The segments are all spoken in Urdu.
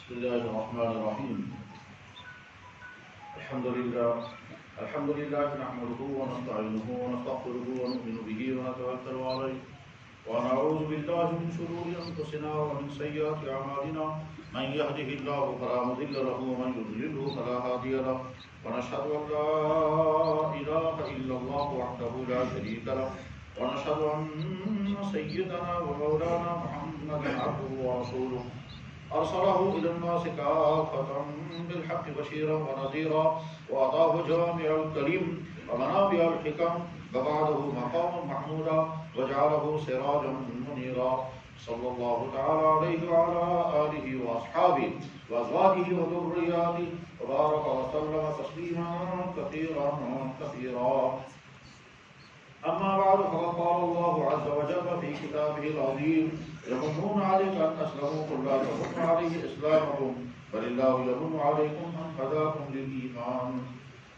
بسم الله الرحمن الرحيم. الحمد لله نحمده ونستعينه ونستغفره ونؤمن به ونتوكل عليه ونعوذ بالله من شرور أنفسنا ومن سيئات أعمالنا من يهده الله فلا مضل له ومن يضلله فلا هادي له ونشهد أن لا إله إلا الله وحده لا شريك له ونشهد أن سيدنا ومولانا محمدا عبده ورسوله أرسله إلى الناس كافة بالحق بشيرا ونذيرا وأعطاه جوامع الكلم ومنابع الحكم فبعده مقاما محمودا وجعله سراجا منيرا صلى الله تعالى عليه وعلى آله وأصحابه وأزواجه وذرياته وبارك وسلم تسليما كثيرا كثيرا. أما بعد فقد قال الله عز وجل في كتابه العظيم يمنون عليك أن أسلموا قل لا تمنوا عليه إسلامكم بل الله يمن عليكم أن هداكم للإيمان.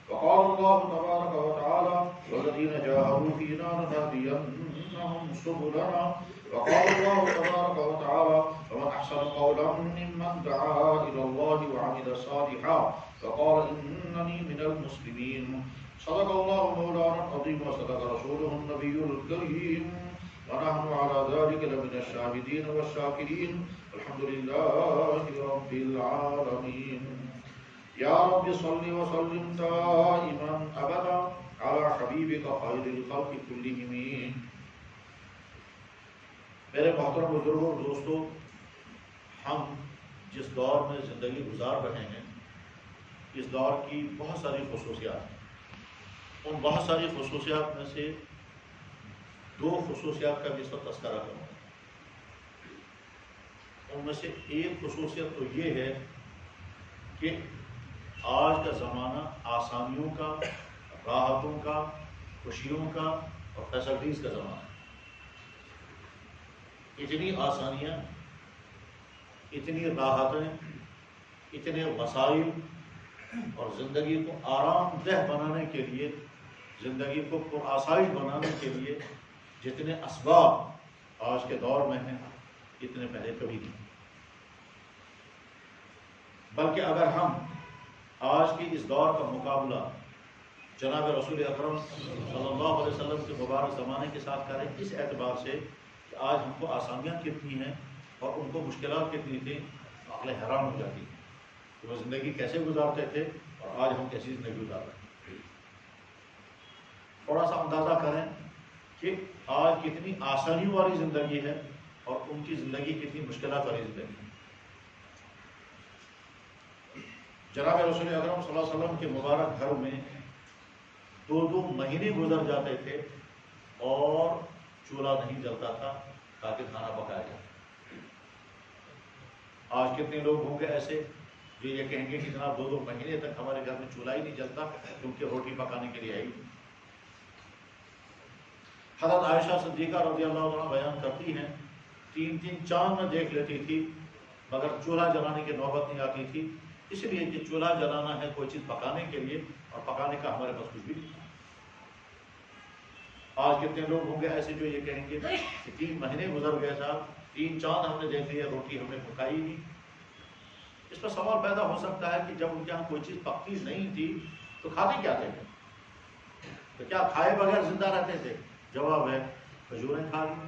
وقال الله تبارك وتعالى والذين جاهدوا فينا لنهدينهم سبلنا. وقال الله تبارك وتعالى ومن أحسن قولا ممن دعا إلى الله وعمل صالحا وقال إنني من المسلمين. صدق الله مولانا العظيم وصدق رسوله النبي الكريم ونحن على ذلك لمن الشاهدين والشاكرين الحمد لله رب العالمين. يا رب صل وسلم دائما أبدا على حبيبك خير الخلق كلهم. میرے محترم بزرگوں اور دوستوں، ہم جس دور میں زندگی گزار رہے ہیں اس دور کی بہت ساری خصوصیات ہیں. ان بہت ساری خصوصیات میں سے دو خصوصیات کا بھی اس وقت تذکرہ کروں. ان میں سے ایک خصوصیت تو یہ ہے کہ آج کا زمانہ آسانیوں کا، راحتوں کا، خوشیوں کا اور فیسلٹیز کا زمانہ ہے. اتنی آسانیاں، اتنی راحتیں، اتنے وسائل اور زندگی کو آرام دہ بنانے کے لیے، زندگی کو پرآسائش بنانے کے لیے جتنے اسباب آج کے دور میں ہیں اتنے پہلے کبھی نہیں. بلکہ اگر ہم آج کی اس دور کا مقابلہ جناب رسول اکرم صلی اللہ علیہ وسلم کے مبارک زمانے کے ساتھ کریں اس اعتبار سے کہ آج ہم کو آسانیاں کتنی ہیں اور ان کو مشکلات کتنی تھیں، عقل حیران ہو جاتی ہے کہ وہ زندگی کیسے گزارتے تھے اور آج ہم کیسی زندگی گزار رہے ہیں. تھوڑا سا اندازہ کریں کہ آج کتنی آسانیوں والی زندگی ہے اور ان کی زندگی کتنی مشکلات والی زندگی ہے. جناب رسول اکرم صلی اللہ علیہ وسلم کے مبارک گھر میں 2 مہینے گزر جاتے تھے اور چولہا نہیں جلتا تھا تاکہ کھانا پکایا جائے. آج کتنے لوگ ہوں گے ایسے جو یہ کہیں گے کہ جناب 2 مہینے تک ہمارے گھر میں چولہا ہی نہیں جلتا کیونکہ روٹی پکانے کے لیے آئی. حضرت عائشہ صدیقہ رضی اللہ عنہ بیان کرتی ہیں 3 چاند میں دیکھ لیتی تھی مگر چولہا جلانے کی نوبت نہیں آتی تھی، اس لیے کہ چولہا جلانا ہے کوئی چیز پکانے کے لیے اور پکانے کا ہمارے پاس کچھ بھی نہیں. آج کتنے لوگ ہوں گے ایسے جو یہ کہیں گے کہ 3 مہینے گزر گئے صاحب 3 چاند ہم نے دیکھ لیا روٹی ہم نے پکائی نہیں. اس پر سوال پیدا ہو سکتا ہے کہ جب ان کے یہاں کوئی چیز پکتی نہیں تھی تو کھاتے کیا تھے؟ تو کیا کھائے بغیر زندہ رہتے تھے؟ جواب ہے کھجوریں کھا لی،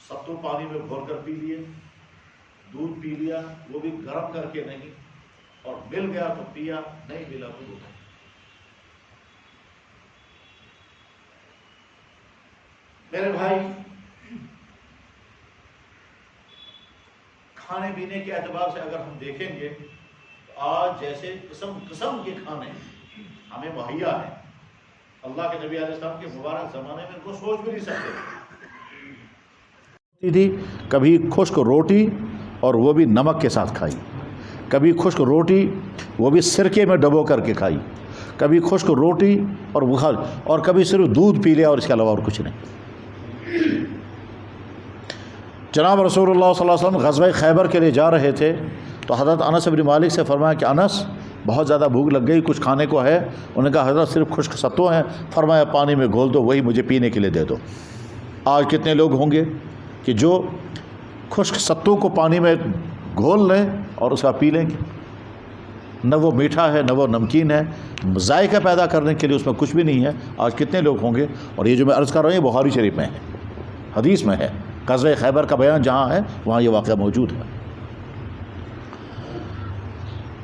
ستو پانی میں گھول کر پی لیے، دودھ پی لیا وہ بھی گرم کر کے نہیں، اور مل گیا تو پیا، نہیں ملا تو دودھ. میرے بھائی، کھانے پینے کے اعتبار سے اگر ہم دیکھیں گے تو آج جیسے قسم قسم کے کھانے ہمیں مہیا ہیں، اللہ کے نبی علیہ السلام کے مبارک زمانے میں ان کو سوچ بھی نہیں سکتے تھی. کبھی خشک روٹی اور وہ بھی نمک کے ساتھ کھائی، کبھی خشک روٹی وہ بھی سرکے میں ڈبو کر کے کھائی، کبھی خشک روٹی اور بخار، اور کبھی صرف دودھ پی لیا اور اس کے علاوہ اور کچھ نہیں. جناب رسول اللہ صلی اللہ علیہ وسلم غزوہ خیبر کے لیے جا رہے تھے تو حضرت انس بن مالک سے فرمایا کہ انس بہت زیادہ بھوک لگ گئی، کچھ کھانے کو ہے؟ انہوں نے کہا حضرت صرف خشک ستو ہیں. فرمایا پانی میں گھول دو، وہی مجھے پینے کے لیے دے دو. آج کتنے لوگ ہوں گے کہ جو خشک ستو کو پانی میں گھول لیں اور اس کا پی لیں گے. نہ وہ میٹھا ہے نہ وہ نمکین ہے، ذائقہ پیدا کرنے کے لیے اس میں کچھ بھی نہیں ہے. آج کتنے لوگ ہوں گے، اور یہ جو میں عرض کر رہا ہوں یہ بخاری شریف میں ہے، حدیث میں ہے. غزوہ خیبر کا بیان جہاں ہے وہاں یہ واقعہ موجود ہے.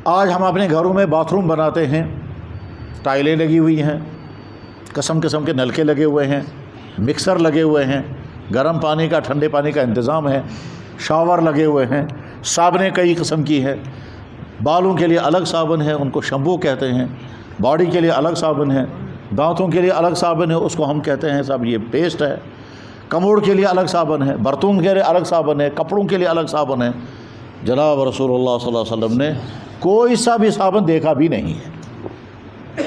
آج ہم اپنے گھروں میں باتھ روم بناتے ہیں، ٹائلیں لگی ہوئی ہیں، قسم قسم کے نلکے لگے ہوئے ہیں، مکسر لگے ہوئے ہیں، گرم پانی کا ٹھنڈے پانی کا انتظام ہے، شاور لگے ہوئے ہیں، صابنیں کئی قسم کی ہے. بالوں کے لیے الگ صابن ہے، ان کو شیمپو کہتے ہیں. باڈی کے لیے الگ صابن ہے، دانتوں کے لیے الگ صابن ہے، اس کو ہم کہتے ہیں صاحب یہ پیسٹ ہے. کموڑ کے لیے الگ صابن ہے، برتن کے لیے الگ صابن ہے، کپڑوں کے لیے الگ صابن ہے. جناب رسول اللہ صلی اللہ علیہ وسلم نے کوئی سا بھی صابن دیکھا بھی نہیں ہے،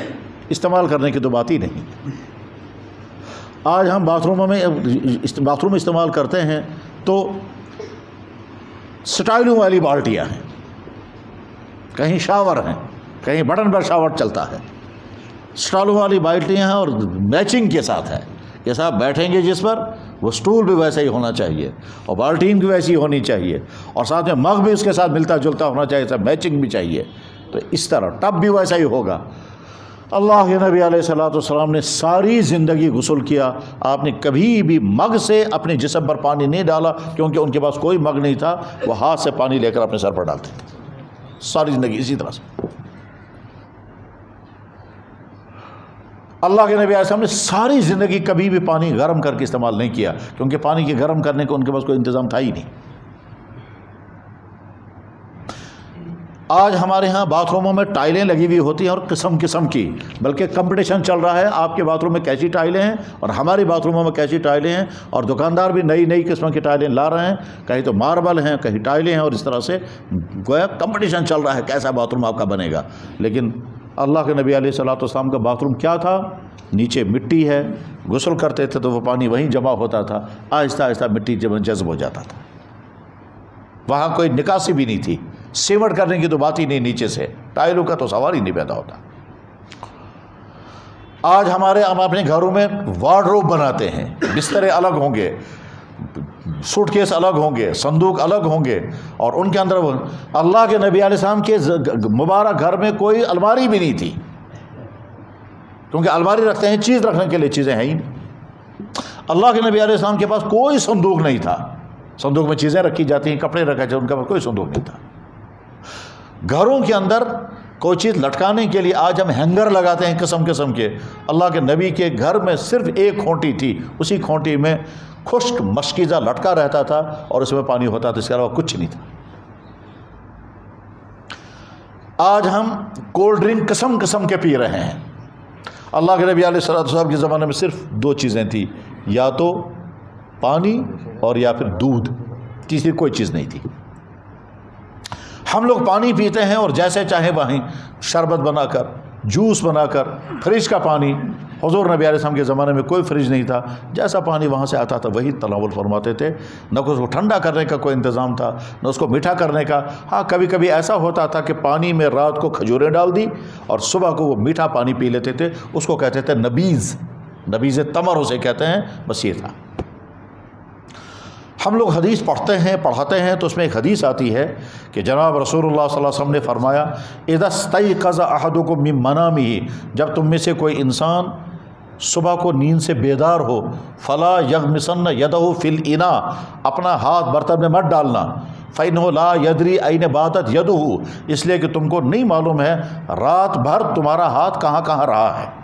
استعمال کرنے کی تو بات ہی نہیں. آج ہم باتھ روم استعمال کرتے ہیں تو سٹائلوں والی بالٹیاں ہیں، کہیں شاور ہیں، کہیں بٹن پر شاور چلتا ہے. سٹائلوں والی بالٹیاں ہیں اور میچنگ کے ساتھ ہے کہ صاحب بیٹھیں گے جس پر وہ سٹول بھی ویسا ہی ہونا چاہیے اور بالٹین بھی ویسی ہونی چاہیے اور ساتھ میں مگ بھی اس کے ساتھ ملتا جلتا ہونا چاہیے، سب میچنگ بھی چاہیے. تو اس طرح ٹب بھی ویسا ہی ہوگا. اللہ کے نبی علیہ الصلوۃ والسلام نے ساری زندگی غسل کیا. آپ نے کبھی بھی مگ سے اپنے جسم پر پانی نہیں ڈالا کیونکہ ان کے پاس کوئی مگ نہیں تھا، وہ ہاتھ سے پانی لے کر اپنے سر پر ڈالتے تھے ساری زندگی اسی طرح سے. اللہ کے نبی علیہ السلام نے ساری زندگی کبھی بھی پانی گرم کر کے استعمال نہیں کیا کیونکہ پانی کے گرم کرنے کو ان کے پاس کوئی انتظام تھا ہی نہیں. آج ہمارے ہاں باتھ روموں میں ٹائلیں لگی ہوئی ہوتی ہیں اور قسم قسم کی، بلکہ کمپٹیشن چل رہا ہے آپ کے باتھ روم میں کیسی ٹائلیں ہیں اور ہمارے باتھ روموں میں کیسی ٹائلیں ہیں. اور دکاندار بھی نئی نئی قسم کی ٹائلیں لا رہے ہیں، کہیں تو ماربل ہیں کہیں ٹائلیں ہیں، اور اس طرح سے گویا کمپٹیشن چل رہا ہے کیسا باتھ روم آپ کا بنے گا. لیکن اللہ کے نبی علیہ الصلوۃ والسلام کا باتھ روم کیا تھا؟ نیچے مٹی ہے، غسل کرتے تھے تو وہ پانی وہیں جمع ہوتا تھا، آہستہ آہستہ مٹی جذب ہو جاتا تھا. وہاں کوئی نکاسی بھی نہیں تھی، سیمٹ کرنے کی تو بات ہی نہیں، نیچے سے ٹائلوں کا تو سوال ہی نہیں پیدا ہوتا. آج ہم اپنے گھروں میں وارڈروب بناتے ہیں، بسترے الگ ہوں گے، سوٹ کیس الگ ہوں گے، صندوق الگ ہوں گے، اور ان کے اندر اللہ کے نبی علیہ السلام کے مبارک گھر میں کوئی الماری بھی نہیں تھی کیونکہ الماری رکھتے ہیں چیز رکھنے کے لیے، چیزیں ہیں ہی نہیں. اللہ کے نبی علیہ السلام کے پاس کوئی صندوق نہیں تھا، صندوق میں چیزیں رکھی جاتی ہیں، کپڑے رکھے جاتے ہیں، ان کے پاس کوئی صندوق نہیں تھا. گھروں کے اندر کوئی چیز لٹکانے کے لیے آج ہم ہینگر لگاتے ہیں قسم قسم کے. اللہ کے نبی کے گھر میں صرف ایک کھونٹی تھی، اسی کھونٹی میں خشک مشکیزہ لٹکا رہتا تھا اور اس میں پانی ہوتا تھا، اس کے علاوہ کچھ نہیں تھا. آج ہم کولڈ ڈرنک قسم قسم کے پی رہے ہیں. اللہ کے نبی علیہ الصلوۃ والسلام کے زمانے میں صرف دو چیزیں تھیں، یا تو پانی اور یا پھر دودھ، تیسری کوئی چیز نہیں تھی. ہم لوگ پانی پیتے ہیں اور جیسے چاہیں وہیں شربت بنا کر، جوس بنا کر، فریج کا پانی. حضور نبی علیہ السلام کے زمانے میں کوئی فریج نہیں تھا، جیسا پانی وہاں سے آتا تھا وہی تناول فرماتے تھے. نہ اس کو ٹھنڈا کرنے کا کوئی انتظام تھا، نہ اس کو میٹھا کرنے کا. ہاں کبھی کبھی ایسا ہوتا تھا کہ پانی میں رات کو کھجوریں ڈال دی اور صبح کو وہ میٹھا پانی پی لیتے تھے، اس کو کہتے تھے نبیذ، نبیذ تمر اسے کہتے ہیں. بس یہ تھا. ہم لوگ حدیث پڑھتے ہیں پڑھاتے ہیں تو اس میں ایک حدیث آتی ہے کہ جناب رسول اللہ صلی اللہ علیہ وسلم نے فرمایا، اذا استيقظ احدكم من منامه، جب تم میں سے کوئی انسان صبح کو نیند سے بیدار ہو، فلا یغمسن یدہ فی الاناء، اپنا ہاتھ برتن میں مت ڈالنا، فإنه لا يدري أين باتت يده، اس لیے کہ تم کو نہیں معلوم ہے رات بھر تمہارا ہاتھ کہاں کہاں رہا ہے.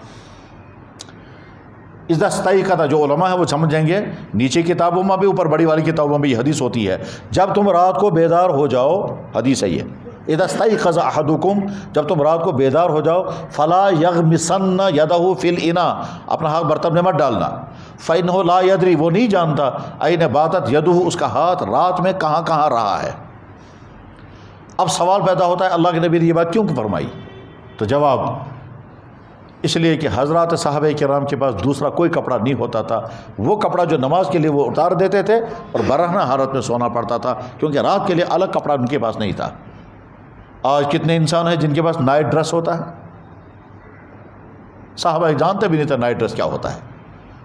اذا استيقظ، جو علماء ہیں وہ سمجھیں گے، نیچے کتابوں میں بھی اوپر بڑی والی کتابوں میں یہ حدیث ہوتی ہے، جب تم رات کو بیدار ہو جاؤ، حدیث ہے یہ، اذا استيقظ احدكم، جب تم رات کو بیدار ہو جاؤ، فلا یغمسن یدہ فی الاناء، اپنا ہاتھ برتن میں مت ڈالنا، فإنه لا يدري، وہ نہیں جانتا، أين باتت یدہ، اس کا ہاتھ رات میں کہاں کہاں رہا ہے. اب سوال پیدا ہوتا ہے اللہ کے نبی نے یہ بات کیوں فرمائی؟ تو جواب اس لیے کہ حضرات صحابہ کرام کے پاس دوسرا کوئی کپڑا نہیں ہوتا تھا، وہ کپڑا جو نماز کے لیے وہ اتار دیتے تھے اور برہنہ حالت میں سونا پڑتا تھا کیونکہ رات کے لیے الگ کپڑا ان کے پاس نہیں تھا. آج کتنے انسان ہیں جن کے پاس نائٹ ڈریس ہوتا ہے؟ صحابہ جانتے بھی نہیں تھا نائٹ ڈریس کیا ہوتا ہے.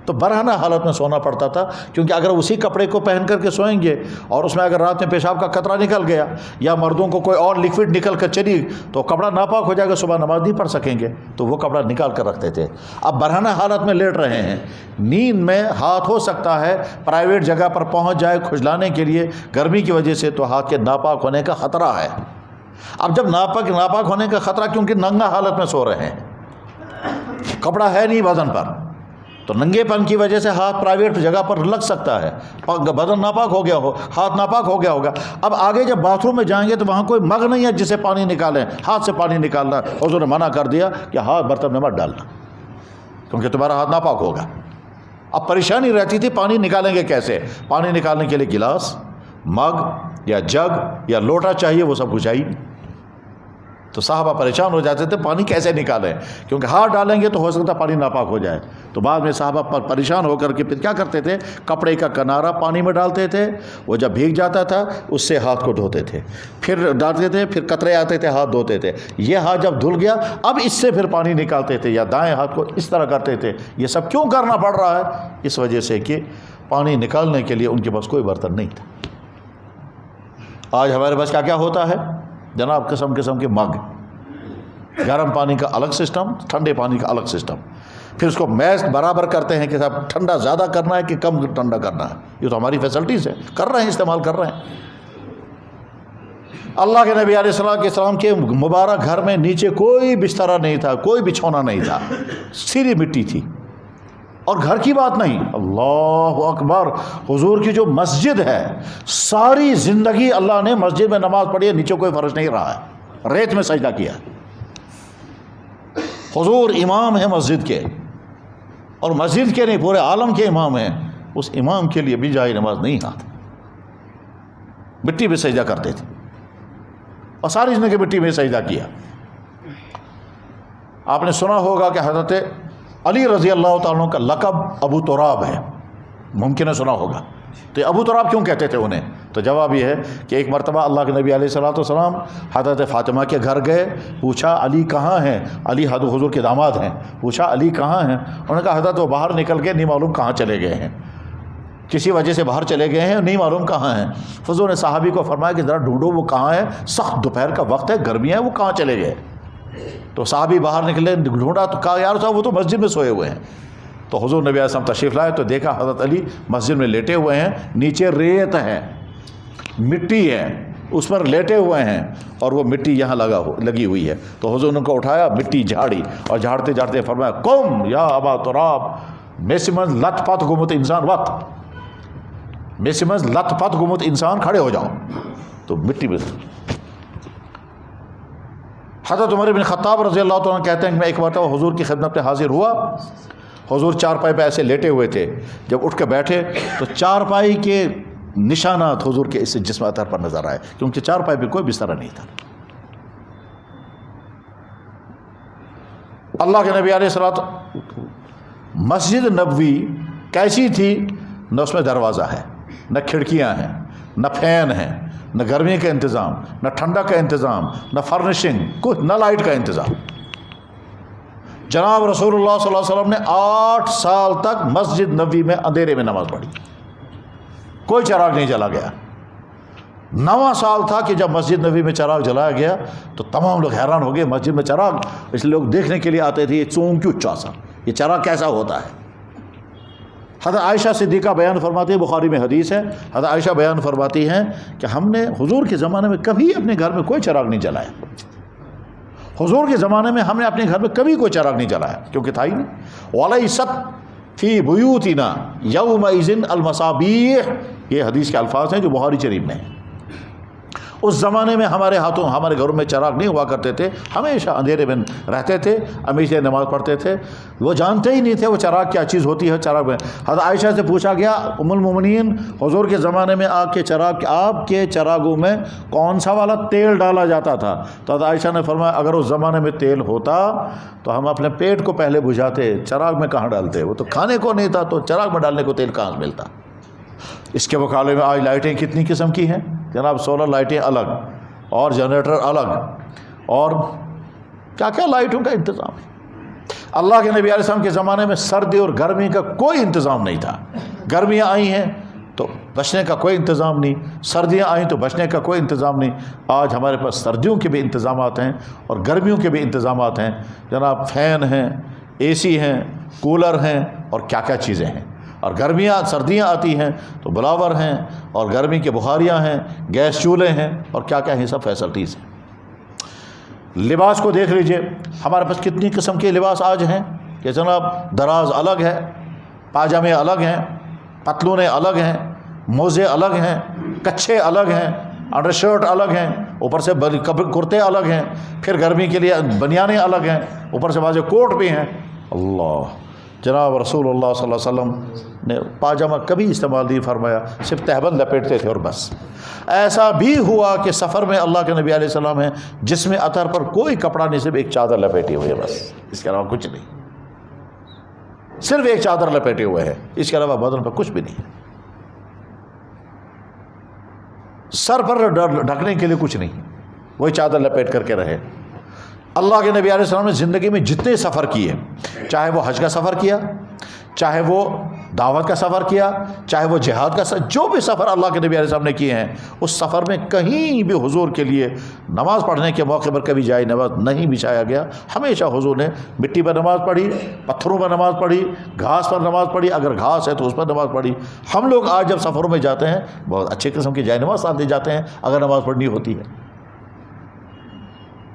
تو برہنہ حالت میں سونا پڑتا تھا، کیونکہ اگر اسی کپڑے کو پہن کر کے سوئیں گے اور اس میں اگر رات میں پیشاب کا قطرہ نکل گیا یا مردوں کو کوئی اور لکوڈ نکل کر چلی تو کپڑا ناپاک ہو جائے گا، صبح نماز نہیں پڑھ سکیں گے، تو وہ کپڑا نکال کر رکھتے تھے۔ اب برہنہ حالت میں لیٹ رہے ہیں، نیند میں ہاتھ ہو سکتا ہے پرائیویٹ جگہ پر پہنچ جائے کھجلانے کے لیے گرمی کی وجہ سے، تو ہاتھ کے ناپاک ہونے کا خطرہ ہے۔ اب جب ناپاک ہونے کا خطرہ، کیونکہ ننگا حالت میں سو رہے ہیں، کپڑا ہے نہیں بدن پر، تو ننگے پن کی وجہ سے ہاتھ پرائیویٹ جگہ پر لگ سکتا ہے، بدن ناپاک ہو گیا ہو، ہاتھ ناپاک ہو گیا ہوگا۔ اب آگے جب باتھ روم میں جائیں گے تو وہاں کوئی مگ نہیں ہے جسے پانی نکالیں، ہاتھ سے پانی نکالنا حضور نے منع کر دیا کہ ہاتھ برتن میں مت ڈالنا، کیونکہ تمہارا ہاتھ ناپاک ہوگا۔ اب پریشانی رہتی تھی پانی نکالیں گے کیسے، پانی نکالنے کے لیے گلاس، مگ یا جگ یا لوٹا چاہیے، وہ سب کچھ آئی، تو صحابہ پریشان ہو جاتے تھے پانی کیسے نکالیں، کیونکہ ہاتھ ڈالیں گے تو ہو سکتا ہے پانی ناپاک ہو جائے۔ تو بعد میں صحابہ پریشان ہو کر کے پھر کیا کرتے تھے، کپڑے کا کنارہ پانی میں ڈالتے تھے، وہ جب بھیگ جاتا تھا اس سے ہاتھ کو دھوتے تھے، پھر ڈالتے تھے، پھر قطرے آتے تھے ہاتھ دھوتے تھے، یہ ہاتھ جب دھل گیا اب اس سے پھر پانی نکالتے تھے، یا دائیں ہاتھ کو اس طرح کرتے تھے۔ یہ سب کیوں کرنا پڑ رہا ہے؟ اس وجہ سے کہ پانی نکالنے کے لیے ان کے پاس کوئی برتن نہیں تھا۔ آج ہمارے پاس کیا کیا ہوتا ہے جناب، قسم قسم کے مگ، گرم پانی کا الگ سسٹم، ٹھنڈے پانی کا الگ سسٹم، پھر اس کو میچ برابر کرتے ہیں کہ صاحب ٹھنڈا زیادہ کرنا ہے کہ کم ٹھنڈا کرنا ہے۔ یہ تو ہماری فیسلٹیز ہے، کر رہے ہیں، استعمال کر رہے ہیں۔ اللہ کے نبی علیہ السلام کے مبارک گھر میں نیچے کوئی بسترا نہیں تھا، کوئی بچھونا نہیں تھا، سیدھی مٹی تھی، اور گھر کی بات نہیں، اللہ اکبر، حضور کی جو مسجد ہے ساری زندگی اللہ نے مسجد میں نماز پڑھی ہے، نیچے کوئی فرش نہیں رہا ہے، ریت میں سجدہ کیا۔ حضور امام ہیں مسجد کے، اور مسجد کے نہیں پورے عالم کے امام ہیں، اس امام کے لیے بھی جائے نماز نہیں آتی، مٹی پہ سجدہ کرتے تھے، اور ساری زندگی مٹی میں سجدہ کیا۔ آپ نے سنا ہوگا کہ حضرت علی رضی اللہ تعالیٰ عنہ کا لقب ابو تراب ہے، ممکن ہے سنا ہوگا۔ تو ابو تراب کیوں کہتے تھے انہیں؟ تو جواب یہ ہے کہ ایک مرتبہ اللہ کے نبی علیہ السلام حضرت فاطمہ کے گھر گئے، پوچھا علی کہاں ہیں، علی حضور کے داماد ہیں، پوچھا علی کہاں ہیں، انہوں نے کہا حضرت وہ باہر نکل کے نہیں معلوم کہاں چلے گئے ہیں، کسی وجہ سے باہر چلے گئے ہیں، نہیں معلوم کہاں ہیں۔ حضور نے صحابی کو فرمایا کہ ذرا ڈھونڈو وہ کہاں ہے، سخت دوپہر کا وقت ہے، گرمیاں ہیں، وہ کہاں چلے گئے۔ تو صحابی باہر نکلے، ڈھونڈا تو کہا یار صاحب وہ تو مسجد میں سوئے ہوئے ہیں۔ تو حضور نبی علیہ السلام تشریف لائے تو دیکھا حضرت علی مسجد میں لیٹے ہوئے ہیں، نیچے ریت ہے، مٹی ہے، اس پر لیٹے ہوئے ہیں، اور وہ مٹی یہاں لگی ہوئی ہے۔ تو حضور نے ان کو اٹھایا، مٹی جھاڑی، اور جھاڑتے جھاڑتے فرمایا قم یا ابا تراب میسمز لت پت گمت انسان وقت، میسمز لت پت گمت انسان، کھڑے ہو جاؤ۔ تو مٹی میں حضرت عمر بن خطاب رضی اللہ تعالیٰ کہتے ہیں کہ میں ایک مرتبہ حضور کی خدمت میں حاضر ہوا، حضور چارپائی پہ ایسے لیٹے ہوئے تھے، جب اٹھ کے بیٹھے تو چارپائی کے نشانات حضور کے اس جسم اطہر پر نظر آئے، کیونکہ چارپائی پہ کوئی بستر نہیں تھا۔ اللہ کے نبی علیہ الصلوۃ، مسجد نبوی کیسی تھی؟ نہ اس میں دروازہ ہے، نہ کھڑکیاں ہیں، نہ فین ہیں، نہ گرمی کا انتظام، نہ ٹھنڈا کا انتظام، نہ فرنشنگ، کچھ نہ لائٹ کا انتظام۔ جناب رسول اللہ صلی اللہ علیہ وسلم نے 8 سال تک مسجد نبوی میں اندھیرے میں نماز پڑھی، کوئی چراغ نہیں جلا گیا۔ 9واں سال تھا کہ جب مسجد نبوی میں چراغ جلایا گیا تو تمام لوگ حیران ہو گئے، مسجد میں چراغ، اس لیے لوگ دیکھنے کے لیے آتے تھے، یہ چون کیوں چاسا، یہ چراغ کیسا ہوتا ہے۔ حضرت عائشہ صدیقہ بیان فرماتی ہے، بخاری میں حدیث ہے، حضرت عائشہ بیان فرماتی ہیں کہ ہم نے حضور کے زمانے میں کبھی اپنے گھر میں کوئی چراغ نہیں جلایا، حضور کے زمانے میں ہم نے اپنے گھر میں کبھی کوئی چراغ نہیں جلایا، کیونکہ تھا ہی نہیں۔ وَلَيْسَتْ فِي بُيُوتِنَا يَوْمَئِذٍ الْمَصَابِيحُ، یہ حدیث کے الفاظ ہیں جو بخاری شریف میں ہیں۔ اس زمانے میں ہمارے گھروں میں چراغ نہیں ہوا کرتے تھے، ہمیشہ اندھیرے میں رہتے تھے، ہمیشہ نماز پڑھتے تھے، وہ جانتے ہی نہیں تھے وہ چراغ کیا چیز ہوتی ہے۔ چراغ میں حضرت عائشہ سے پوچھا گیا، ام المومنین حضور کے زمانے میں آپ کے چراغوں میں کون سا والا تیل ڈالا جاتا تھا؟ تو حضرت عائشہ نے فرمایا اگر اس زمانے میں تیل ہوتا تو ہم اپنے پیٹ کو پہلے بجھاتے، چراغ میں کہاں ڈالتے، وہ تو کھانے کو نہیں تھا تو چراغ میں ڈالنے کو تیل کہاں سے ملتا۔ اس کے مقابلے میں آج لائٹیں کتنی قسم کی ہیں جناب، سولر لائٹیں الگ اور جنریٹر الگ، اور کیا کیا لائٹوں کا انتظام ہے۔ اللہ کے نبی علیہ السلام کے زمانے میں سردی اور گرمی کا کوئی انتظام نہیں تھا. گرمیاں آئی ہیں تو بچنے کا کوئی انتظام نہیں، سردیاں آئیں تو بچنے کا کوئی انتظام نہیں. آج ہمارے پاس سردیوں کے بھی انتظامات ہیں اور گرمیوں کے بھی انتظامات ہیں جناب. فین ہیں، اے سی ہیں، کولر ہیں اور کیا کیا چیزیں ہیں. اور سردیاں آتی ہیں تو بلاور ہیں اور گرمی کے بخاریاں ہیں، گیس چولہے ہیں اور کیا کیا ہیں، سب فیسلٹیز ہیں. لباس کو دیکھ لیجئے، ہمارے پاس کتنی قسم کے لباس آج ہیں کہ جناب دراز الگ ہے، پاجامے الگ ہیں، پتلونے الگ ہیں، موزے الگ ہیں، کچھے الگ ہیں، انڈر شرٹ الگ ہیں، اوپر سے کرتے الگ ہیں، پھر گرمی کے لیے بنیانیں الگ ہیں، اوپر سے بعض کوٹ بھی ہیں. اللہ، جناب رسول اللہ صلی اللہ علیہ وسلم نے پاجامہ کبھی استعمال نہیں فرمایا، صرف تہبند لپیٹتے تھے اور بس. ایسا بھی ہوا کہ سفر میں اللہ کے نبی علیہ السلام ہیں جس میں اطہر پر کوئی کپڑا نہیں، صرف ایک چادر لپیٹی ہوئی ہے بس، اس کے علاوہ کچھ نہیں. صرف ایک چادر لپیٹے ہوئے ہیں، اس کے علاوہ بدن پر کچھ بھی نہیں. سر پر ڈھکنے کے لیے کچھ نہیں، وہی چادر لپیٹ کر کے رہے. اللہ کے نبی علیہ السلام نے زندگی میں جتنے سفر کیے، چاہے وہ حج کا سفر کیا، چاہے وہ دعوت کا سفر کیا، چاہے وہ جہاد کا سفر، جو بھی سفر اللہ کے نبی علیہ السلام نے کیے ہیں، اس سفر میں کہیں بھی حضور کے لیے نماز پڑھنے کے موقع پر کبھی جائے نماز نہیں بچھایا گیا. ہمیشہ حضور نے مٹی پر نماز پڑھی، پتھروں پر نماز پڑھی، گھاس پر نماز پڑھی، اگر گھاس ہے تو اس پر نماز پڑھی. ہم لوگ آج جب سفروں میں جاتے ہیں بہت اچھے قسم کی جائے نماز ساتھ لے جاتے ہیں اگر نماز پڑھنی ہوتی ہے.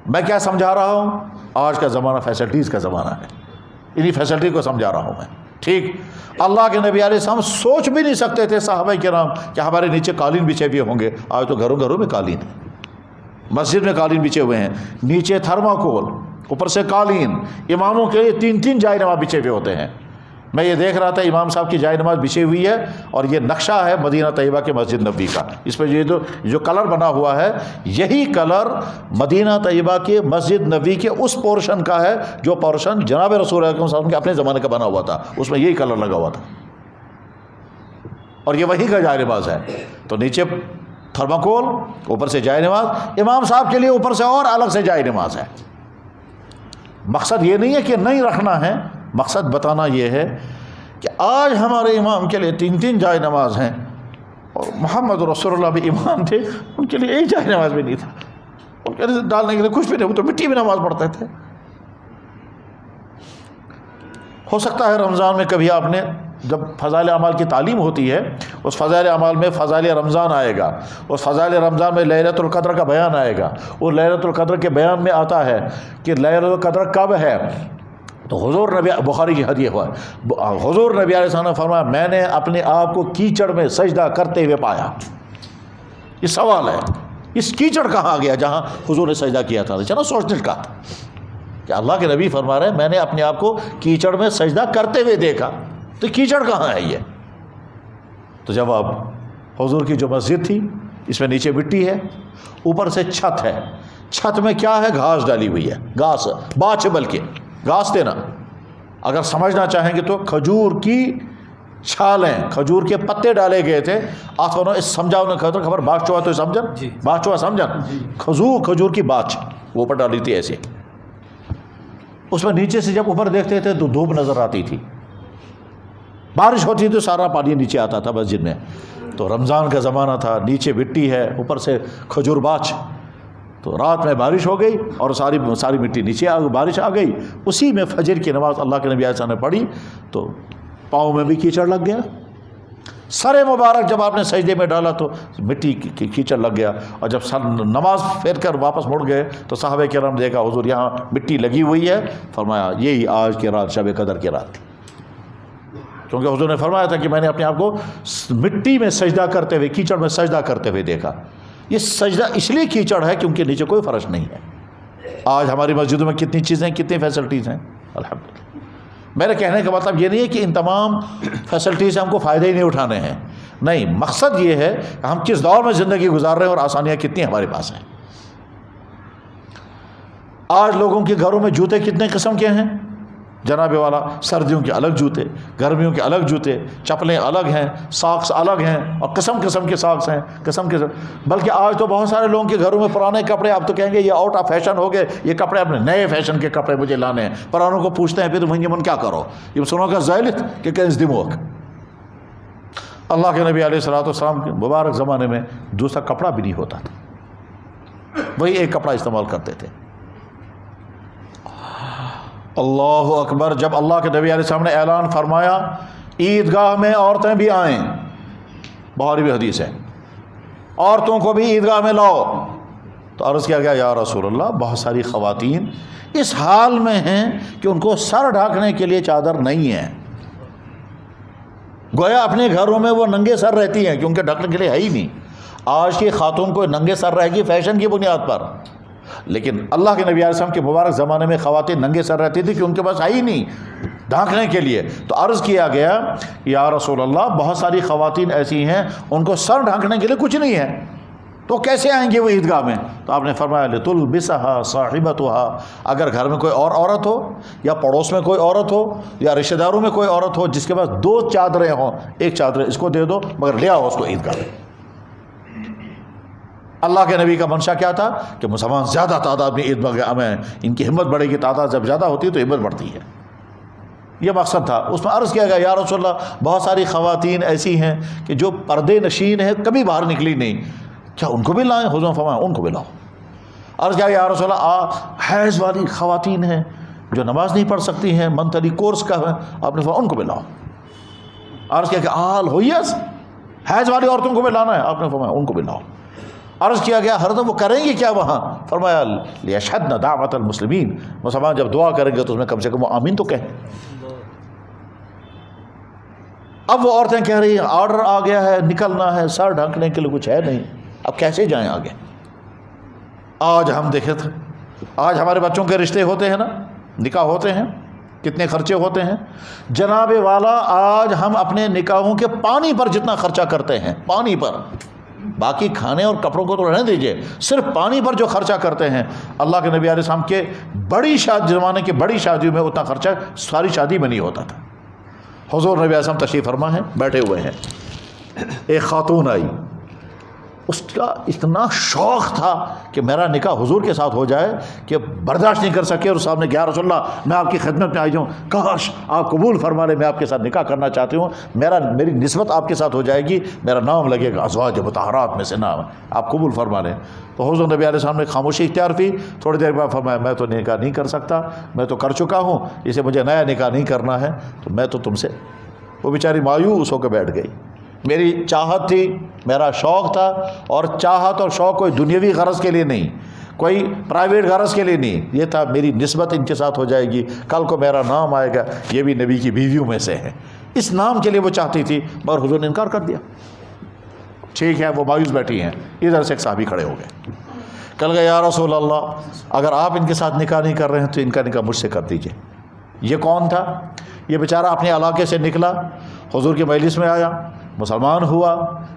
میں کیا سمجھا رہا ہوں؟ آج کا زمانہ فیسلٹیز کا زمانہ ہے، انہی فیسلٹی کو سمجھا رہا ہوں میں. ٹھیک، اللہ کے نبی علیہ السلام سوچ بھی نہیں سکتے تھے صحابہ کرام کہ ہمارے نیچے قالین بچھے ہوئے ہوں گے. آج تو گھروں گھروں میں قالین ہے، مسجد میں قالین بچھے ہوئے ہیں، نیچے تھرماکول، اوپر سے قالین. اماموں کے لیے 3 جائے نماز بچھے ہوئے ہوتے ہیں. میں یہ دیکھ رہا تھا امام صاحب کی جائے نماز بچھی ہوئی ہے اور یہ نقشہ ہے مدینہ طیبہ کے مسجد نبوی کا. اس پہ یہ جو کلر بنا ہوا ہے، یہی کلر مدینہ طیبہ کے مسجد نبوی کے اس پورشن کا ہے جو پورشن جناب رسول اللہ صلی اللہ علیہ وسلم کے اپنے زمانے کا بنا ہوا تھا، اس میں یہی کلر لگا ہوا تھا اور یہ وہی کا جائے نماز ہے. تو نیچے تھرماکول، اوپر سے جائے نماز. امام صاحب کے لیے اوپر سے اور الگ سے جائے نماز ہے. مقصد یہ نہیں ہے کہ نہیں رکھنا ہے، مقصد بتانا یہ ہے کہ آج ہمارے امام کے لیے 3 جائے نماز ہیں اور محمد رسول اللہ بھی امام تھے، ان کے لیے ایک جائے نماز بھی نہیں تھا، ان کے لیے ڈالنے کے لیے کچھ بھی نہیں، وہ تو مٹی میں نماز پڑھتے تھے. ہو سکتا ہے رمضان میں کبھی آپ نے جب فضائل اعمال کی تعلیم ہوتی ہے، اس فضائل اعمال میں فضائل رمضان آئے گا، اس فضائل رمضان میں لیلۃ القدر کا بیان آئے گا. اور لیلۃ القدر کے بیان میں آتا ہے کہ لیلۃ القدر کب ہے، تو حضور نبی، بخاری کی حدیث ہوا، حضور نبی علیہ السلام نے فرمایا میں نے اپنے آپ کو کیچڑ میں سجدہ کرتے ہوئے پایا. یہ سوال ہے، اس کیچڑ کہاں گیا جہاں حضور نے سجدہ کیا تھا؟ چلو سوچنے کا تھا کہ اللہ کے نبی فرما رہے ہیں میں نے اپنے آپ کو کیچڑ میں سجدہ کرتے ہوئے دیکھا، تو کیچڑ کہاں ہے یہ؟ تو جواب، حضور کی جو مسجد تھی اس میں نیچے مٹی ہے، اوپر سے چھت ہے، چھت میں کیا ہے؟ گھاس ڈالی ہوئی ہے، گھاس باچ، بلکہ گھاس دینا. اگر سمجھنا چاہیں گے تو کھجور کی چھالیں، کھجور کے پتے ڈالے گئے تھے. آپ کو اس سمجھاؤ نے خبر باغ چوہا تو سمجھن، باغ چوہا سمجھن، کھجور کی باچ وہ اوپر ڈالی تھی ایسے. اس میں نیچے سے جب اوپر دیکھتے تھے تو دھوپ نظر آتی تھی، بارش ہوتی تو سارا پانی نیچے آتا تھا مسجد میں. تو رمضان کا زمانہ تھا، نیچے مٹی ہے، اوپر سے کھجور باچ. تو رات میں بارش ہو گئی اور ساری مٹی نیچے بارش آ گئی. اسی میں فجر کی نماز اللہ کے نبی علیہ السلام نے پڑھی تو پاؤں میں بھی کیچڑ لگ گیا. سر مبارک جب آپ نے سجدے میں ڈالا تو مٹی کی کیچڑ لگ گیا. اور جب نماز پھیر کر واپس مڑ گئے تو صحابہ کرام دیکھا حضور یہاں مٹی لگی ہوئی ہے. فرمایا یہی آج کی رات شب قدر کی رات تھی، کیونکہ حضور نے فرمایا تھا کہ میں نے اپنے آپ کو مٹی میں سجدہ کرتے ہوئے، کیچڑ میں سجدہ کرتے ہوئے دیکھا. یہ سجدہ اس لیے کیچڑ ہے کیونکہ نیچے کوئی فرش نہیں ہے. آج ہماری مسجدوں میں کتنی چیزیں، کتنی فیسلٹیز ہیں الحمدللہ. میرے کہنے کا مطلب یہ نہیں ہے کہ ان تمام فیسلٹیز سے ہم کو فائدے ہی نہیں اٹھانے ہیں، نہیں. مقصد یہ ہے کہ ہم کس دور میں زندگی گزار رہے ہیں اور آسانیاں کتنی ہمارے پاس ہیں. آج لوگوں کے گھروں میں جوتے کتنے قسم کے ہیں، جناب والا سردیوں کے الگ جوتے، گرمیوں کے الگ جوتے، چپلیں الگ ہیں، ساکس الگ ہیں، اور قسم قسم کے ساکس ہیں، بلکہ آج تو بہت سارے لوگوں کے گھروں میں پرانے کپڑے، اب تو کہیں گے یہ آؤٹ آف فیشن ہو گئے، یہ کپڑے اپنے نئے فیشن کے کپڑے مجھے لانے ہیں. پرانوں کو پوچھتے ہیں پھر من کیا کرو، یہ سنو کا زائلت کہ کنز دموک. اللہ کے نبی علیہ الصلوۃ والسلام کے مبارک زمانے میں دوسرا کپڑا بھی نہیں ہوتا تھا، وہی ایک کپڑا استعمال کرتے تھے. اللہ اکبر. جب اللہ کے نبی علیہ السلام نے اعلان فرمایا عیدگاہ میں عورتیں بھی آئیں، بخاری بھی حدیث ہے، عورتوں کو بھی عیدگاہ میں لاؤ، تو عرض کیا گیا یا رسول اللہ بہت ساری خواتین اس حال میں ہیں کہ ان کو سر ڈھانکنے کے لیے چادر نہیں ہے، گویا اپنے گھروں میں وہ ننگے سر رہتی ہیں کیونکہ ڈھکنے کے لیے ہے ہی نہیں. آج کی خاتون کو ننگے سر رہے گی فیشن کی بنیاد پر، لیکن اللہ کے نبی علیہ السلام کے مبارک زمانے میں خواتین ننگے سر رہتی تھی کہ ان کے پاس ہے ہی نہیں ڈھانکنے کے لیے. تو عرض کیا گیا یا رسول اللہ بہت ساری خواتین ایسی ہیں ان کو سر ڈھانکنے کے لیے کچھ نہیں ہے، تو کیسے آئیں گے وہ عیدگاہ میں؟ تو آپ نے فرمایا لتلبسها صاحبتها، اگر گھر میں کوئی اور عورت ہو یا پڑوس میں کوئی عورت ہو یا رشتہ داروں میں کوئی عورت ہو جس کے پاس 2 چادریں ہوں، ایک چادر اس کو دے دو مگر لے آؤ اس کو عیدگاہ میں. اللہ کے نبی کا منشا کیا تھا کہ مسلمان زیادہ تعداد میں عیدگاہ میں ان کی ہمت بڑھے گی، تعداد جب زیادہ ہوتی ہے تو ہمت بڑھتی ہے، یہ مقصد تھا. اس میں عرض کیا گیا یا رسول اللہ بہت ساری خواتین ایسی ہیں کہ جو پردے نشین ہیں، کبھی باہر نکلی نہیں، کیا ان کو بھی لائیں؟ حضور نے فرمایا ان کو بھی لاؤ. عرض کیا یا رسول اللہ حیض والی خواتین ہیں جو نماز نہیں پڑھ سکتی ہیں، منتھلی کورس کا ہے، آپ نے فرمایا ان کو بھی لاؤ. عرض کیا کہ آل ہوئیس حیض والی عورتوں کو بھی لانا ہے، آپ نے فرمایا ان کو بھی لاؤ. عرض کیا گیا حضرت وہ کریں گے کیا وہاں؟ فرمایا لیشہدن دعوت المسلمین، مسلمان جب دعا کریں گے تو اس میں کم سے کم وہ آمین تو کہیں. اب وہ عورتیں کہہ رہی ہیں آرڈر آ گیا ہے، نکلنا ہے، سر ڈھانکنے کے لیے کچھ ہے نہیں، اب کیسے جائیں آگے؟ آج ہم دیکھے تھے، آج ہمارے بچوں کے رشتے ہوتے ہیں نا، نکاح ہوتے ہیں، کتنے خرچے ہوتے ہیں جناب والا. آج ہم اپنے نکاحوں کے پانی پر جتنا خرچہ کرتے ہیں، پانی پر، باقی کھانے اور کپڑوں کو تو رہنے دیجئے، صرف پانی پر جو خرچہ کرتے ہیں، اللہ کے نبی علیہ السلام کے بڑی زمانے کی بڑی شادیوں میں اتنا خرچہ ساری شادی میں نہیں ہوتا تھا. حضور نبی علیہ السلام تشریف فرما ہیں، بیٹھے ہوئے ہیں، ایک خاتون آئی، اس کا اتنا شوق تھا کہ میرا نکاح حضور کے ساتھ ہو جائے کہ برداشت نہیں کر سکے، اور صاحب نے کہا رسول اللہ میں آپ کی خدمت میں آئی ہوں، کاش آپ قبول فرما لیں، میں آپ کے ساتھ نکاح کرنا چاہتی ہوں، میری نسبت آپ کے ساتھ ہو جائے گی، میرا نام لگے گا ازواج مطہرات میں سے نام، آپ قبول فرما لیں. تو حضور نبی علیہ السلام نے خاموشی اختیار کی. تھوڑی دیر بعد فرمایا میں تو نکاح نہیں کر سکتا، میں تو کر چکا ہوں، اسے مجھے نیا نکاح نہیں کرنا ہے، تو میں تو تم سے. وہ بیچاری مایوس ہو کے بیٹھ گئی. میری چاہت تھی، میرا شوق تھا، اور چاہت اور شوق کوئی دنیاوی غرض کے لیے نہیں، کوئی پرائیویٹ غرض کے لیے نہیں، یہ تھا میری نسبت ان کے ساتھ ہو جائے گی، کل کو میرا نام آئے گا یہ بھی نبی کی بیویوں میں سے ہے، اس نام کے لیے وہ چاہتی تھی، مگر حضور نے انکار کر دیا. ٹھیک ہے، وہ مایوس بیٹھی ہیں، ادھر سے ایک صحابی کھڑے ہو گئے، کل گئے یا رسول اللہ اگر آپ ان کے ساتھ نکاح نہیں کر رہے ہیں تو ان کا نکاح مجھ سے کر دیجئے. یہ کون تھا؟ یہ بیچارہ اپنے علاقے سے نکلا، حضور کے مجلس میں آیا، مسلمان ہوا،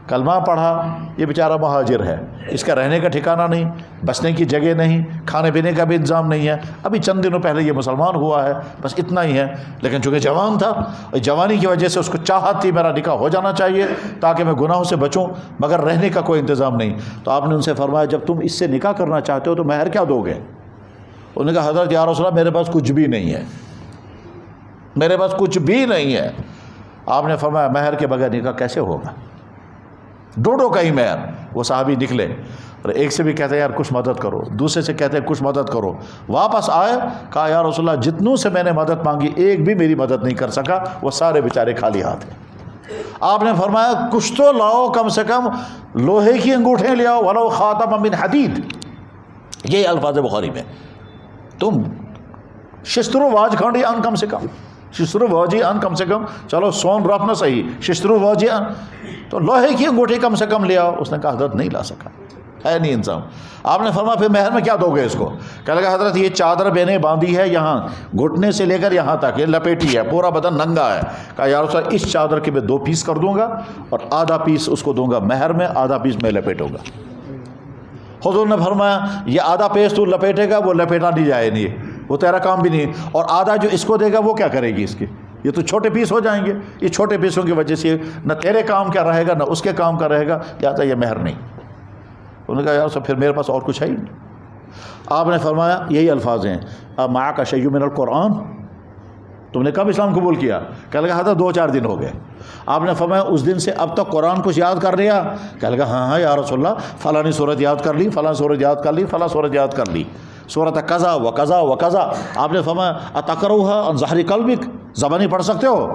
کلمہ پڑھا. یہ بیچارہ مہاجر ہے، اس کا رہنے کا ٹھکانہ نہیں، بسنے کی جگہ نہیں، کھانے پینے کا بھی انتظام نہیں ہے، ابھی چند دنوں پہلے یہ مسلمان ہوا ہے، بس اتنا ہی ہے. لیکن چونکہ جوان تھا، جوانی کی وجہ سے اس کو چاہت تھی میرا نکاح ہو جانا چاہیے تاکہ میں گناہوں سے بچوں، مگر رہنے کا کوئی انتظام نہیں. تو آپ نے ان سے فرمایا جب تم اس سے نکاح کرنا چاہتے ہو تو مہر کیا دو گے؟ انہوں نے کہا حضرت یا رسول اللہ میرے پاس کچھ بھی نہیں ہے، میرے پاس کچھ بھی نہیں ہے. آپ نے فرمایا مہر کے بغیر نکاح کیسے ہوگا؟ ڈوڈو کا ہی مہر. وہ صحابی نکلے اور ایک سے بھی کہتے ہیں یار کچھ مدد کرو، دوسرے سے کہتے ہیں کچھ مدد کرو. واپس آئے، کہا یا رسول اللہ جتنوں سے میں نے مدد مانگی ایک بھی میری مدد نہیں کر سکا، وہ سارے بیچارے خالی ہاتھ ہیں. آپ نے فرمایا کچھ تو لاؤ، کم سے کم لوہے کی انگوٹھیں لے آؤ، ولو خاتم من حدید. یہ الفاظ بخاری میں. تم شسترو واج کھانڈی ان کم سے کم، شسترو واجی ان کم سے کم، چلو سون رف نہ صحیح، شسترو واجی ان، تو لوہے کی انگوٹھی کم سے کم لے آؤ. اس نے کہا حضرت نہیں لا سکا، ہے نہیں انسان. آپ نے فرمایا پھر مہر میں کیا دو گے اس کو؟ کہنے لگا حضرت یہ چادر میں نے باندھی ہے یہاں گھٹنے سے لے کر یہاں تک، یہ لپیٹی ہے، پورا بدن ننگا ہے. کہا یا رسول اللہ اس چادر کے میں 2 پیس کر دوں گا اور آدھا پیس اس کو دوں گا مہر میں، آدھا پیس میں لپیٹوں گا. حضور نے فرمایا یہ آدھا پیس تو لپیٹے گا وہ لپیٹا نہیں جائے نہیں، وہ تیرا کام بھی نہیں، اور آدھا جو اس کو دے گا وہ کیا کرے گی اس کے؟ یہ تو چھوٹے پیس ہو جائیں گے، یہ چھوٹے پیسوں کی وجہ سے نہ تیرے کام کا رہے گا نہ اس کے کام کا رہے گا، لہٰذا یہ مہر نہیں۔ انہوں نے کہا یار پھر میرے پاس اور کچھ ہے ہی نہیں۔ آپ نے فرمایا یہی الفاظ ہیں، معک شیء من القرآن، تم نے کب اسلام قبول کیا؟ کہنے لگا حضرت 2-4 دن ہو گئے۔ آپ نے فرمایا اس دن سے اب تک قرآن کچھ یاد کر لیا؟ کہنے لگا ہاں یا رسول اللہ، فلاں صورت یاد کر لی، فلاں صورت یاد کر لی، فلاں صورت یاد کر لی، صورت قضا و قضا و قضا۔ آپ نے فرمایا اتقرؤھا عن ظہر قلبک، زبانی پڑھ سکتے ہو؟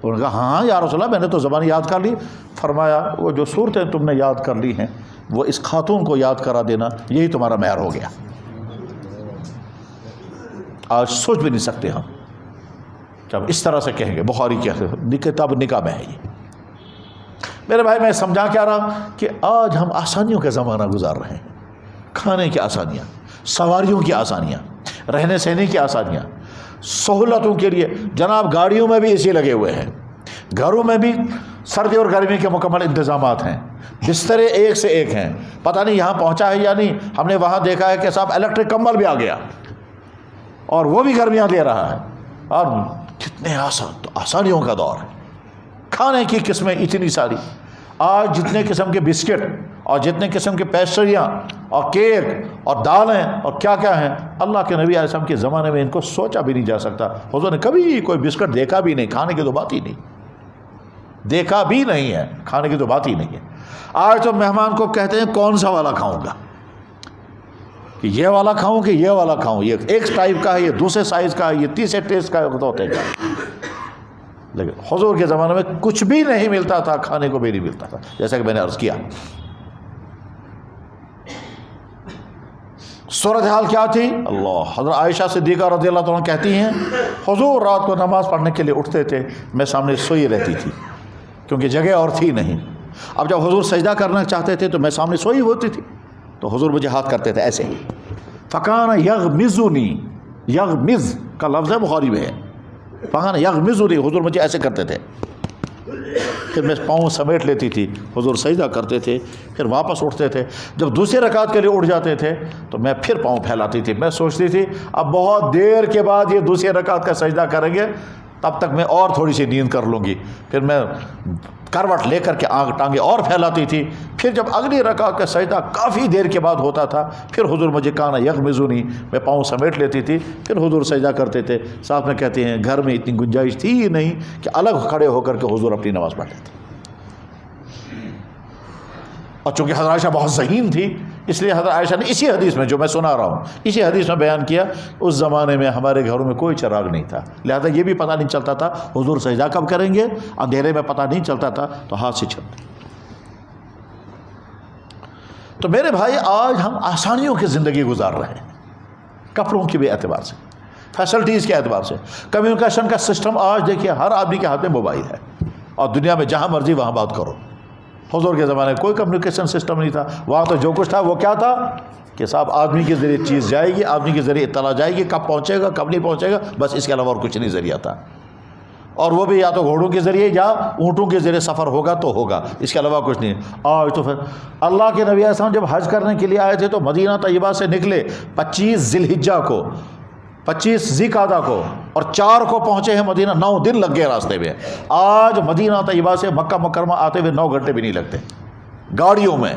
انہوں نے کہا ہاں یا رسول اللہ میں نے تو زبانی یاد کر لی۔ فرمایا وہ جو صورتیں تم نے یاد کر لی ہیں وہ اس خاتون کو یاد کرا دینا، یہی تمہارا مہر ہو گیا۔ آج سوچ بھی نہیں سکتے ہم جب اس طرح سے کہیں گے، بخاری کی کتاب نکاح میں ہے یہ۔ میرے بھائی میں سمجھا کیا رہا کہ آج ہم آسانیوں کا زمانہ گزار رہے ہیں، کھانے کی آسانیاں، سواریوں کی آسانیاں، رہنے سہنے کی آسانیاں، سہولتوں کے لیے جناب گاڑیوں میں بھی اے سی لگے ہوئے ہیں، گھروں میں بھی سردی اور گرمی کے مکمل انتظامات ہیں، بسترے ایک سے ایک ہیں۔ پتہ نہیں یہاں پہنچا ہے یا نہیں، ہم نے وہاں دیکھا ہے کہ صاحب الیکٹرک کمبل بھی آ گیا اور وہ بھی گرمیاں دے رہا ہے، اور کتنے آسانیوں کا دور ہے۔ کھانے کی قسمیں اتنی ساری، آج جتنے قسم کے بسکٹ اور جتنے قسم کے پیسٹریاں اور کیک اور دالیں اور کیا کیا ہیں، اللہ کے نبی علیہ السلام کے زمانے میں ان کو سوچا بھی نہیں جا سکتا۔ حضور نے کبھی کوئی بسکٹ دیکھا بھی نہیں، کھانے کی تو بات ہی نہیں، دیکھا بھی نہیں ہے، کھانے کی تو بات ہی نہیں ہے۔ آج تو مہمان کو کہتے ہیں کون سا والا کھاؤں گا، کہ یہ والا کھاؤں کہ یہ والا کھاؤں، یہ ایک ٹائپ کا ہے، یہ دوسرے سائز کا ہے، یہ تیسرے ٹیسٹ کا ہوتے کا۔ لیکن حضور کے زمانے میں کچھ بھی نہیں ملتا تھا، کھانے کو بھی نہیں ملتا تھا، جیسا کہ میں نے عرض کیا۔ صورتحال کیا تھی؟ اللہ، حضرت عائشہ صدیقہ رضی اللہ عنہ کہتی ہیں حضور رات کو نماز پڑھنے کے لیے اٹھتے تھے، میں سامنے سوئی رہتی تھی کیونکہ جگہ اور تھی نہیں۔ اب جب حضور سجدہ کرنا چاہتے تھے تو میں سامنے سوئی ہوتی تھی، تو حضور مجھے ہاتھ کرتے تھے ایسے ہی، فکان یغمزنی، یغمز کا لفظ ہے بخاری میں ہے، فکان یغمزنی، حضور مجھے ایسے کرتے تھے، پھر میں پاؤں سمیٹ لیتی تھی، حضور سجدہ کرتے تھے، پھر واپس اٹھتے تھے۔ جب دوسری رکعت کے لیے اٹھ جاتے تھے تو میں پھر پاؤں پھیلاتی تھی، میں سوچتی تھی اب بہت دیر کے بعد یہ دوسری رکعت کا سجدہ کریں گے، تب تک میں اور تھوڑی سی نیند کر لوں گی، پھر میں کروٹ لے کر کے آنکھ ٹانگیں اور پھیلاتی تھی۔ پھر جب اگلی رکعت کا سجدہ کافی دیر کے بعد ہوتا تھا، پھر حضور مجھے کانا یغمزونی، میں پاؤں سمیٹ لیتی تھی، پھر حضور سجدہ کرتے تھے۔ ساتھ میں کہتے ہیں گھر میں اتنی گنجائش تھی ہی نہیں کہ الگ کھڑے ہو کر کے حضور اپنی نماز پڑھتے تھے، اور چونکہ حضرت عائشہ بہت ذہین تھی، اس لیے حضرت عائشہ نے اسی حدیث میں جو میں سنا رہا ہوں، اسی حدیث میں بیان کیا اس زمانے میں ہمارے گھروں میں کوئی چراغ نہیں تھا، لہذا یہ بھی پتہ نہیں چلتا تھا حضور سجدہ کب کریں گے، اندھیرے میں پتہ نہیں چلتا تھا تو ہاتھ سے چھلتے۔ تو میرے بھائی آج ہم آسانیوں کی زندگی گزار رہے ہیں، کپڑوں کے بھی اعتبار سے، فیسلٹیز کے اعتبار سے، کمیونیکیشن کا سسٹم آج دیکھیے ہر آدمی کے ہاتھ میں موبائل ہے، اور دنیا میں جہاں مرضی وہاں بات کرو۔ حضور کے زمانے میں کوئی کمیونیکیشن سسٹم نہیں تھا، وہاں تو جو کچھ تھا وہ کیا تھا کہ صاحب آدمی کے ذریعے چیز جائے گی، آدمی کے ذریعے اطلاع جائے گی، کب پہنچے گا کب نہیں پہنچے گا، بس اس کے علاوہ اور کچھ نہیں ذریعہ تھا، اور وہ بھی یا تو گھوڑوں کے ذریعے یا اونٹوں کے ذریعے سفر ہوگا تو ہوگا، اس کے علاوہ کچھ نہیں۔ آج تو پھر اللہ کے نبی علیہ السلام جب حج کرنے کے لیے آئے تھے تو مدینہ طیبہ سے نکلے 25 ذی الحجہ کو، 25 ذی القعدہ کو، اور 4 کو پہنچے ہیں مدینہ، 9 دن لگ گئے راستے میں۔ آج مدینہ طیبہ سے مکہ مکرمہ آتے ہوئے 9 گھنٹے بھی نہیں لگتے گاڑیوں میں۔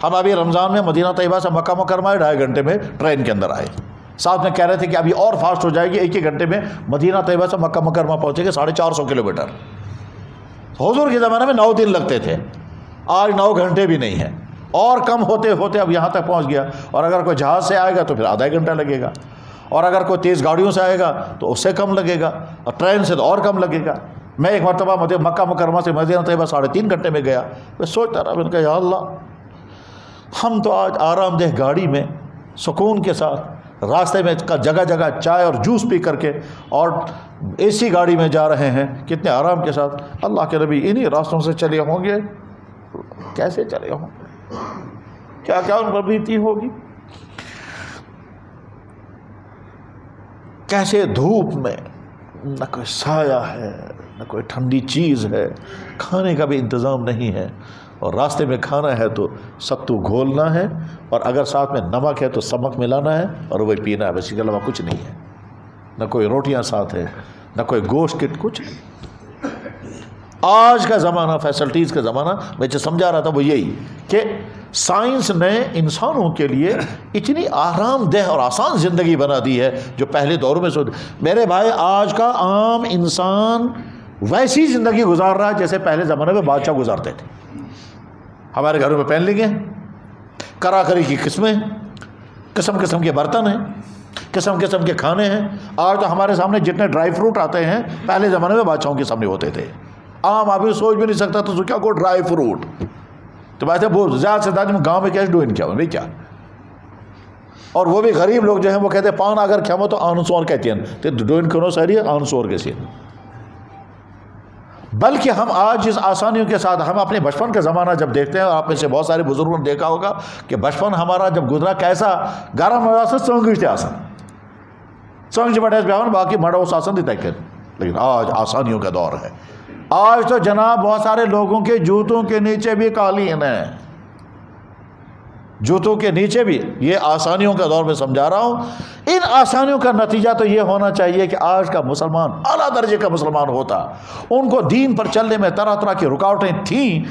ہم ابھی رمضان میں مدینہ طیبہ سے مکہ مکرمہ 2.5 گھنٹے میں ٹرین کے اندر آئے، ساتھ میں کہہ رہے تھے کہ ابھی اور فاسٹ ہو جائے گی، 1 گھنٹے میں مدینہ طیبہ سے مکہ مکرمہ پہنچے گے 450 کلومیٹر۔ حضور کے زمانے میں 9 دن لگتے تھے، آج 9 گھنٹے بھی نہیں ہیں، اور کم ہوتے ہوتے اب یہاں تک پہنچ گیا۔ اور اگر کوئی جہاز سے آئے گا تو پھر آدھا گھنٹہ لگے گا، اور اگر کوئی تیز گاڑیوں سے آئے گا تو اس سے کم لگے گا، اور ٹرین سے تو اور کم لگے گا۔ میں ایک مرتبہ مکہ مکرمہ سے مدینہ طیبہ 3.5 گھنٹے میں گیا، میں سوچتا رہا، میں نے کہا یا اللہ، ہم تو آج آرام دہ گاڑی میں سکون کے ساتھ راستے میں جگہ جگہ چائے اور جوس پی کر کے اور اے سی گاڑی میں جا رہے ہیں، کتنے آرام کے ساتھ۔ اللہ کے نبی انہی راستوں سے چلے ہوں گے، کیسے چلے ہوں گے، کیا کیا ان پر بیتی ہوگی، کیسے دھوپ میں، نہ کوئی سایہ ہے نہ کوئی ٹھنڈی چیز ہے، کھانے کا بھی انتظام نہیں ہے، اور راستے میں کھانا ہے تو ستو گھولنا ہے، اور اگر ساتھ میں نمک ہے تو سمک ملانا ہے اور وہی پینا ہے، بس اس کے علاوہ کچھ نہیں ہے، نہ کوئی روٹیاں ساتھ ہے، نہ کوئی گوشت کٹ، کچھ نہیں۔ آج کا زمانہ فیسلٹیز کا زمانہ، میں جو سمجھا رہا تھا وہ یہی کہ سائنس نے انسانوں کے لیے اتنی آرام دہ اور آسان زندگی بنا دی ہے جو پہلے دور میں میرے بھائی آج کا عام انسان ویسی زندگی گزار رہا ہے جیسے پہلے زمانے میں بادشاہ گزارتے تھے۔ ہمارے گھروں میں پین لنگیں، کرا کری کی قسمیں، قسم قسم کے برتن ہیں، قسم قسم کے کھانے ہیں۔ آج تو ہمارے سامنے جتنے ڈرائی فروٹ آتے ہیں پہلے زمانے میں بادشاہوں کے سامنے ہوتے تھے، عام آدمی سوچ بھی نہیں سکتا تو کیا کو ڈرائی فروٹ تو بات ہے بہت زیادہ سے زیادہ گاؤں میں کیش ڈوئن کیا نہیں کیا، اور وہ بھی غریب لوگ جو ہیں وہ کہتے ہیں پان اگر کھمو تو آنسور کہتے ہیں تو ڈوئن کنو ساری آنسور کے سی۔ بلکہ ہم آج جس آسانیوں کے ساتھ ہم اپنے بچپن کا زمانہ جب دیکھتے ہیں، اور آپ میں سے بہت سارے بزرگوں نے دیکھا ہوگا کہ بچپن ہمارا جب گزرا کیسا گرم سے چونگتے آسان چونگ بڑے باقی مڑو آسان دیتا ہے، لیکن آج آسانیوں کا دور ہے۔ آج تو جناب بہت سارے لوگوں کے جوتوں کے نیچے بھی قالین ہیں، جوتوں کے نیچے بھی، یہ آسانیوں کا دور میں سمجھا رہا ہوں۔ ان آسانیوں کا نتیجہ تو یہ ہونا چاہیے کہ آج کا مسلمان اعلیٰ درجے کا مسلمان ہوتا، ان کو دین پر چلنے میں طرح طرح کی رکاوٹیں تھیں،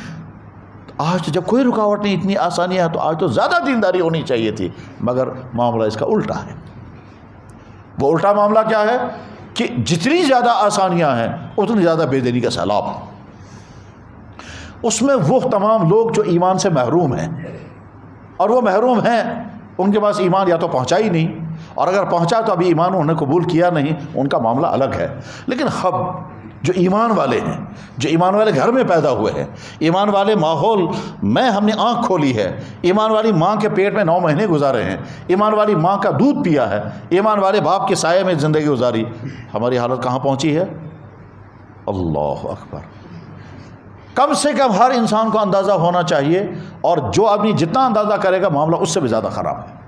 آج تو جب کوئی رکاوٹ نہیں، اتنی آسانیاں ہیں، تو آج تو زیادہ دینداری ہونی چاہیے تھی، مگر معاملہ اس کا الٹا ہے۔ وہ الٹا معاملہ کیا ہے کہ جتنی زیادہ آسانیاں ہیں اتنی زیادہ بے دینی کا سیلاب، اس میں وہ تمام لوگ جو ایمان سے محروم ہیں، اور وہ محروم ہیں ان کے پاس ایمان یا تو پہنچا ہی نہیں، اور اگر پہنچا تو ابھی ایمان انہوں نے قبول کیا نہیں، ان کا معاملہ الگ ہے۔ لیکن ہم جو ایمان والے ہیں، جو ایمان والے گھر میں پیدا ہوئے ہیں، ایمان والے ماحول میں ہم نے آنکھ کھولی ہے، ایمان والی ماں کے پیٹ میں 9 مہینے گزارے ہیں، ایمان والی ماں کا دودھ پیا ہے، ایمان والے باپ کے سائے میں زندگی گزاری، ہماری حالت کہاں پہنچی ہے؟ اللہ اکبر۔ کم سے کم ہر انسان کو اندازہ ہونا چاہیے، اور جو آدمی جتنا اندازہ کرے گا معاملہ اس سے بھی زیادہ خراب ہے۔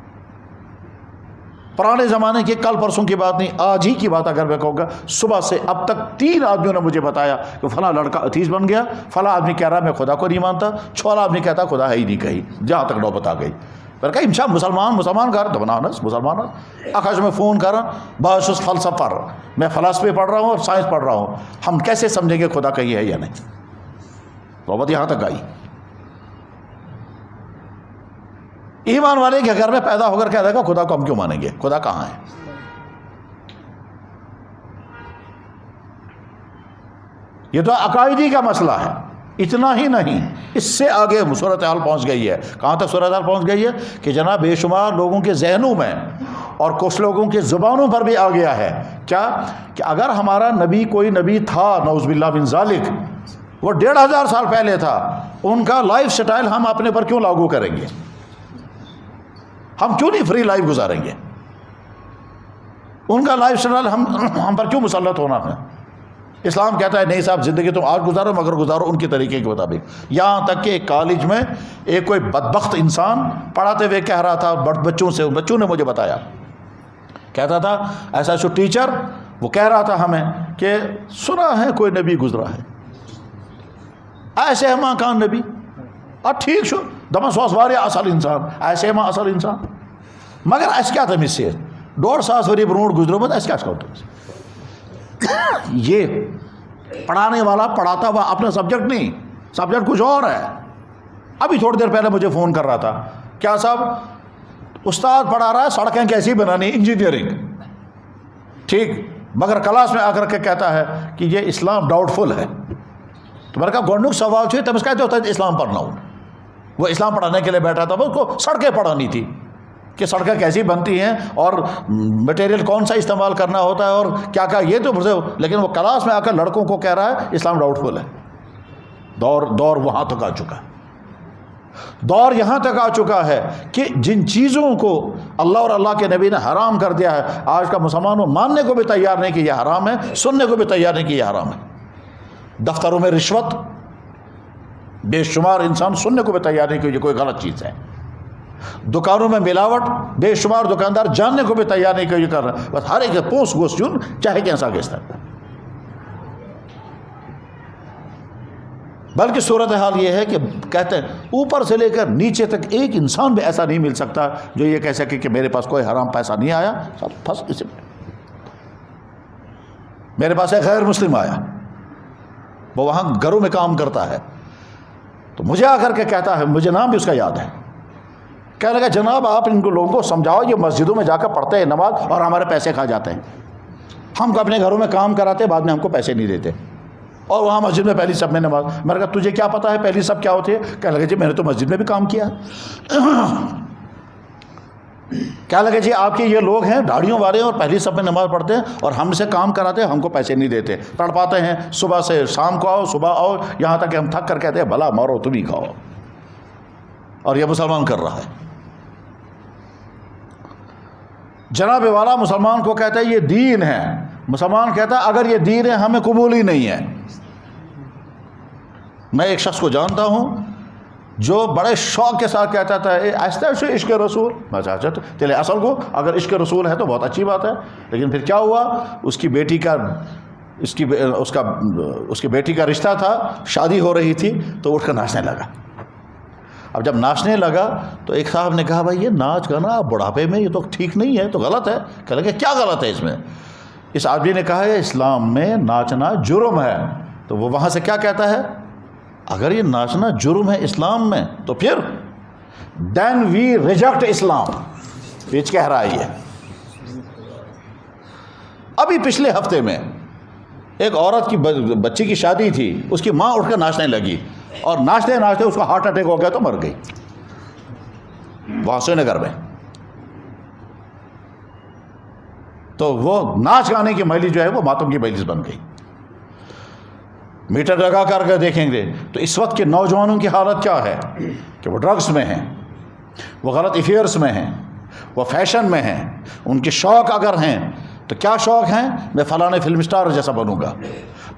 پرانے زمانے کی کل پرسوں کی بات نہیں، آج ہی کی بات اگر میں کہوں گا، صبح سے اب تک 3 آدمیوں نے مجھے بتایا کہ فلاں لڑکا اتیس بن گیا، فلاں آدمی کہہ رہا میں خدا کو نہیں مانتا، چھولا آدمی کہتا خدا ہے ہی نہیں کہیں، جہاں تک نوبت آ گئی۔ میں نے کہا انشاء مسلمان گھر دبنانس مسلمان آخر میں فون کر بحث فلسفہ، میں فلسفے پڑھ رہا ہوں اور سائنس پڑھ رہا ہوں، ہم کیسے سمجھیں گے خدا کہیں ہے یا نہیں؟ نوبت یہاں تک آئی۔ ایمان والے کے گھر میں پیدا ہو کر کہہ دے گا خدا کو ہم کیوں مانیں گے، خدا کہاں ہے؟ یہ تو عقائدی کا مسئلہ ہے۔ اتنا ہی نہیں، اس سے آگے صورتحال پہنچ گئی ہے۔ کہاں تک صورتحال پہنچ گئی ہے کہ جناب بے شمار لوگوں کے ذہنوں میں اور کچھ لوگوں کے زبانوں پر بھی آ گیا ہے کیا کہ اگر ہمارا نبی کوئی نبی تھا نعوذ باللہ من ذالک، وہ 1500 سال پہلے تھا، ان کا لائف سٹائل ہم اپنے پر کیوں لاگو کریں گے؟ ہم کیوں نہیں فری لائف گزاریں گے؟ ان کا لائف سٹائل ہم پر کیوں مسلط ہونا ہے؟ اسلام کہتا ہے نہیں صاحب زندگی تم آج گزارو مگر گزارو ان کے طریقے کے مطابق۔ یہاں تک کہ ایک کالج میں ایک کوئی بدبخت انسان پڑھاتے ہوئے کہہ رہا تھا بچوں نے مجھے بتایا، کہتا تھا ایسا جو ٹیچر وہ کہہ رہا تھا ہمیں کہ سنا ہے کوئی نبی گزرا ہے، ایسے ماں کان نبی ٹھیک شو دما ساس واریاہ اصل انسان، ایسے ماں اصل انسان، مگر اس کیا تمس سے 1.5 ساس ؤری برونٹھ گزرومت اس کیا کرو تمس؟ یہ پڑھانے والا پڑھاتا ہوا اپنا سبجیکٹ نہیں، سبجیکٹ کچھ اور ہے۔ ابھی تھوڑی دیر پہلے مجھے فون کر رہا تھا، کیا صاحب استاد پڑھا رہا ہے سڑکیں کیسی بنانی، انجینئرنگ، ٹھیک، مگر کلاس میں آ کر کے کہتا ہے کہ یہ اسلام ڈاؤٹ فل ہے۔ تو میں نے کہا گونڈک سوال چھوئے تم اس کہتے ہوتا ہے اسلام پڑھنا ہوں۔ وہ اسلام پڑھانے کے لیے بیٹھا تھا، وہ اس کو سڑکیں پڑھانی تھی کہ سڑکیں کیسی بنتی ہیں اور مٹیریل کون سا استعمال کرنا ہوتا ہے اور کیا کیا، یہ تو لیکن وہ کلاس میں آ کر لڑکوں کو کہہ رہا ہے اسلام ڈاؤٹ فل ہے۔ دور وہاں تک آ چکا ہے، دور یہاں تک آ چکا ہے کہ جن چیزوں کو اللہ اور اللہ کے نبی نے حرام کر دیا ہے، آج کا مسلمان وہ ماننے کو بھی تیار نہیں کہ یہ حرام ہے، سننے کو بھی تیار نہیں کہ یہ حرام ہے۔ دفتروں میں رشوت بے شمار انسان سننے کو بھی تیار نہیں کہ یہ کوئی غلط چیز ہے، دکانوں میں ملاوٹ بے شمار دکاندار جاننے کو بھی تیار نہیں کہ یہ کر رہا ہے، بس ہر ایک پوس گوشت چون چاہے کیسا گیستا ہے۔ بلکہ صورتحال یہ ہے کہ کہتے ہیں اوپر سے لے کر نیچے تک ایک انسان بھی ایسا نہیں مل سکتا جو یہ کہہ سکے کہ میرے پاس کوئی حرام پیسہ نہیں آیا، سب پھنس اسی میں۔ میرے پاس ایک غیر مسلم آیا، وہ وہاں گھروں میں کام کرتا ہے، تو مجھے آ کر کے کہتا ہے، مجھے نام بھی اس کا یاد ہے، کہنے لگا جناب آپ ان کو لوگوں کو سمجھاؤ، یہ مسجدوں میں جا کر پڑھتے ہیں نماز اور ہمارے پیسے کھا جاتے ہیں، ہم کو اپنے گھروں میں کام کراتے بعد میں ہم کو پیسے نہیں دیتے، اور وہاں مسجد میں پہلی صف میں نماز۔ میں نے کہا تجھے کیا پتا ہے پہلی صف کیا ہوتی ہے؟ کہنے لگے جی میں نے تو مسجد میں بھی کام کیا۔ کہنے لگے جی آپ کے یہ لوگ ہیں داڑھیوں والے اور پہلی صف میں نماز پڑھتے ہیں اور ہم سے کام کراتے ہیں، ہم کو پیسے نہیں دیتے، پڑھ پاتے ہیں صبح سے شام کو آؤ، صبح آؤ، یہاں تک کہ ہم تھک کر کہتے ہیں بھلا مارو تم ہی کھاؤ، اور یہ مسلمان کر رہا ہے۔ جناب والا مسلمان کو کہتا ہے یہ دین ہے، مسلمان کہتا ہے اگر یہ دین ہے ہمیں قبول ہی نہیں ہے۔ میں ایک شخص کو جانتا ہوں جو بڑے شوق کے ساتھ کہتا تھا ایسا عشق رسول، میں چاہتا تو تیرے اصل کو اگر عشق رسول ہے تو بہت اچھی بات ہے، لیکن پھر کیا ہوا، اس کی بیٹی کا رشتہ تھا، شادی ہو رہی تھی تو اٹھ کر ناچنے لگا۔ اب جب ناچنے لگا تو ایک صاحب نے کہا بھائی یہ ناچ گانا بڑھاپے میں یہ تو ٹھیک نہیں ہے، تو غلط ہے۔ کہنے لگے کیا غلط ہے اس میں؟ اس آدمی نے کہا ہے اسلام میں ناچنا جرم ہے، تو وہ وہاں سے کیا کہتا ہے، اگر یہ ناچنا جرم ہے اسلام میں تو پھر دین وی ریجیکٹ اسلام، بیچ کہہ رہا ہے یہ۔ ابھی پچھلے ہفتے میں ایک عورت کی بچی کی شادی تھی، اس کی ماں اٹھ کر ناچنے لگی اور ناچتے ناچتے اس کو ہارٹ اٹیک ہو گیا تو مر گئی وہاں سری نگر میں۔ تو وہ ناچ گانے کی مجلس جو ہے وہ ماتم کی مجلس بن گئی۔ میٹر لگا کر کے دیکھیں گے تو اس وقت کے نوجوانوں کی حالت کیا ہے کہ وہ ڈرگس میں ہیں، وہ غلط افیئرس میں ہیں، وہ فیشن میں ہیں، ان کے شوق اگر ہیں تو کیا شوق ہیں، میں فلاں فلم سٹار جیسا بنوں گا،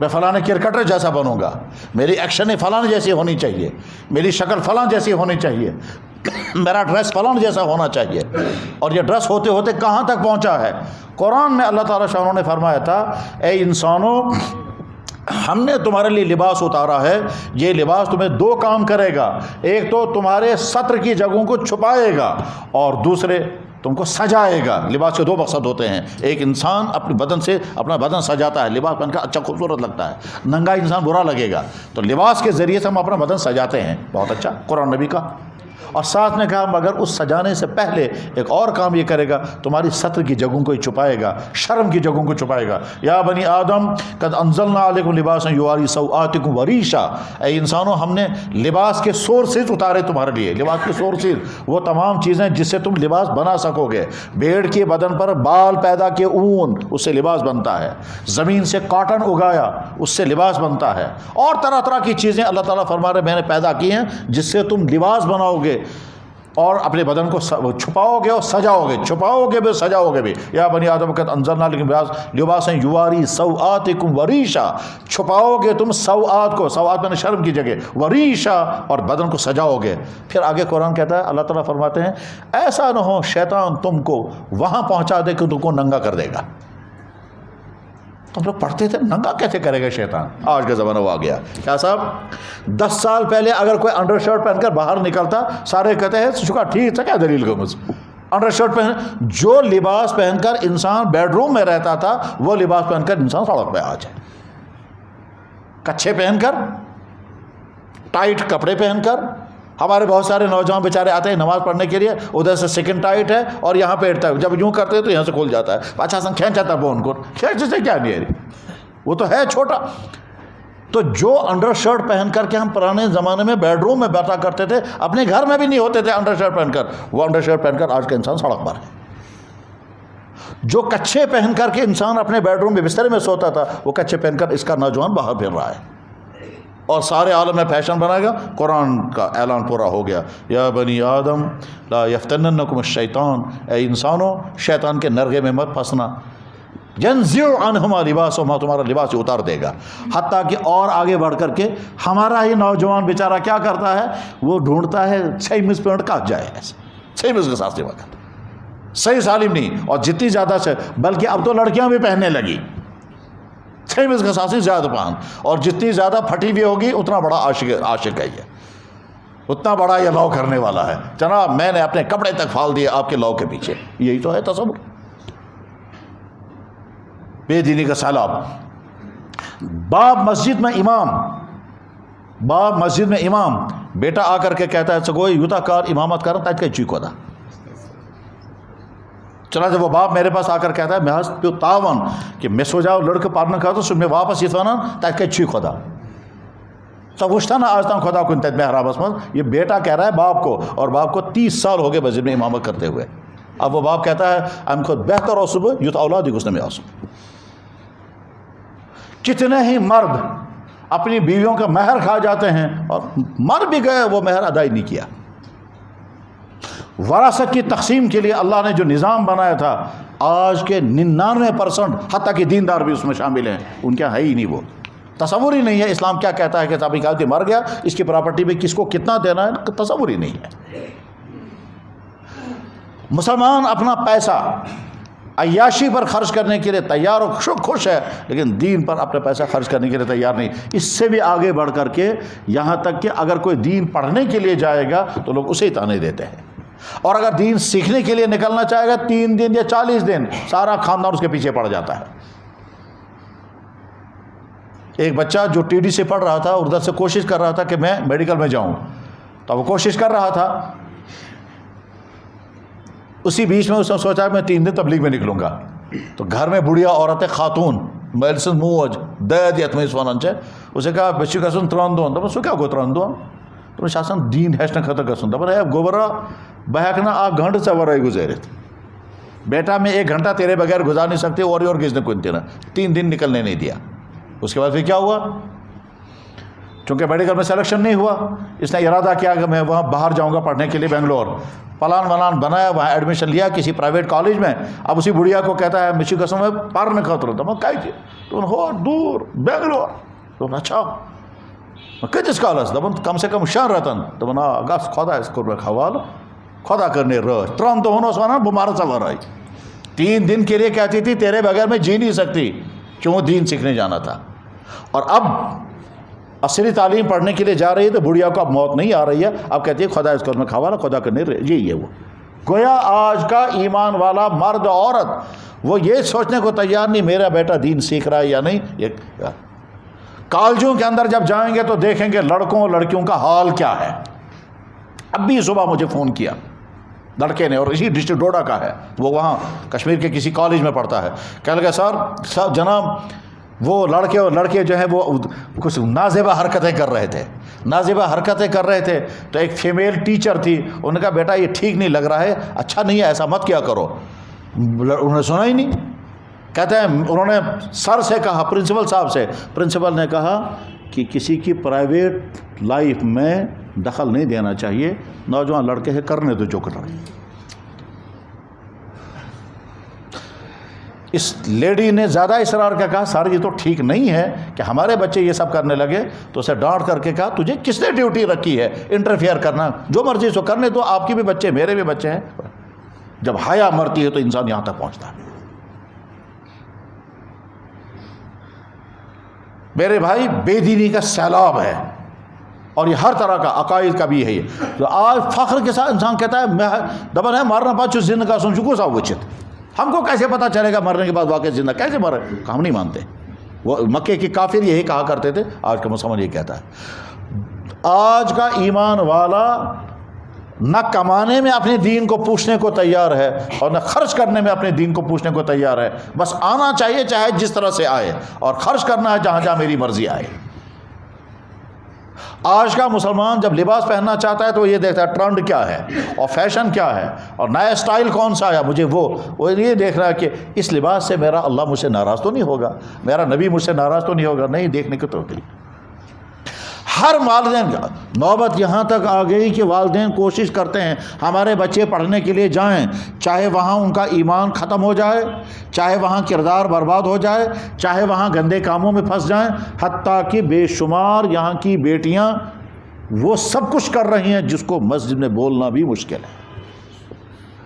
میں فلاں کرکٹر جیسا بنوں گا، میری ایکشن فلاں جیسی ہونی چاہیے، میری شکل فلاں جیسی ہونی چاہیے، میرا ڈریس فلاں جیسا ہونا چاہیے۔ اور یہ ڈریس ہوتے ہوتے کہاں تک پہنچا ہے؟ قرآن میں اللہ تعالیٰ شاہ نے فرمایا تھا اے انسانوں ہم نے تمہارے لیے لباس اتارا ہے، یہ لباس تمہیں دو کام کرے گا، ایک تو تمہارے ستر کی جگہوں کو چھپائے گا اور دوسرے تم کو سجائے گا۔ لباس کے دو مقصد ہوتے ہیں، ایک انسان اپنے بدن سے اپنا بدن سجاتا ہے، لباس پہن کر اچھا خوبصورت لگتا ہے، ننگا انسان برا لگے گا، تو لباس کے ذریعے سے ہم اپنا بدن سجاتے ہیں، بہت اچھا قرآن نبی کا۔ اور ساتھ نے کہا مگر اس سجانے سے پہلے ایک اور کام یہ کرے گا، تمہاری ستر کی جگہوں کو چھپائے گا، شرم کی جگہوں کو چھپائے گا۔ یا بنی آدم قد انزلنا علیکم لباسا یواری سوآتکم وریشا، اے انسانوں ہم نے لباس کے سورسز اتارے تمہارے لیے۔ لباس کے سورسز وہ تمام چیزیں جس سے تم لباس بنا سکو گے۔ بھیڑ کے بدن پر بال پیدا کے اون، اس سے لباس بنتا ہے، زمین سے کاٹن اگایا، اس سے لباس بنتا ہے، اور طرح طرح کی چیزیں اللہ تعالیٰ فرما رہے میں نے پیدا کی ہیں جس سے تم لباس بناؤ گے اور اپنے بدن کو چھپاؤ گے اور سجاؤ گے، چھپاؤ گے بھی سجاؤ گے بھی۔ یا بنی آدم قد انزلنا علیکم لباسا یواری سوآتکم وریشا، چھپاؤ گے تم سوآت کو، سوآت میں نے شرم کی جگہ، وریشا اور بدن کو سجاؤ گے۔ پھر آگے قرآن کہتا ہے اللہ تعالیٰ فرماتے ہیں ایسا نہ ہو شیطان تم کو وہاں پہنچا دے کہ تم کو ننگا کر دے گا۔ تم لوگ پڑھتے تھے ننگا کیسے کرے گا شیطان؟ آج کا زمانہ وہ آ گیا۔ کیا صاحب 10 سال پہلے اگر کوئی انڈر شرٹ پہن کر باہر نکلتا سارے کہتے ہیں شکا ٹھیک تھا، کیا دلیل کو مجھ انڈر شرٹ پہن، جو لباس پہن کر انسان بیڈ روم میں رہتا تھا وہ لباس پہن کر انسان سڑک پہ آ جائے، کچھے پہن کر، ٹائٹ کپڑے پہن کر۔ ہمارے بہت سارے نوجوان بیچارے آتے ہیں نماز پڑھنے کے لیے، ادھر سے سیکنڈ ٹائٹ ہے اور یہاں پہ جب یوں کرتے ہیں تو یہاں سے کھل جاتا ہے، اچھا سن کھینچاتا ہے ان کو، کھینچ سے کیا نہیں ہے، وہ تو ہے چھوٹا۔ تو جو انڈر شرٹ پہن کر کے ہم پرانے زمانے میں بیڈ روم میں بیٹھا کرتے تھے، اپنے گھر میں بھی نہیں ہوتے تھے انڈر شرٹ پہن کر، وہ انڈر شرٹ پہن کر آج کا انسان سڑک پر ہے۔ جو کچھے پہن کر کے انسان اپنے بیڈ روم میں بستر میں سوتا تھا، وہ کچھے پہن کر اس کا نوجوان باہر پھر رہا ہے اور سارے عالم میں فیشن بنائے گا۔ قرآن کا اعلان پورا ہو گیا، یا بنی آدم لا یفتننکم الشیطان، اے انسانوں شیطان کے نرغے میں مت پھنسنا، ینزع عنہما لباسہما، تمہارا لباس اتار دے گا۔ حتیٰ کہ اور آگے بڑھ کر کے ہمارا ہی نوجوان بیچارہ کیا کرتا ہے، وہ ڈھونڈتا ہے صحیح مس پینٹ کہاں جائے، صحیح مس کے ساتھ سیوا کرتا، صحیح سالم نہیں، اور جتنی زیادہ سے بلکہ اب تو لڑکیاں بھی پہننے لگی سیم اس قصاص زیادہ پان، اور جتنی زیادہ پھٹی ہوئی ہوگی اتنا بڑا عاشق ہے، یہ اتنا بڑا یہ لو کرنے والا ہے، جناب میں نے اپنے کپڑے تک پھال دیے آپ کے لو کے پیچھے. یہی تو ہے تصور، بے دینی کا سیلاب. باپ مسجد میں امام بیٹا آ کر کے کہتا ہے سگوئی یوتا کار امامت کر تاج کے چیکو دا. چنانچہ وہ باپ میرے پاس آ کر کہتا ہے میں پیو تاون کہ میں سو جاؤ لڑکے پارنا کھا تو میں واپس یہ ونان تاج کے چی خدا سب وشتا نا آج تک خدا کن تج میں حرابس میں. یہ بیٹا کہہ رہا ہے باپ کو، اور باپ کو 30 سال ہو گئے مسجد میں امامت کرتے ہوئے. اب وہ باپ کہتا ہے ہم خود بہتر اور صبح یوت اولاد گھسنے میں آسو. کتنے ہی مرد اپنی بیویوں کا مہر کھا جاتے ہیں اور مر بھی گئے، وہ مہر ادا ہی نہیں کیا. وراثت کی تقسیم کے لیے اللہ نے جو نظام بنایا تھا، آج کے 99% حتیٰ کہ دیندار بھی اس میں شامل ہیں، ان کے ہے ہی نہیں، وہ تصور ہی نہیں ہے. اسلام کیا کہتا ہے کہ صاحب کہ مر گیا اس کی پراپرٹی میں کس کو کتنا دینا ہے، تصور ہی نہیں ہے. مسلمان اپنا پیسہ عیاشی پر خرچ کرنے کے لیے تیار و خوش ہے، لیکن دین پر اپنا پیسہ خرچ کرنے کے لیے تیار نہیں. اس سے بھی آگے بڑھ کر کے یہاں تک کہ اگر کوئی دین پڑھنے کے لیے جائے گا تو لوگ اسے تانے دیتے ہیں، اور اگر دین سیکھنے کے لیے نکلنا چاہے گا 3 دن یا 40 دن سارا خاندان اس کے پیچھے پڑ جاتا ہے. ایک بچہ جو ٹی ڈی سے پڑھ رہا تھا، ادھر سے کوشش کر رہا تھا کہ میں میڈیکل میں جاؤں، تو وہ کوشش کر رہا تھا. اسی بیچ میں اس نے سوچا میں 3 دن تبلیغ میں نکلوں گا. تو گھر میں بڑھیا عورتیں خاتون میلسن موج دید یتمیس ونان چھ اسے کہا بچی گھن ترندون دپان سہ کیا گو ترندون دپان دین ہیچ خطر گھن دپان ہے گوبرا بہ ہیک نا 1 گھنٹہ ژے ورٲے گزارت. بیٹا میں 1 گھنٹہ تیرے بغیر گزار نہیں سکتے، اور یور گزنے کن تیرا 3 دن نکلنے نہیں دیا. اس کے بعد پھر کیا ہوا؟ چونکہ میڈیکل میں سلیکشن نہیں ہوا، اس نے ارادہ کیا کہ میں وہاں باہر جاؤں گا پڑھنے کے لیے بنگلور. پلان ولان بنایا، وہاں ایڈمیشن لیا کسی پرائیویٹ کالج میں. اب اسی بڑھیا کو کہتا ہے مچھی قسم میں پڑھنے خاطر دپان کئی تھی تو ہو دور بنگلور. تو اچھا کتس کالس دپان کم سے کم 6 رتن دپان آ گس خدا کور مے حوالہ خدا کرنے رٲچھ 3 دۄہن اوس ونان بہٕ مارٕ ژےٚ ورٲے. 3 دن کے لیے کہتی تھی تیرے بغیر میں جی نہیں سکتی، کیوں دین سیکھنے جانا تھا. اور اب عصری تعلیم پڑھنے کے لیے جا رہی ہے تو بڑھیا کو اب موت نہیں آ رہی ہے، اب کہتی ہے خدا اس کو میں کھوالا خدا کرنے یہی ہے. وہ گویا آج کا ایمان والا مرد عورت وہ یہ سوچنے کو تیار نہیں میرا بیٹا دین سیکھ رہا ہے یا نہیں. کالجوں کے اندر جب جائیں گے تو دیکھیں گے لڑکوں اور لڑکیوں کا حال کیا ہے. اب بھی صبح مجھے فون کیا لڑکے نے، اور اسی ڈسٹرکٹ ڈوڈا کا ہے، وہ وہاں کشمیر کے کسی کالج میں پڑھتا ہے. کہنے لگا سر جناب وہ لڑکے اور لڑکے جو ہیں وہ کچھ نازیبہ حرکتیں کر رہے تھے. تو ایک فیمیل ٹیچر تھی، انہوں نے کہا بیٹا یہ ٹھیک نہیں لگ رہا ہے، اچھا نہیں ہے، ایسا مت کیا کرو. انہوں نے سنا ہی نہیں. کہتے ہیں انہوں نے سر سے کہا، پرنسپل صاحب سے، پرنسپل نے کہا کہ کسی کی پرائیویٹ لائف میں دخل نہیں دینا چاہیے، نوجوان لڑکے ہیں کرنے دو جو کر رہے ہیں. اس لیڈی نے زیادہ اصرار کیا کہا سر یہ تو ٹھیک نہیں ہے کہ ہمارے بچے یہ سب کرنے لگے. تو اسے ڈانٹ کر کے کہا تجھے کس نے ڈیوٹی رکھی ہے انٹرفیئر کرنا، جو مرضی سو کرنے دو، آپ کے بھی بچے میرے بھی بچے ہیں. جب حیا مرتی ہے تو انسان یہاں تک پہنچتا ہے. میرے بھائی بے دینی کا سیلاب ہے، اور یہ ہر طرح کا عقائد کا بھی ہے. یہ تو آج فخر کے ساتھ انسان کہتا ہے میں دبن ہے مارنا پاچو زندہ کا سن چکو سا وچت. ہم کو کیسے پتہ چلے گا مرنے کے بعد واقعی زندہ کیسے مرے؟ ہم نہیں مانتے. وہ مکے کے کافر یہی کہا کرتے تھے، آج کا مسلمان یہ کہتا ہے. آج کا ایمان والا نہ کمانے میں اپنے دین کو پوچھنے کو تیار ہے، اور نہ خرچ کرنے میں اپنے دین کو پوچھنے کو تیار ہے. بس آنا چاہیے چاہے جس طرح سے آئے، اور خرچ کرنا ہے جہاں جہاں میری مرضی آئے. آج کا مسلمان جب لباس پہننا چاہتا ہے تو یہ دیکھتا ہے ٹرینڈ کیا ہے اور فیشن کیا ہے اور نیا سٹائل کون سا آیا، مجھے وہ یہ دیکھ رہا ہے کہ اس لباس سے میرا اللہ مجھ سے ناراض تو نہیں ہوگا، میرا نبی مجھ سے ناراض تو نہیں ہوگا. نہیں، دیکھنے کی تو ہوتی. ہر والدین کا نوبت یہاں تک آ گئی کہ والدین کوشش کرتے ہیں ہمارے بچے پڑھنے کے لیے جائیں، چاہے وہاں ان کا ایمان ختم ہو جائے، چاہے وہاں کردار برباد ہو جائے، چاہے وہاں گندے کاموں میں پھنس جائیں. حتیٰ کہ بے شمار یہاں کی بیٹیاں وہ سب کچھ کر رہی ہیں جس کو مسجد میں بولنا بھی مشکل ہے.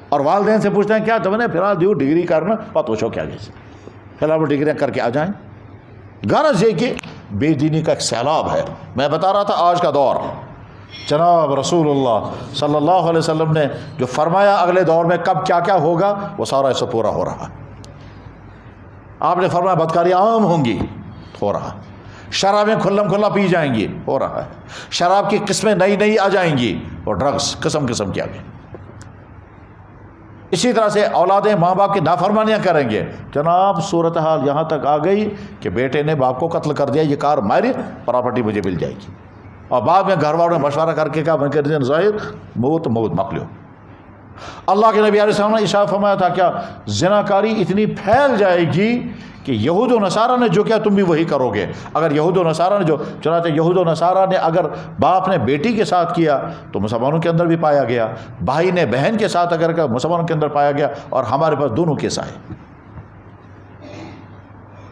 اور والدین سے پوچھتے ہیں کیا تم نے فی الحال دیو ڈگری کرنا پتہ وچھو کیا جیسے فی الحال وہ ڈگریاں کر کے آ جائیں. غرض یہ کہ بے دینی کا ایک سیلاب ہے. میں بتا رہا تھا آج کا دور، جناب رسول اللہ صلی اللہ علیہ وسلم نے جو فرمایا اگلے دور میں کب کیا کیا ہوگا وہ سارا اس سے پورا ہو رہا. آپ نے فرمایا بدکاری عام ہوں گی، ہو رہا. شرابیں کھلم کھلا پی جائیں گی، ہو رہا ہے. شراب کی قسمیں نئی نئی آ جائیں گی، اور ڈرگس قسم قسم کی آگے. اسی طرح سے اولادیں ماں باپ کی نافرمانیاں کریں گے. جناب صورتحال یہاں تک آ گئی کہ بیٹے نے باپ کو قتل کر دیا، یہ کار ماری، پراپرٹی مجھے مل جائے گی. اور بعد میں گھر والوں نے مشورہ کر کے کہا میں کہتے ہیں ظاہر موت مقلو. اللہ کے نبی علیہ السلام نے ارشاد فرمایا تھا کیا زناکاری اتنی پھیل جائے گی کہ یہود و نصارہ نے جو کیا تم بھی وہی کرو گے. اگر یہود و نصارہ نے جو، چنانچہ یہود و نصارہ نے اگر باپ نے بیٹی کے ساتھ کیا تو مسلمانوں کے اندر بھی پایا گیا، بھائی نے بہن کے ساتھ اگر کیا مسلمانوں کے اندر پایا گیا. اور ہمارے پاس دونوں کیس آئے.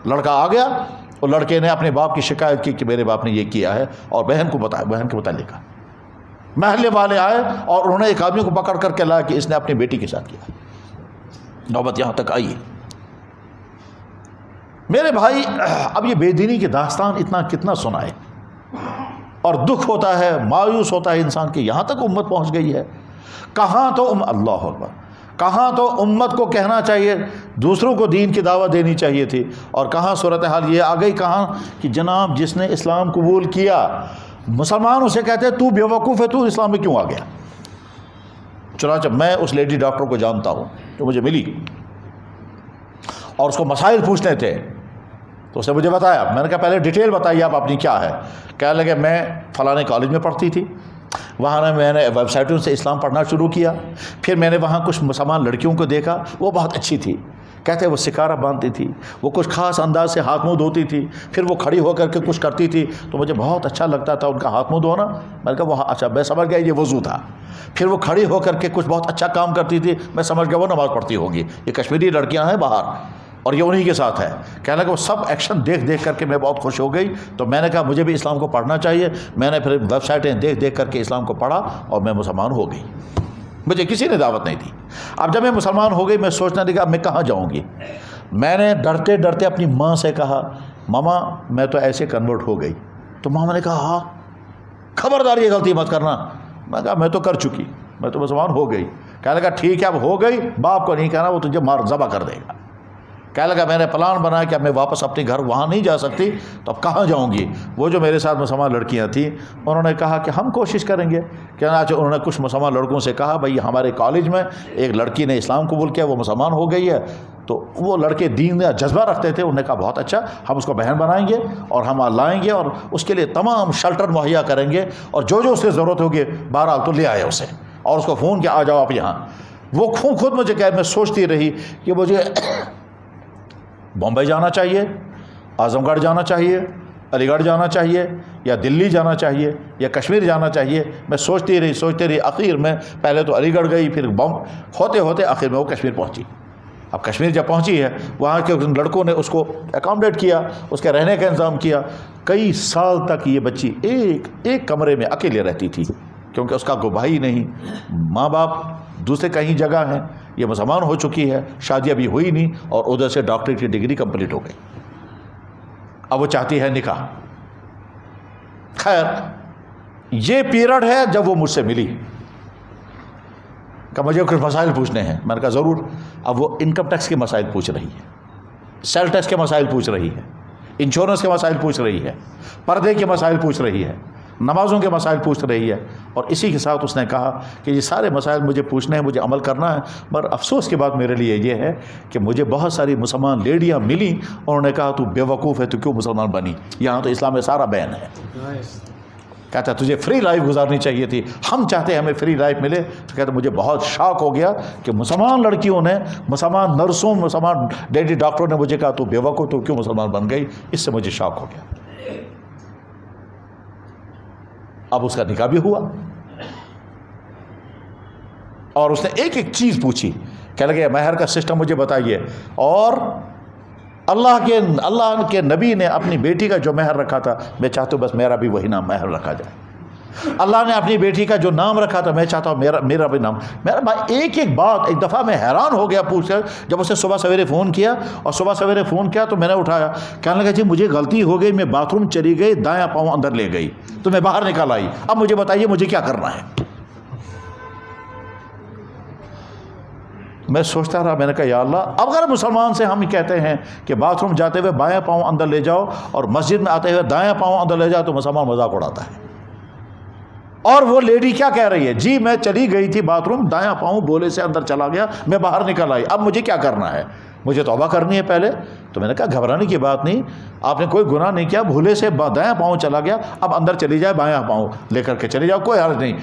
لڑکا آ گیا اور لڑکے نے اپنے باپ کی شکایت کی کہ میرے باپ نے یہ کیا ہے، اور بہن کو بتایا، بہن کے متعلق محلے والے آئے اور انہوں نے ایک آدمی کو پکڑ کر کے لایا کہ اس نے اپنی بیٹی کے ساتھ کیا. نوبت یہاں تک آئی. میرے بھائی اب یہ بے دینی کی داستان اتنا کتنا سنائے، اور دکھ ہوتا ہے، مایوس ہوتا ہے انسان کہ یہاں تک امت پہنچ گئی ہے. کہاں تو اللہ اکبر، کہاں تو امت کو کہنا چاہیے، دوسروں کو دین کی دعوت دینی چاہیے تھی، اور کہاں صورتحال یہ آ گئی کہاں کہ جناب جس نے اسلام قبول کیا مسلمان اسے کہتے ہیں تو بے وقوف ہے، تو اسلام میں کیوں آ گیا. چنانچہ میں اس لیڈی ڈاکٹر کو جانتا ہوں جو مجھے ملی، اور اس کو مسائل پوچھنے تھے تو اس نے مجھے بتایا. میں نے کہا پہلے ڈیٹیل بتائیے آپ اپنی کیا ہے. کہنے لگے میں فلانے کالج میں پڑھتی تھی، وہاں میں نے ویب سائٹوں سے اسلام پڑھنا شروع کیا، پھر میں نے وہاں کچھ مسلمان لڑکیوں کو دیکھا، وہ بہت اچھی تھی. کہتے وہ سکارہ باندھتی تھی، وہ کچھ خاص انداز سے ہاتھ منہ دھوتی تھی، پھر وہ کھڑی ہو کر کے کچھ کرتی تھی تو مجھے بہت اچھا لگتا تھا ان کا ہاتھ منہ دھونا. میں نے کہا وہ اچھا، میں سمجھ گیا یہ وضو تھا. پھر وہ کھڑی ہو کر کے کچھ بہت اچھا کام کرتی تھی، میں سمجھ گیا وہ نماز پڑھتی ہوگی. یہ کشمیری لڑکیاں ہیں باہر اور یہ انہی کے ساتھ ہے. کہنے لگا وہ سب ایکشن دیکھ دیکھ کر کے میں بہت خوش ہو گئی. تو میں نے کہا مجھے بھی اسلام کو پڑھنا چاہیے. میں نے پھر ویب سائٹیں دیکھ دیکھ کر کے اسلام کو پڑھا اور میں مسلمان ہو گئی. مجھے کسی نے دعوت نہیں دی. اب جب میں مسلمان ہو گئی میں سوچنے لگا اب میں کہاں جاؤں گی. میں نے ڈرتے ڈرتے اپنی ماں سے کہا ماما میں تو ایسے کنورٹ ہو گئی. تو ماما نے کہا ہاں خبردار یہ غلطی مت کرنا. میں کہا میں تو کر چکی، میں تو مسلمان ہو گئی. کہنے لگا ٹھیک ہے اب ہو گئی، باپ کو نہیں کہنا، وہ تجھے مار ذبح کر دے گا. کہنے لگا میں نے پلان بنایا کہ اب میں واپس اپنے گھر وہاں نہیں جا سکتی تو اب کہاں جاؤں گی. وہ جو میرے ساتھ مسلمان لڑکیاں تھیں انہوں نے کہا کہ ہم کوشش کریں گے. چنانچہ انہوں نے کچھ مسلمان لڑکوں سے کہا بھائی ہمارے کالج میں ایک لڑکی نے اسلام قبول کیا، وہ مسلمان ہو گئی ہے. تو وہ لڑکے دین کا جذبہ رکھتے تھے، انہوں نے کہا بہت اچھا، ہم اس کو بہن بنائیں گے اور ہم لائیں گے اور اس کے لیے تمام شیلٹر مہیا کریں گے، اور جو جو اسے ضرورت ہوگی بہرحال تو لے آئے اسے، اور اس کو فون کیا آ جاؤ آپ یہاں. وہ خود مجھے کہہ، میں سوچتی رہی کہ مجھے بمبئی جانا چاہیے، اعظم گڑھ جانا چاہیے، علی گڑھ جانا چاہیے، یا دلی جانا چاہیے، یا کشمیر جانا چاہیے. میں سوچتی رہی. آخر میں پہلے تو علی گڑھ گئی، پھر ہوتے ہوتے آخر میں وہ کشمیر پہنچی. اب کشمیر جب پہنچی ہے وہاں کے لڑکوں نے اس کو اکاموڈیٹ کیا، اس کے رہنے کا انتظام کیا. کئی سال تک یہ بچی ایک کمرے میں اکیلے رہتی تھی، کیونکہ اس کا کوئی بھائی نہیں، ماں باپ دوسرے کہیں جگہ ہیں. یہ مسلمان ہو چکی ہے، شادی ابھی ہوئی نہیں، اور ادھر سے ڈاکٹریٹ کی ڈگری کمپلیٹ ہو گئی. اب وہ چاہتی ہے نکاح. خیر یہ پیریڈ ہے جب وہ مجھ سے ملی کہ مجھے کچھ مسائل پوچھنے ہیں. میں نے کہا ضرور. اب وہ انکم ٹیکس کے مسائل پوچھ رہی ہے، سیل ٹیکس کے مسائل پوچھ رہی ہے، انشورنس کے مسائل پوچھ رہی ہے، پردے کے مسائل پوچھ رہی ہے، نمازوں کے مسائل پوچھ رہی ہے. اور اسی کے ساتھ اس نے کہا کہ یہ سارے مسائل مجھے پوچھنے ہیں، مجھے عمل کرنا ہے. مگر افسوس کی بات میرے لیے یہ ہے کہ مجھے بہت ساری مسلمان لیڈیاں ملیں، انہوں نے کہا تو بے وقوف ہے، تو کیوں مسلمان بنی؟ یہاں تو اسلام میں سارا بین ہے. کہتا ہے تجھے فری لائف گزارنی چاہیے تھی، ہم چاہتے ہیں ہمیں فری لائف ملے. تو کہتا ہے مجھے بہت شاک ہو گیا کہ مسلمان لڑکیوں نے، مسلمان نرسوں، مسلمان لیڈی ڈاکٹروں نے مجھے کہا تو بے وقوف، تو کیوں مسلمان بن گئی. اس سے مجھے شاک ہو گیا. اب اس کا نکاح بھی ہوا، اور اس نے ایک ایک چیز پوچھی. کہنے لگے مہر کا سسٹم مجھے بتائیے، اور اللہ کے نبی نے اپنی بیٹی کا جو مہر رکھا تھا میں چاہتا ہوں بس میرا بھی وہی نام مہر رکھا جائے. اللہ نے اپنی بیٹی کا جو نام رکھا تھا میں چاہتا ہوں میرا بھی نام. میرا بھائی ایک بات ایک دفعہ میں حیران ہو گیا پوچھ کر, جب اسے صبح سویرے فون کیا تو میں نے اٹھایا, کہنے لگا جی مجھے غلطی ہو گئی, میں باتھ روم چلی گئی, دایاں پاؤں اندر لے گئی تو میں باہر نکل آئی, اب مجھے بتائیے مجھے کیا کرنا ہے. میں سوچتا رہا, میں نے کہا یا اللہ, اب اگر مسلمان سے ہم کہتے ہیں کہ باتھ روم جاتے ہوئے بایاں پاؤں اندر لے جاؤ اور مسجد میں آتے ہوئے دایاں پاؤں اندر لے جاؤ تو مسلمان مذاق اڑاتا ہے. اور وہ لیڈی کیا کہہ رہی ہے, جی میں چلی گئی تھی باتھ روم, دایاں پاؤں بولے سے اندر چلا گیا, میں باہر نکل آئی, اب مجھے کیا کرنا ہے, مجھے توبہ کرنی ہے پہلے. تو میں نے کہا گھبرانے کی بات نہیں, آپ نے کوئی گناہ نہیں کیا, بھولے سے دایاں پاؤں چلا گیا, اب اندر چلی جائے, بایاں پاؤں لے کر کے چلی جاؤ, کوئی حرج نہیں.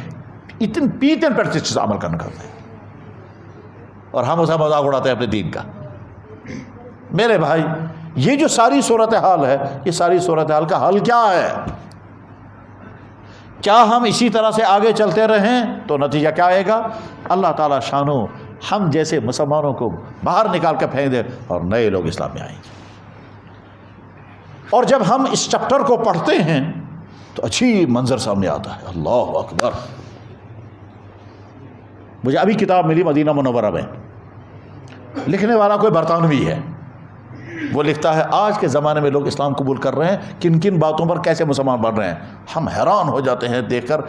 پیتن پریکٹس عمل کرنا کرتے ہیں اور ہم اسے مذاق اڑاتے ہیں اپنے دین کا. میرے بھائی یہ جو ساری صورتحال ہے, یہ ساری صورتحال کا حل کیا ہے؟ کیا ہم اسی طرح سے آگے چلتے رہیں تو نتیجہ کیا آئے گا؟ اللہ تعالیٰ شانو ہم جیسے مسلمانوں کو باہر نکال کے پھینک دے اور نئے لوگ اسلام میں آئیں گے. اور جب ہم اس چیپٹر کو پڑھتے ہیں تو اچھی منظر سامنے آتا ہے. اللہ اکبر. مجھے ابھی کتاب ملی مدینہ منورہ میں, لکھنے والا کوئی برطانوی ہے, وہ لکھتا ہے آج کے زمانے میں لوگ اسلام قبول کر رہے ہیں, کن کن باتوں پر کیسے مسلمان بن رہے ہیں. ہم حیران ہو جاتے ہیں دیکھ کر,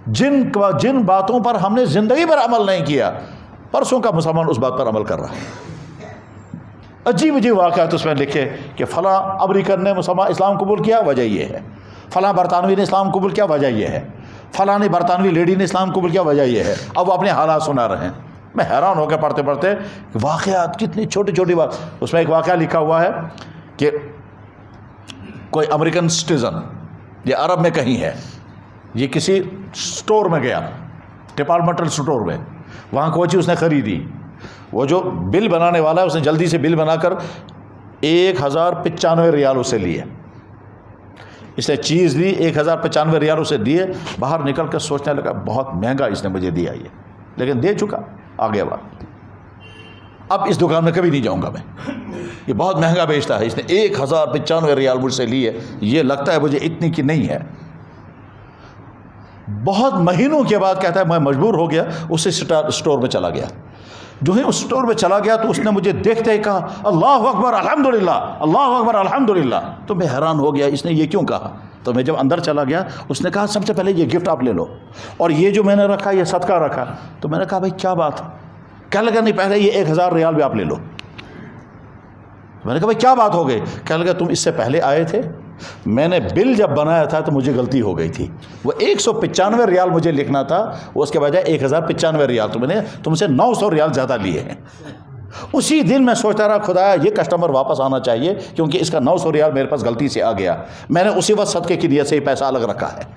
جن باتوں پر ہم نے زندگی پر عمل نہیں کیا, پرسوں کا مسلمان اس بات پر عمل کر رہا ہے. عجیب عجیب واقعات اس میں لکھے کہ فلاں امریکن نے مسلمان اسلام قبول کیا, وجہ یہ ہے. فلاں برطانوی نے اسلام قبول کیا, وجہ یہ ہے. فلاں برطانوی لیڈی نے اسلام قبول کیا, وجہ یہ ہے. اب وہ اپنے حالات سنا رہے ہیں. میں حیران ہو کے پڑھتے پڑھتے واقعات, کتنی چھوٹی چھوٹی بات. اس میں ایک واقعہ لکھا ہوا ہے کہ کوئی امریکن سٹیزن, یہ عرب میں کہیں ہے, یہ کسی سٹور میں گیا, ڈپارٹمنٹل سٹور میں, وہاں کوئی چیز اس نے خریدی. وہ جو بل بنانے والا ہے اس نے جلدی سے بل بنا کر 1095 ریال اسے لیے. اس نے چیز لی, 1095 ریال اسے دیے. باہر نکل کر سوچنے لگا بہت مہنگا اس نے مجھے دیا یہ, لیکن دے چکا, آگے بات. اب اس دکان میں کبھی نہیں جاؤں گا میں, یہ بہت مہنگا بیچتا ہے, اس نے 1095 ریال مجھ سے لی ہے, یہ لگتا ہے مجھے اتنی کی نہیں ہے. بہت مہینوں کے بعد کہتا ہے میں مجبور ہو گیا, اسی سٹور میں چلا گیا. جو ہی اس سٹور میں چلا گیا تو اس نے مجھے دیکھتے ہی کہا اللہ اکبر الحمدللہ, اللہ اکبر الحمدللہ. تو میں حیران ہو گیا اس نے یہ کیوں کہا. تو میں جب اندر چلا گیا اس نے کہا سب سے پہلے یہ گفٹ آپ لے لو, اور یہ جو میں نے رکھا یہ صدقہ رکھا. تو میں نے کہا بھائی کیا بات ہے؟ کہنے لگا نہیں پہلے یہ 1000 ریال بھی آپ لے لو. میں نے کہا بھائی کیا بات ہو گئی؟ کہنے لگا تم اس سے پہلے آئے تھے, میں نے بل جب بنایا تھا تو مجھے غلطی ہو گئی تھی, وہ 195 ریال مجھے لکھنا تھا, وہ اس کے بجائے 1095 ریال, تو میں نے تم سے 900 ریال زیادہ لیے ہیں. اسی دن میں سوچتا رہا خدایا یہ کسٹمر واپس آنا چاہیے کیونکہ اس کا 900 ریال میرے پاس غلطی سے آ گیا. میں نے اسی وقت صدقے کی نیت سے ہی پیسہ الگ رکھا ہے,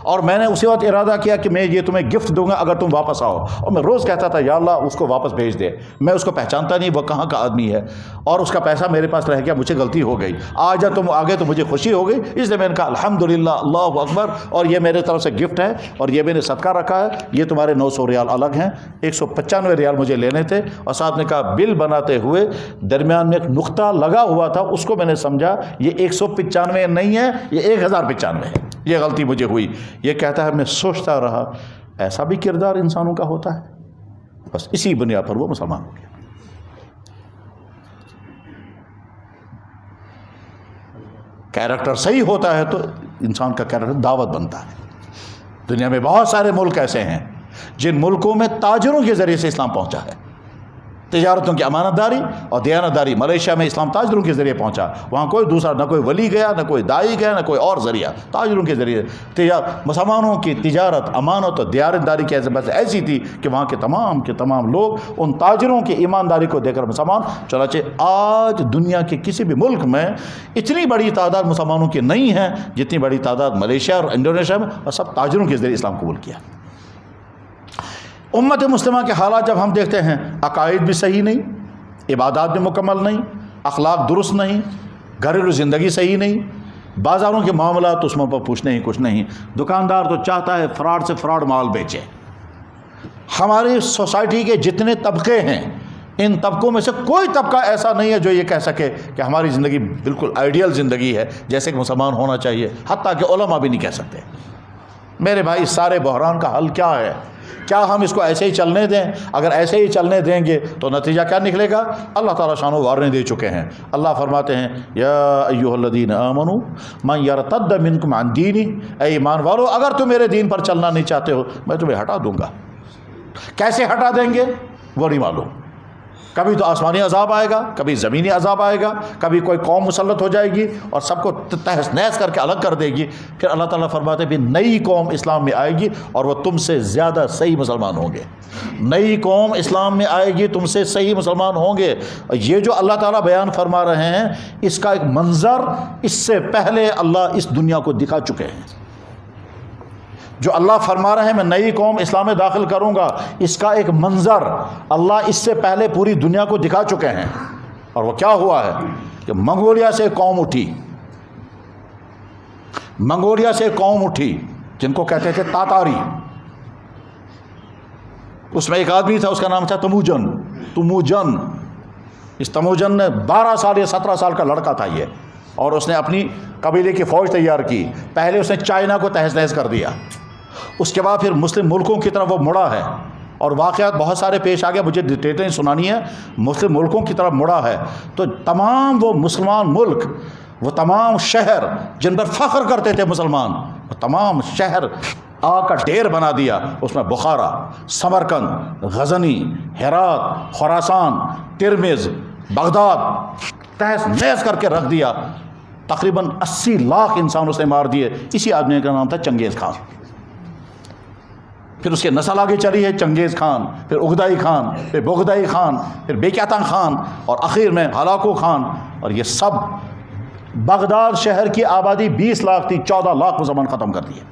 اور میں نے اسی وقت ارادہ کیا کہ میں یہ تمہیں گفٹ دوں گا اگر تم واپس آؤ. اور میں روز کہتا تھا یا اللہ اس کو واپس بھیج دے, میں اس کو پہچانتا نہیں وہ کہاں کا آدمی ہے, اور اس کا پیسہ میرے پاس رہ گیا, مجھے غلطی ہو گئی. آج جب تم آگے تو مجھے خوشی ہو گئی, اس لیے میں نے کہا الحمدللہ اللہ اکبر, اور یہ میرے طرف سے گفٹ ہے اور یہ میں نے صدقہ رکھا ہے. یہ تمہارے 900 ریال الگ ہیں, 195 ریال مجھے لینے تھے. اور ساتھ نے کہا بل بناتے ہوئے درمیان میں ایک نقطہ لگا ہوا تھا, اس کو میں نے سمجھا یہ 195 نہیں ہے, یہ 1095 ہے, یہ غلطی مجھے ہوئی. یہ کہتا ہے میں سوچتا رہا ایسا بھی کردار انسانوں کا ہوتا ہے. بس اسی بنیاد پر وہ مسلمان ہو گیا. کیریکٹر صحیح ہوتا ہے تو انسان کا کیریکٹر دعوت بنتا ہے. دنیا میں بہت سارے ملک ایسے ہیں جن ملکوں میں تاجروں کے ذریعے سے اسلام پہنچا ہے, تجارتوں کی امانت داری اور دیانت داری. ملیشیا میں اسلام تاجروں کے ذریعے پہنچا, وہاں کوئی دوسرا نہ کوئی ولی گیا, نہ کوئی دائی گیا, نہ کوئی اور ذریعہ, تاجروں کے ذریعے. مسلمانوں کی تجارت امانت اور دیانت داری کی بس ایسی تھی کہ وہاں کے تمام لوگ ان تاجروں کی ایمانداری کو دیکھ کر مسلمان. چنانچہ آج دنیا کے کسی بھی ملک میں اتنی بڑی تعداد مسلمانوں کی نہیں ہے جتنی بڑی تعداد ملیشیا اور انڈونیشیا میں, اور سب تاجروں کے ذریعے اسلام قبول کیا. امت مسلمہ کے حالات جب ہم دیکھتے ہیں, عقائد بھی صحیح نہیں, عبادات بھی مکمل نہیں, اخلاق درست نہیں, گھریلو زندگی صحیح نہیں, بازاروں کے معاملات اس میں پر پوچھنے ہی کچھ نہیں. دکاندار تو چاہتا ہے فراڈ سے فراڈ مال بیچے. ہماری سوسائٹی کے جتنے طبقے ہیں ان طبقوں میں سے کوئی طبقہ ایسا نہیں ہے جو یہ کہہ سکے کہ ہماری زندگی بالکل آئیڈیل زندگی ہے جیسے کہ مسلمان ہونا چاہیے, حتیٰ کہ علماء بھی نہیں کہہ سکتے. میرے بھائی سارے بحران کا حل کیا ہے؟ کیا ہم اس کو ایسے ہی چلنے دیں؟ اگر ایسے ہی چلنے دیں گے تو نتیجہ کیا نکلے گا؟ اللہ تعالیٰ شان و وارننگ دے چکے ہیں۔ اللہ فرماتے ہیں یا ایھا الذین آمنوا من یرتد منکم عن دینہ، اے ایمان والو اگر تم میرے دین پر چلنا نہیں چاہتے ہو میں تمہیں ہٹا دوں گا۔ کیسے ہٹا دیں گے وہ نہیں معلوم، کبھی تو آسمانی عذاب آئے گا، کبھی زمینی عذاب آئے گا، کبھی کوئی قوم مسلط ہو جائے گی اور سب کو تہس نہس کر کے الگ کر دے گی۔ پھر اللہ تعالیٰ فرماتے ہیں بھی نئی قوم اسلام میں آئے گی اور وہ تم سے زیادہ صحیح مسلمان ہوں گے۔ نئی قوم اسلام میں آئے گی، تم سے صحیح مسلمان ہوں گے۔ یہ جو اللہ تعالیٰ بیان فرما رہے ہیں اس کا ایک منظر اس سے پہلے اللہ اس دنیا کو دکھا چکے ہیں۔ جو اللہ فرما رہے ہیں میں نئی قوم اسلام میں داخل کروں گا، اس کا ایک منظر اللہ اس سے پہلے پوری دنیا کو دکھا چکے ہیں۔ اور وہ کیا ہوا ہے کہ منگولیا سے قوم اٹھی، منگولیا سے قوم اٹھی جن کو کہتے تھے تاتاری۔ اس میں ایک آدمی تھا، اس کا نام تھا تموجن۔ اس تموجن نے 12 سال یا 17 سال کا لڑکا تھا یہ، اور اس نے اپنی قبیلے کی فوج تیار کی۔ پہلے اس نے چائنا کو تہس نہس کر دیا، اس کے بعد پھر مسلم ملکوں کی طرف وہ مڑا ہے، اور واقعات بہت سارے پیش آ گئے، مجھے ڈیٹیلیں سنانی ہے۔ مسلم ملکوں کی طرف مڑا ہے تو تمام وہ مسلمان ملک، وہ تمام شہر جن پر فخر کرتے تھے مسلمان، وہ تمام شہر آگ کا ڈھیر بنا دیا۔ اس میں بخارا، سمرقند، غزنی، ہرات، خراسان، ترمز، بغداد تہس نہس کر کے رکھ دیا۔ تقریباً 80 لاکھ انسان اس نے مار دیے۔ اسی آدمی کا نام تھا چنگیز خان۔ پھر اس کے نسل آگے چلی ہے، چنگیز خان، پھر اغدائی خان، پھر بغدائی خان، پھر بیکاتان خان، اور اخیر میں ہلاکو خان۔ اور یہ سب بغداد شہر کی آبادی 20 لاکھ تھی، 14 لاکھ مسلمان ختم کر دیے۔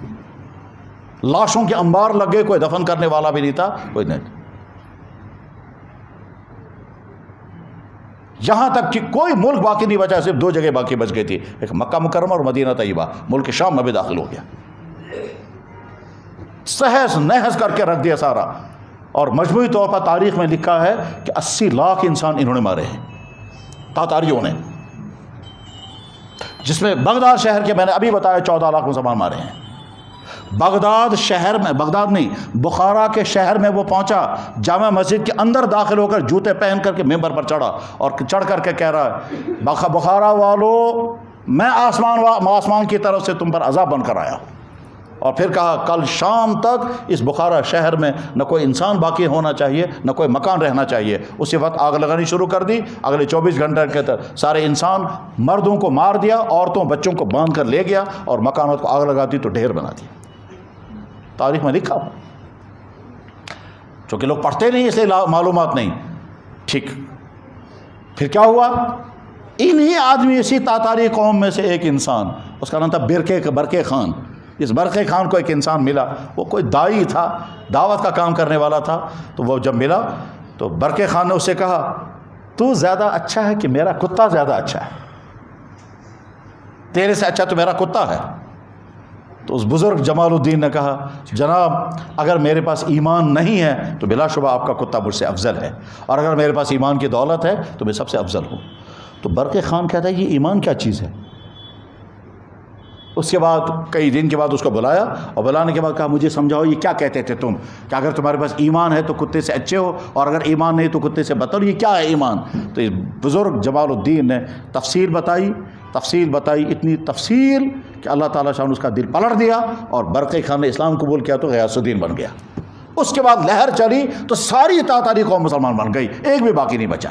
لاشوں کے انبار لگ گئے، کوئی دفن کرنے والا بھی نہیں تھا، کوئی نہیں۔ یہاں تک کہ کوئی ملک باقی نہیں بچا، صرف 2 جگہ باقی بچ گئی تھی، ایک مکہ مکرمہ اور مدینہ طیبہ۔ ملک شام میں بھی داخل ہو گیا، سہس نہس کر کے رکھ دیا سارا۔ اور مجموعی طور پر تاریخ میں لکھا ہے کہ 80 لاکھ انسان انہوں نے مارے ہیں تاتاریوں نے، جس میں بغداد شہر کے میں نے ابھی بتایا 14 لاکھ مسلمان مارے ہیں۔ بغداد شہر میں، بغداد نہیں، بخارا کے شہر میں وہ پہنچا، جامع مسجد کے اندر داخل ہو کر جوتے پہن کر کے ممبر پر چڑھا اور چڑھ کر کے کہہ رہا ہے بخارا والو میں آسمان کی طرف سے تم پر عذاب بن کر آیا ہوں۔ اور پھر کہا کل شام تک اس بخارا شہر میں نہ کوئی انسان باقی ہونا چاہیے، نہ کوئی مکان رہنا چاہیے۔ اسی وقت آگ لگانی شروع کر دی۔ اگلے 24 گھنٹے کے اندر سارے انسان، مردوں کو مار دیا، عورتوں بچوں کو باندھ کر لے گیا، اور مکانات کو آگ لگا دی تو ڈھیر بنا دیا۔ تاریخ میں لکھا ہوا، چونکہ لوگ پڑھتے نہیں اس لیے معلومات نہیں۔ ٹھیک، پھر کیا ہوا؟ انہی آدمی، اسی تاتاری قوم میں سے ایک انسان، اس کا نام تھا برقے خان۔ اس برقے خان کو ایک انسان ملا، وہ کوئی دائی تھا، دعوت کا کام کرنے والا تھا۔ تو وہ جب ملا تو برقے خان نے اسے کہا تو زیادہ اچھا ہے کہ میرا کتا زیادہ اچھا ہے؟ تیرے سے اچھا تو میرا کتا ہے۔ تو اس بزرگ جمال الدین نے کہا جناب اگر میرے پاس ایمان نہیں ہے تو بلا شبہ آپ کا کتا مجھ سے افضل ہے، اور اگر میرے پاس ایمان کی دولت ہے تو میں سب سے افضل ہوں۔ تو برقے خان کہتا ہے یہ ایمان کیا چیز ہے؟ اس کے بعد کئی دن کے بعد اس کو بلایا، اور بلانے کے بعد کہا مجھے سمجھاؤ یہ کیا کہتے تھے تم، کہ اگر تمہارے پاس ایمان ہے تو کتے سے اچھے ہو، اور اگر ایمان نہیں تو کتے سے بدتر، یہ کیا ہے ایمان؟ تو اس بزرگ جمال الدین نے تفصیل بتائی، اتنی تفصیل کہ اللہ تعالیٰ شان اس کا دل پلٹ دیا، اور برقے خان نے اسلام قبول کیا تو غیاث الدین بن گیا۔ اس کے بعد لہر چلی تو ساری تاتاری قوم مسلمان بن گئی، ایک بھی باقی نہیں بچا۔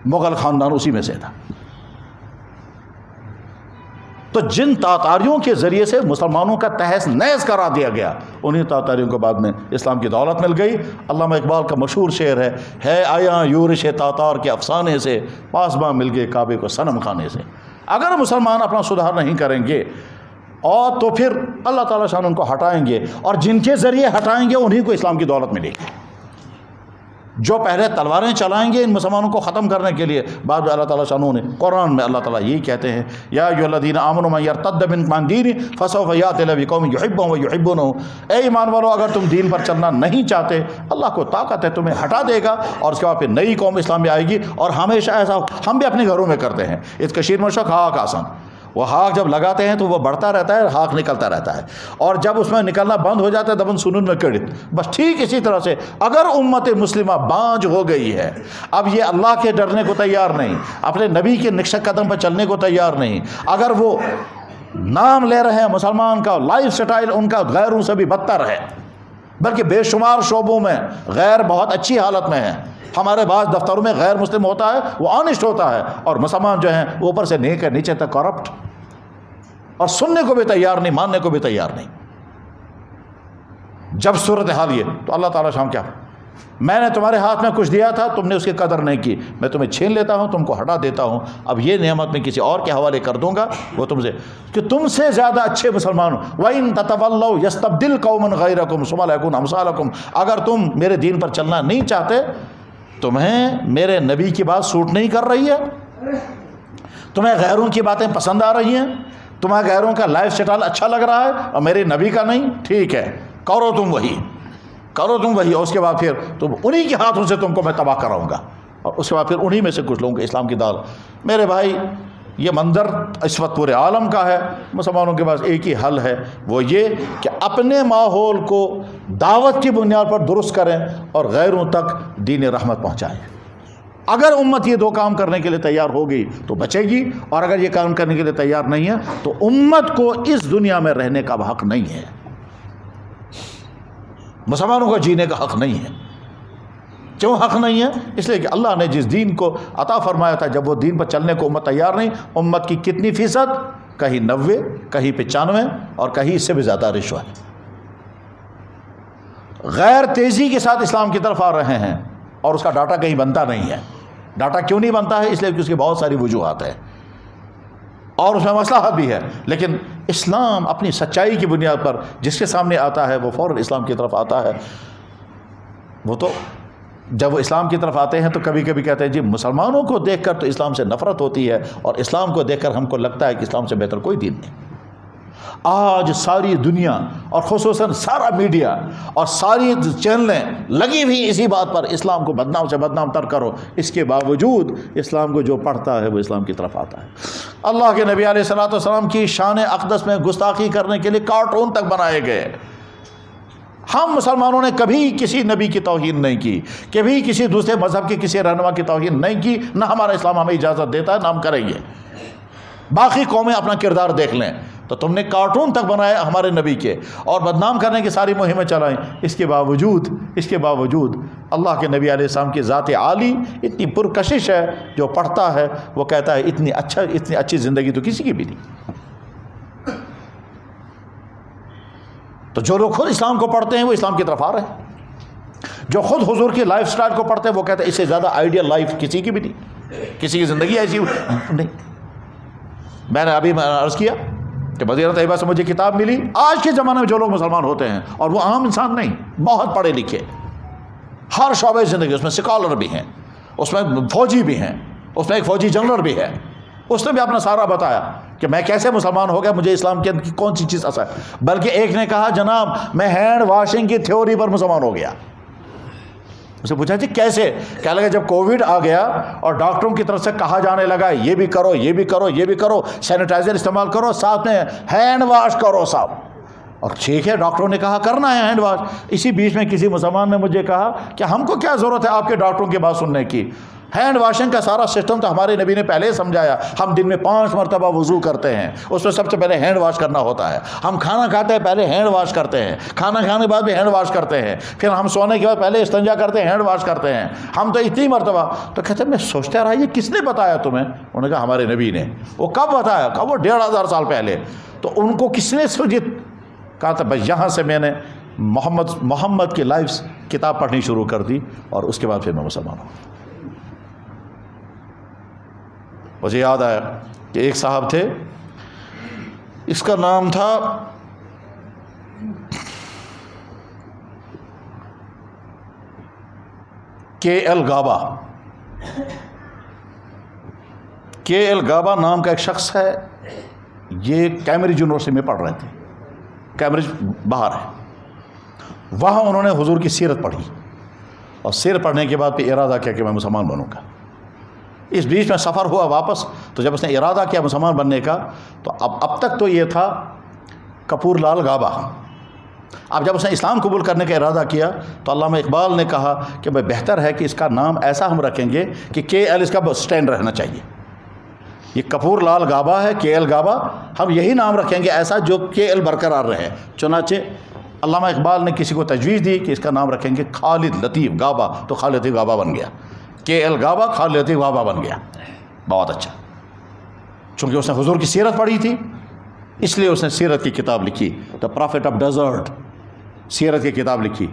مغل خاندان اسی میں سے تھا۔ تو جن تاتاریوں کے ذریعے سے مسلمانوں کا تہس نہس کرا دیا گیا، انہی تاتاریوں کو بعد میں اسلام کی دولت مل گئی۔ علامہ اقبال کا مشہور شعر ہے آیا یورش تاتار کے افسانے سے، پاسباں مل گئے کعبے کو صنم خانے سے۔ اگر مسلمان اپنا سدھار نہیں کریں گے اور تو پھر اللہ تعالیٰ شان ان کو ہٹائیں گے، اور جن کے ذریعے ہٹائیں گے انہی کو اسلام کی دولت ملے گی۔ جو پہلے تلواریں چلائیں گے ان مسلمانوں کو ختم کرنے کے لیے، بعد میں اللہ تعالیٰ شانوں نے قرآن میں اللہ تعالیٰ یہی کہتے ہیں یا ایھا الذین آمنوا من یرتد منکم عن دینہ فسوف یأتی اللہ بقوم یحبهم ویحبونہ۔ اے ایمان والو اگر تم دین پر چلنا نہیں چاہتے، اللہ کو طاقت ہے تمہیں ہٹا دے گا، اور اس کے بعد پھر نئی قوم اسلام میں آئے گی۔ اور ہمیشہ ایسا ہم بھی اپنے گھروں میں کرتے ہیں، اس کشیر میں شک ہاک آسان وہ ہاک جب لگاتے ہیں تو وہ بڑھتا رہتا ہے، ہاک نکلتا رہتا ہے، اور جب اس میں نکلنا بند ہو جاتا ہے دبن سنن میں کڑت، بس ٹھیک اسی طرح سے اگر امت مسلمہ بانج ہو گئی ہے، اب یہ اللہ کے ڈرنے کو تیار نہیں، اپنے نبی کے نقش قدم پر چلنے کو تیار نہیں، اگر وہ نام لے رہے ہیں مسلمان کا، لائف سٹائل ان کا غیروں سے بھی بدتر ہے، بلکہ بے شمار شعبوں میں غیر بہت اچھی حالت میں ہے۔ ہمارے بعض دفتروں میں غیر مسلم ہوتا ہے وہ آنیسٹ ہوتا ہے، اور مسلمان جو ہیں وہ اوپر سے نیک ہے نیچے تک کرپٹ، اور سننے کو بھی تیار نہیں، ماننے کو بھی تیار نہیں۔ جب صورتحال یہ تو اللہ تعالیٰ شام کیا، میں نے تمہارے ہاتھ میں کچھ دیا تھا، تم نے اس کی قدر نہیں کی، میں تمہیں چھین لیتا ہوں، تم کو ہٹا دیتا ہوں، اب یہ نعمت میں کسی اور کے حوالے کر دوں گا، وہ تم سے کہ تم سے زیادہ اچھے مسلمان ہو۔ وَإِن تَتَوَلَّوْا يَسْتَبْدِلْ قَوْمًا غَيْرَكُمْ ثُمَّ لَا يَكُونُوا أَمْثَالَكُمْ، اگر تم میرے دین پر چلنا نہیں چاہتے، تمہیں میرے نبی کی بات سوٹ نہیں کر رہی ہے، تمہیں غیروں کی باتیں پسند آ رہی ہیں، تمہیں غیروں کا لائف سٹائل اچھا لگ رہا ہے اور میرے نبی کا نہیں، ٹھیک ہے کرو تم وہی، کرو تم وہی، اور اس کے بعد پھر تم انہی کے ہاتھوں سے تم کو میں تباہ کراؤں گا، اور اس کے بعد پھر انہی میں سے کچھ لوگوں کے اسلام کی دال۔ میرے بھائی یہ منظر اس وقت پورے عالم کا ہے، مسلمانوں کے پاس ایک ہی حل ہے، وہ یہ کہ اپنے ماحول کو دعوت کی بنیاد پر درست کریں اور غیروں تک دین رحمت پہنچائیں۔ اگر امت یہ دو کام کرنے کے لیے تیار ہو گئی تو بچے گی، اور اگر یہ کام کرنے کے لیے تیار نہیں ہے تو امت کو اس دنیا میں رہنے کا حق نہیں ہے، مسلمانوں کو جینے کا حق نہیں ہے۔ کیوں حق نہیں ہے؟ اس لیے کہ اللہ نے جس دین کو عطا فرمایا تھا، جب وہ دین پر چلنے کو امت تیار نہیں، امت کی کتنی فیصد؟ کہیں 90، کہیں 95، اور کہیں اس سے بھی زیادہ رشوت، غیر تیزی کے ساتھ اسلام کی طرف آ رہے ہیں، اور اس کا ڈاٹا کہیں بنتا نہیں ہے۔ ڈاٹا کیوں نہیں بنتا ہے؟ اس لیے کہ اس کی بہت ساری وجوہات ہیں اور اس میں مصلحت بھی ہے، لیکن اسلام اپنی سچائی کی بنیاد پر جس کے سامنے آتا ہے وہ فوراً اسلام کی طرف آتا ہے۔ وہ تو جب وہ اسلام کی طرف آتے ہیں تو کبھی کبھی کہتے ہیں جی مسلمانوں کو دیکھ کر تو اسلام سے نفرت ہوتی ہے، اور اسلام کو دیکھ کر ہم کو لگتا ہے کہ اسلام سے بہتر کوئی دین نہیں۔ آج ساری دنیا اور خصوصاً سارا میڈیا اور ساری چینلیں لگی ہوئی اسی بات پر، اسلام کو بدنام سے بدنام تر کرو، اس کے باوجود اسلام کو جو پڑھتا ہے وہ اسلام کی طرف آتا ہے۔ اللہ کے نبی علیہ الصلوۃ والسلام کی شان اقدس میں گستاخی کرنے کے لیے کارٹون تک بنائے گئے۔ ہم مسلمانوں نے کبھی کسی نبی کی توہین نہیں کی، کبھی کسی دوسرے مذہب کے کسی رہنما کی توہین نہیں کی، نہ ہمارا اسلام ہمیں اجازت دیتا ہے، نہ ہم کریں گے۔ باقی قومیں اپنا کردار دیکھ لیں، تو تم نے کارٹون تک بنائے ہمارے نبی کے اور بدنام کرنے کی ساری مہمیں چلائیں، اس کے باوجود اللہ کے نبی علیہ السلام کی ذات عالی اتنی پرکشش ہے، جو پڑھتا ہے وہ کہتا ہے اتنی اچھی زندگی تو کسی کی بھی نہیں۔ تو جو لوگ خود اسلام کو پڑھتے ہیں وہ اسلام کی طرف آ رہے ہیں، جو خود حضور کی لائف سٹائل کو پڑھتے ہیں وہ کہتے ہیں اس سے زیادہ آئیڈیل لائف کسی کی بھی نہیں، کسی کی زندگی ایسی نہیں۔ میں نے ابھی عرض کیا کہ مدینہ طیبہ سے مجھے کتاب ملی، آج کے زمانے میں جو لوگ مسلمان ہوتے ہیں اور وہ عام انسان نہیں، بہت پڑھے لکھے، ہر شعبے زندگی، اس میں سکالر بھی ہیں، اس میں فوجی بھی ہیں، اس میں ایک فوجی جنرل بھی ہے، اس نے بھی اپنا سارا بتایا کہ میں کیسے مسلمان ہو گیا، مجھے اسلام کے اندر کون سی چیز اثر، بلکہ ایک نے کہا جناب میں ہینڈ واشنگ کی تھیوری پر مسلمان ہو گیا۔ اسے پوچھا جی کیسے؟ کہنے لگا جب کووڈ آ گیا اور ڈاکٹروں کی طرف سے کہا جانے لگا یہ بھی کرو، یہ بھی کرو، یہ بھی کرو، سینیٹائزر استعمال کرو، ساتھ میں ہینڈ واش کرو صاحب، اور ٹھیک ہے ڈاکٹروں نے کہا کرنا ہے ہینڈ واش۔ اسی بیچ میں کسی مسلمان نے مجھے کہا کہ ہم کو کیا ضرورت ہے آپ کے ڈاکٹروں کی بات سننے کی، ہینڈ واشنگ کا سارا سسٹم تو ہمارے نبی نے پہلے ہی سمجھایا، ہم دن میں 5 مرتبہ وضو کرتے ہیں، اس میں سب سے پہلے ہینڈ واش کرنا ہوتا ہے، ہم کھانا کھاتے ہیں پہلے ہینڈ واش کرتے ہیں، کھانا کھانے کے بعد بھی ہینڈ واش کرتے ہیں، پھر ہم سونے کے بعد پہلے استنجا کرتے ہیں، ہینڈ واش کرتے ہیں، ہم تو اتنی مرتبہ۔ تو کہتے ہیں میں سوچتا رہا یہ کس نے بتایا تمہیں؟ انہوں نے کہا ہمارے نبی نے۔ وہ کب بتایا؟ کہا وہ 1500 سال پہلے۔ تو ان کو کس نے کہا تھا بھائی یہاں سے میں نے محمد کی لائف کتاب پڑھنی شروع کر دی، اور اس کے بعد پھر میں مسلمان ہوں۔ مجھے یاد آیا کہ ایک صاحب تھے، اس کا نام تھا KL گابا۔ KL گابا نام کا ایک شخص ہے، یہ کیمبرج یونیورسٹی میں پڑھ رہے تھے، کیمبرج باہر ہے، وہاں انہوں نے حضور کی سیرت پڑھی، اور سیرت پڑھنے کے بعد پھر ارادہ کیا کہ میں مسلمان بنوں گا۔ اس بیچ میں سفر ہوا واپس، تو جب اس نے ارادہ کیا مسلمان بننے کا، تو اب تک تو یہ تھا کپور لال گابا۔ اب جب اس نے اسلام قبول کرنے کا ارادہ کیا تو علامہ اقبال نے کہا کہ بھائی بہتر ہے کہ اس کا نام ایسا ہم رکھیں گے کہ کے ایل اس کا سٹینڈ رہنا چاہیے۔ یہ کپور لال گابا ہے، کے ایل گابا، ہم یہی نام رکھیں گے ایسا جو کے ایل برقرار رہے۔ چنانچہ علامہ اقبال نے کسی کو تجویز دی کہ اس کا نام رکھیں گے خالد لطیف گابا، تو خالد لطیف گابا بن گیا، کے ایل گابا خالد لطیف گابا بن گیا۔ بہت اچھا، چونکہ اس نے حضور کی سیرت پڑھی تھی اس لیے اس نے سیرت کی کتاب لکھی، دا پرافٹ آف ڈیزرٹ، سیرت کی کتاب لکھی۔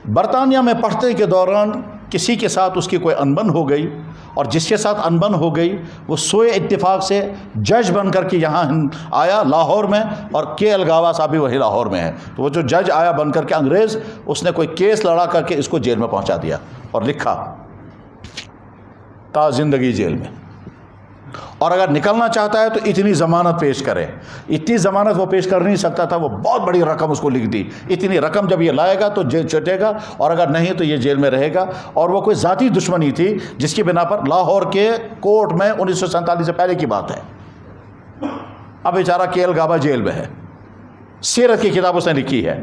برطانیہ میں پڑھتے کے دوران کسی کے ساتھ اس کی کوئی انبن ہو گئی، اور جس کے ساتھ انبن ہو گئی وہ سوئے اتفاق سے جج بن کر کے یہاں آیا لاہور میں، اور کے ایل گاوا صاحب بھی وہی لاہور میں ہے۔ تو وہ جو جج آیا بن کر کے انگریز، اس نے کوئی کیس لڑا کر کے اس کو جیل میں پہنچا دیا اور لکھا تا زندگی جیل میں، اور اگر نکلنا چاہتا ہے تو اتنی ضمانت پیش کرے۔ اتنی ضمانت وہ پیش کر نہیں سکتا تھا، وہ بہت بڑی رقم اس کو لکھ دی، اتنی رقم جب یہ لائے گا تو جیل چٹے گا، اور اگر نہیں تو یہ جیل میں رہے گا۔ اور وہ کوئی ذاتی دشمنی تھی جس کی بنا پر لاہور کے کورٹ میں 1947 سے پہلے کی بات ہے۔ اب بیچارہ کے ایل گابا جیل میں ہے، سیرت کی کتاب اس نے لکھی ہے۔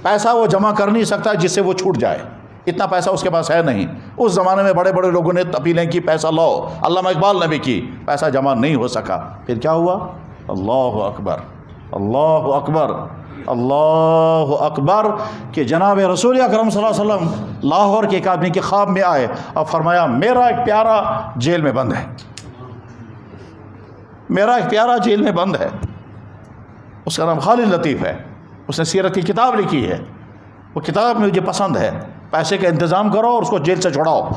پیسہ وہ جمع کر نہیں سکتا جس سے وہ چھوٹ جائے، اتنا پیسہ اس کے پاس ہے نہیں۔ اس زمانے میں بڑے بڑے لوگوں نے اپیلیں کی پیسہ لاؤ، علامہ اقبال نے بھی کی، پیسہ جمع نہیں ہو سکا۔ پھر کیا ہوا؟ اللہ اکبر، اللہ اکبر، اللہ اکبر، کہ جناب رسول اکرم صلی اللہ علیہ وسلم لاہور کے ایک آدمی کے خواب میں آئے اور فرمایا میرا ایک پیارا جیل میں بند ہے، میرا ایک پیارا جیل میں بند ہے، اس کا نام خالد لطیف ہے، اس نے سیرت کی کتاب لکھی ہے، وہ کتاب مجھے پسند ہے، پیسے کا انتظام کرو اور اس کو جیل سے چھڑاؤ۔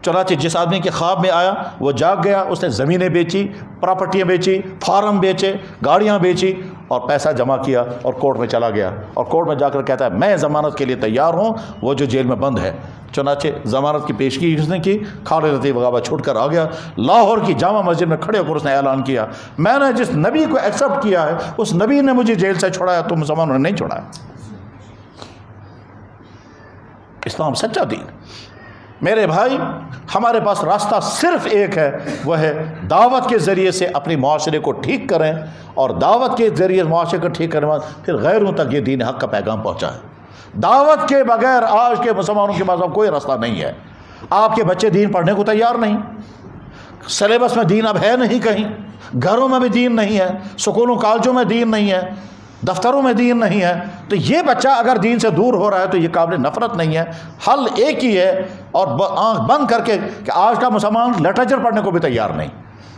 چنانچہ جس آدمی کے خواب میں آیا وہ جاگ گیا، اس نے زمینیں بیچی، پراپرٹیاں بیچی، فارم بیچے، گاڑیاں بیچی، اور پیسہ جمع کیا اور کورٹ میں چلا گیا، اور کورٹ میں جا کر کہتا ہے میں ضمانت کے لیے تیار ہوں، وہ جو جیل میں بند ہے۔ چنانچہ ضمانت کی پیشگی اس نے کی، خالد لطیف گابا چھوٹ کر آ گیا، لاہور کی جامع مسجد میں کھڑے ہو کر اس نے اعلان کیا میں نے جس نبی کو ایکسیپٹ کیا ہے اس نبی نے مجھے جیل سے چھڑایا، تو مسلمانوں نے نہیں چھڑایا۔ اسلام سچا دین۔ میرے بھائی، ہمارے پاس راستہ صرف ایک ہے، وہ ہے دعوت کے ذریعے سے اپنے معاشرے کو ٹھیک کریں، اور دعوت کے ذریعے معاشرے کو ٹھیک کرنے بعد پھر غیروں تک یہ دین حق کا پیغام پہنچائیں۔ دعوت کے بغیر آج کے مسلمانوں کے پاس کوئی راستہ نہیں ہے۔ آپ کے بچے دین پڑھنے کو تیار نہیں، سلیبس میں دین اب ہے نہیں، کہیں گھروں میں بھی دین نہیں ہے، سکولوں کالجوں میں دین نہیں ہے، دفتروں میں دین نہیں ہے، تو یہ بچہ اگر دین سے دور ہو رہا ہے تو یہ قابل نفرت نہیں ہے۔ حل ایک ہی ہے، اور آنکھ بند کر کے کہ آج کا مسلمان لٹریچر پڑھنے کو بھی تیار نہیں،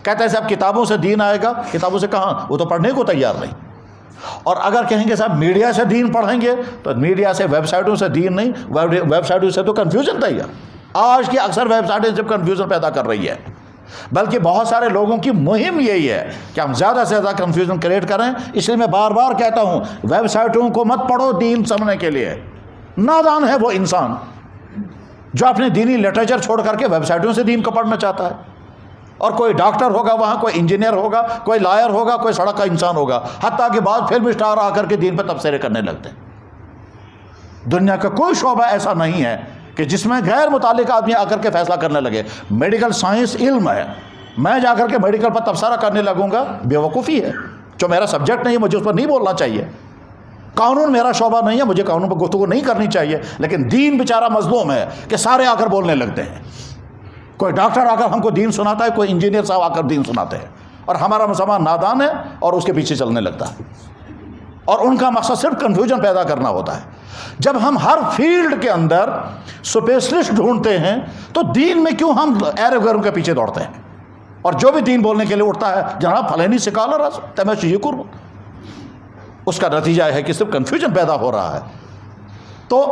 کہتے ہیں صاحب کتابوں سے دین آئے گا، کتابوں سے کہاں، وہ تو پڑھنے کو تیار نہیں۔ اور اگر کہیں گے صاحب میڈیا سے دین پڑھیں گے تو میڈیا سے، ویب سائٹوں سے دین نہیں، ویب سائٹوں سے تو کنفیوژن تیار۔ آج کی اکثر ویب سائٹیں صرف کنفیوژن پیدا کر رہی ہے، بلکہ بہت سارے لوگوں کی مہم یہی ہے کہ ہم زیادہ سے زیادہ کنفیوژن کریٹ کریں۔ اس لیے میں بار بار کہتا ہوں ویب سائٹوں کو مت پڑھو دین سمجھنے کے لیے، نادان ہے وہ انسان جو اپنے دینی لٹریچر چھوڑ کر کے ویب سائٹوں سے دین کو پڑھنا چاہتا ہے۔ اور کوئی ڈاکٹر ہوگا وہاں، کوئی انجینئر ہوگا، کوئی لائر ہوگا، کوئی سڑک کا انسان ہوگا، حتیٰ کہ بعض فلم اسٹار آ کر کے دین پہ تبصرے کرنے لگتے ہیں۔ دنیا کا کوئی شعبہ ایسا نہیں ہے کہ جس میں غیر متعلق آدمی آ کر کے فیصلہ کرنے لگے۔ میڈیکل سائنس علم ہے، میں جا کر کے میڈیکل پر تبصرہ کرنے لگوں گا، بیوقوفی ہے، جو میرا سبجیکٹ نہیں ہے مجھے اس پر نہیں بولنا چاہیے۔ قانون میرا شعبہ نہیں ہے، مجھے قانون پر گفتگو نہیں کرنی چاہیے، لیکن دین بیچارہ مظلوم ہے کہ سارے آ کر بولنے لگتے ہیں۔ کوئی ڈاکٹر آ کر ہم کو دین سناتا ہے، کوئی انجینئر صاحب آ کر دین سناتے ہیں، اور ہمارا مسلمان نادان ہے اور اس کے پیچھے چلنے لگتا ہے، اور ان کا مقصد صرف کنفیوژن پیدا کرنا ہوتا ہے۔ جب ہم ہر فیلڈ کے اندر اسپیشلسٹ ڈھونڈتے ہیں تو دین میں کیوں ہم ایرے غیروں کے پیچھے دوڑتے ہیں؟ اور جو بھی دین بولنے کے لیے اٹھتا ہے جناب فلانی سکالر ہے تمہیں یہ کرو، اس کا نتیجہ ہے کہ صرف کنفیوژن پیدا ہو رہا ہے۔ تو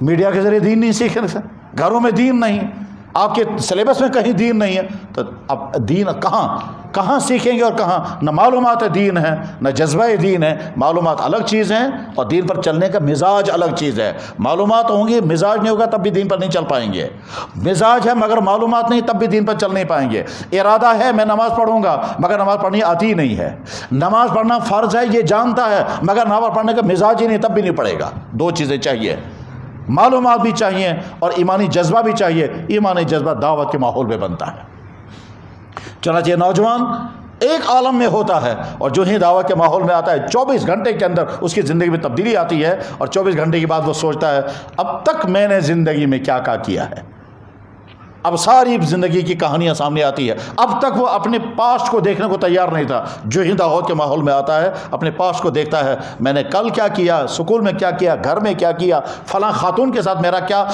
میڈیا کے ذریعے دین نہیں سیکھ رہے، گھروں میں دین نہیں، آپ کے سلیبس میں کہیں دین نہیں ہے، تو اب دین کہاں سیکھیں گے؟ اور کہاں؟ نہ معلومات دین ہے، نہ جذبہ دین ہے۔ معلومات الگ چیز ہیں اور دین پر چلنے کا مزاج الگ چیز ہے۔ معلومات ہوں گی، مزاج نہیں ہوگا تب بھی دین پر نہیں چل پائیں گے۔ مزاج ہے مگر معلومات نہیں، تب بھی دین پر چل نہیں پائیں گے۔ ارادہ ہے میں نماز پڑھوں گا مگر نماز پڑھنی آتی ہی نہیں ہے، نماز پڑھنا فرض ہے یہ جانتا ہے مگر نماز پڑھنے کا مزاج ہی نہیں، تب بھی نہیں پڑھے گا۔ دو چیزیں چاہیے، معلومات بھی چاہیے اور ایمانی جذبہ بھی چاہیے. ایمانی جذبہ دعوت کے ماحول میں بنتا ہے. چنانچہ نوجوان ایک عالم میں ہوتا ہے اور جو ہی دعوت کے ماحول میں آتا ہے 24 گھنٹے کے اندر اس کی زندگی میں تبدیلی آتی ہے اور 24 گھنٹے کے بعد وہ سوچتا ہے اب تک میں نے زندگی میں کیا کیا ہے. اب ساری زندگی کی کہانیاں سامنے آتی ہے. اب تک وہ اپنے پاسٹ کو دیکھنے کو تیار نہیں تھا. جو ہی دعوت کے ماحول میں آتا ہے اپنے پاسٹ کو دیکھتا ہے. میں نے کل کیا کیا, سکول میں کیا کیا, گھر میں کیا کیا, فلاں خاتون کے ساتھ میرا کیا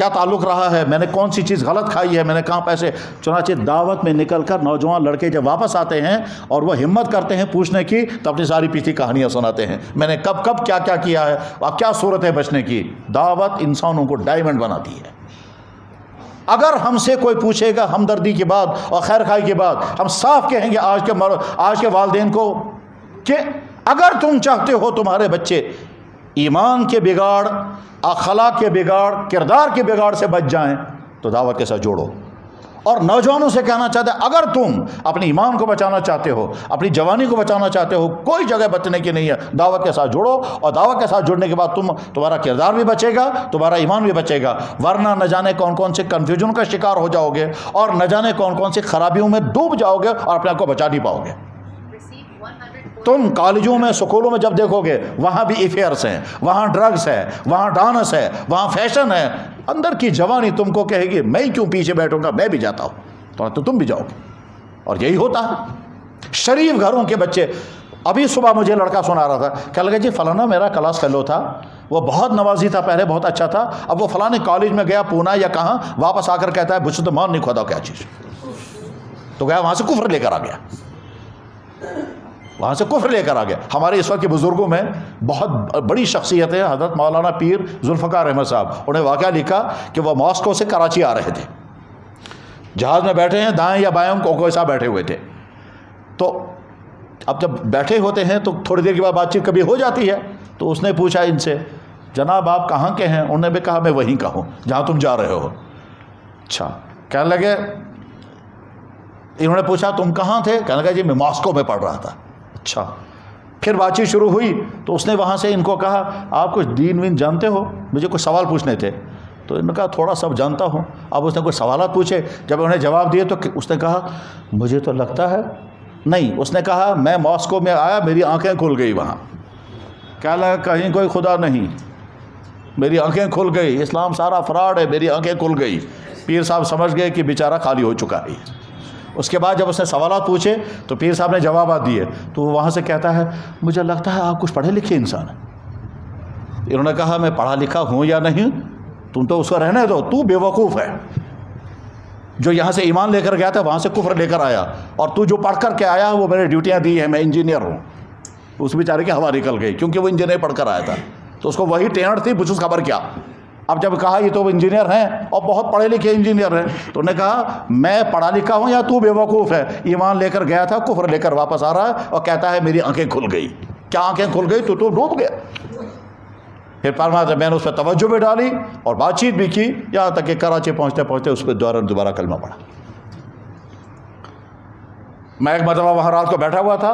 تعلق رہا ہے, میں نے کون سی چیز غلط کھائی ہے, میں نے کہاں پیسے. چنانچہ دعوت میں نکل کر نوجوان لڑکے جب واپس آتے ہیں اور وہ ہمت کرتے ہیں پوچھنے کی تو اپنی ساری پچھلی کہانیاں سناتے ہیں. میں نے کب کیا کیا ہے اور کیا صورت ہے بچنے کی. دعوت انسانوں کو ڈائمنڈ بناتی ہے. اگر ہم سے کوئی پوچھے گا ہمدردی کی بات اور خیر خواہی کی بات, ہم صاف کہیں گے آج کے والدین کو کہ اگر تم چاہتے ہو تمہارے بچے ایمان کے بگاڑ, اخلاق کے بگاڑ, کردار کے بگاڑ سے بچ جائیں تو دعوت کے ساتھ جوڑو. اور نوجوانوں سے کہنا چاہتے ہیں اگر تم اپنے ایمان کو بچانا چاہتے ہو, اپنی جوانی کو بچانا چاہتے ہو, کوئی جگہ بچنے کی نہیں ہے, دعوت کے ساتھ جڑو. اور دعوت کے ساتھ جڑنے کے بعد تمہارا کردار بھی بچے گا, تمہارا ایمان بھی بچے گا. ورنہ نہ جانے کون کون سے کنفیوژن کا شکار ہو جاؤ گے اور نہ جانے کون کون سی خرابیوں میں ڈوب جاؤ گے اور اپنے آپ کو بچا نہیں پاؤ گے. تم کالجوں میں, سکولوں میں جب دیکھو گے وہاں بھی افیئرس ہیں, وہاں ڈرگس ہے, وہاں ڈانس ہے, وہاں فیشن ہے. اندر کی جوانی تم کو کہے گی میں کیوں پیچھے بیٹھوں گا, میں بھی جاتا ہوں, تو تم بھی جاؤ گے. اور یہی ہوتا ہے. شریف گھروں کے بچے, ابھی صبح مجھے لڑکا سنا رہا تھا, کہنے لگا جی فلانا میرا کلاس فیلو تھا, وہ بہت نوازی تھا, پہلے بہت اچھا تھا, اب وہ فلانے کالج میں گیا پونا یا کہاں, واپس آ کر کہتا ہے مجھے تو مان نہیں کھودا کیا چیز. تو گیا وہاں سے کفر لے کر آ گیا, وہاں سے کفر لے کر آ گیا. ہمارے اس وقت کے بزرگوں میں بہت بڑی شخصیت ہے حضرت مولانا پیر ذوالفقار احمد صاحب. انہیں واقعہ لکھا کہ وہ ماسکو سے کراچی آ رہے تھے, جہاز میں بیٹھے ہیں, دائیں یا بائیں کوئی صاحب بیٹھے ہوئے تھے. تو اب جب بیٹھے ہوتے ہیں تو تھوڑی دیر کے بعد بات چیت کبھی ہو جاتی ہے. تو اس نے پوچھا ان سے جناب آپ کہاں کے ہیں؟ انہوں نے بھی کہا میں وہیں کا ہوں جہاں تم جا رہے ہو. اچھا. کہنے لگے, انہوں نے پوچھا تم کہاں تھے؟ کہنے لگا جی میں ماسکو میں پڑھ رہا تھا. اچھا. پھر بات چیت شروع ہوئی تو اس نے وہاں سے ان کو کہا آپ کچھ دین وین جانتے ہو, مجھے کچھ سوال پوچھنے تھے. تو انہوں نے کہا تھوڑا سب جانتا ہوں. اب اس نے کچھ سوالات پوچھے, جب انہوں نے جواب دیے تو اس نے کہا مجھے تو لگتا ہے نہیں. اس نے کہا میں ماسکو میں آیا, میری آنکھیں کھل گئی وہاں. کہا لگا کہیں کوئی خدا نہیں, میری آنکھیں کھل گئی, اسلام سارا فراڈ ہے, میری آنکھیں کھل گئی. پیر صاحب سمجھ گئے کہ بیچارہ خالی ہو چکا ہے. اس کے بعد جب اس نے سوالات پوچھے تو پیر صاحب نے جوابات دیے. تو وہ وہاں سے کہتا ہے مجھے لگتا ہے آپ کچھ پڑھے لکھے انسان ہیں. انہوں نے کہا میں پڑھا لکھا ہوں یا نہیں, تم تو اس کو رہنے دو, تو بے وقوف ہے. جو یہاں سے ایمان لے کر گیا تھا وہاں سے کفر لے کر آیا, اور تو جو پڑھ کر کے آیا وہ میں نے ڈیوٹیاں دی ہیں, میں انجینئر ہوں. اس بیچارے کی ہوا نکل گئی کیونکہ وہ انجینئر پڑھ کر آیا تھا. تو اس کو وہی ٹینٹ تھی, پوچھو خبر کیا. اب جب کہا یہ تو وہ انجینئر ہیں اور بہت پڑھے لکھے انجینئر ہیں, تو انہوں نے کہا میں پڑھا لکھا ہوں یا تو بے وقوف ہے, ایمان لے کر گیا تھا, کفر لے کر واپس آ رہا ہے اور کہتا ہے میری آنکھیں کھل گئی. کیا آنکھیں کھل گئی؟ تو ڈوب گیا. پھر فرمایا میں نے اس پہ توجہ بھی ڈالی اور بات چیت بھی کی, یہاں تک کہ کراچی پہنچتے پہنچتے اس پہ دوبارہ کلمہ پڑھا. میں ایک مرتبہ وہاں رات کو بیٹھا ہوا تھا,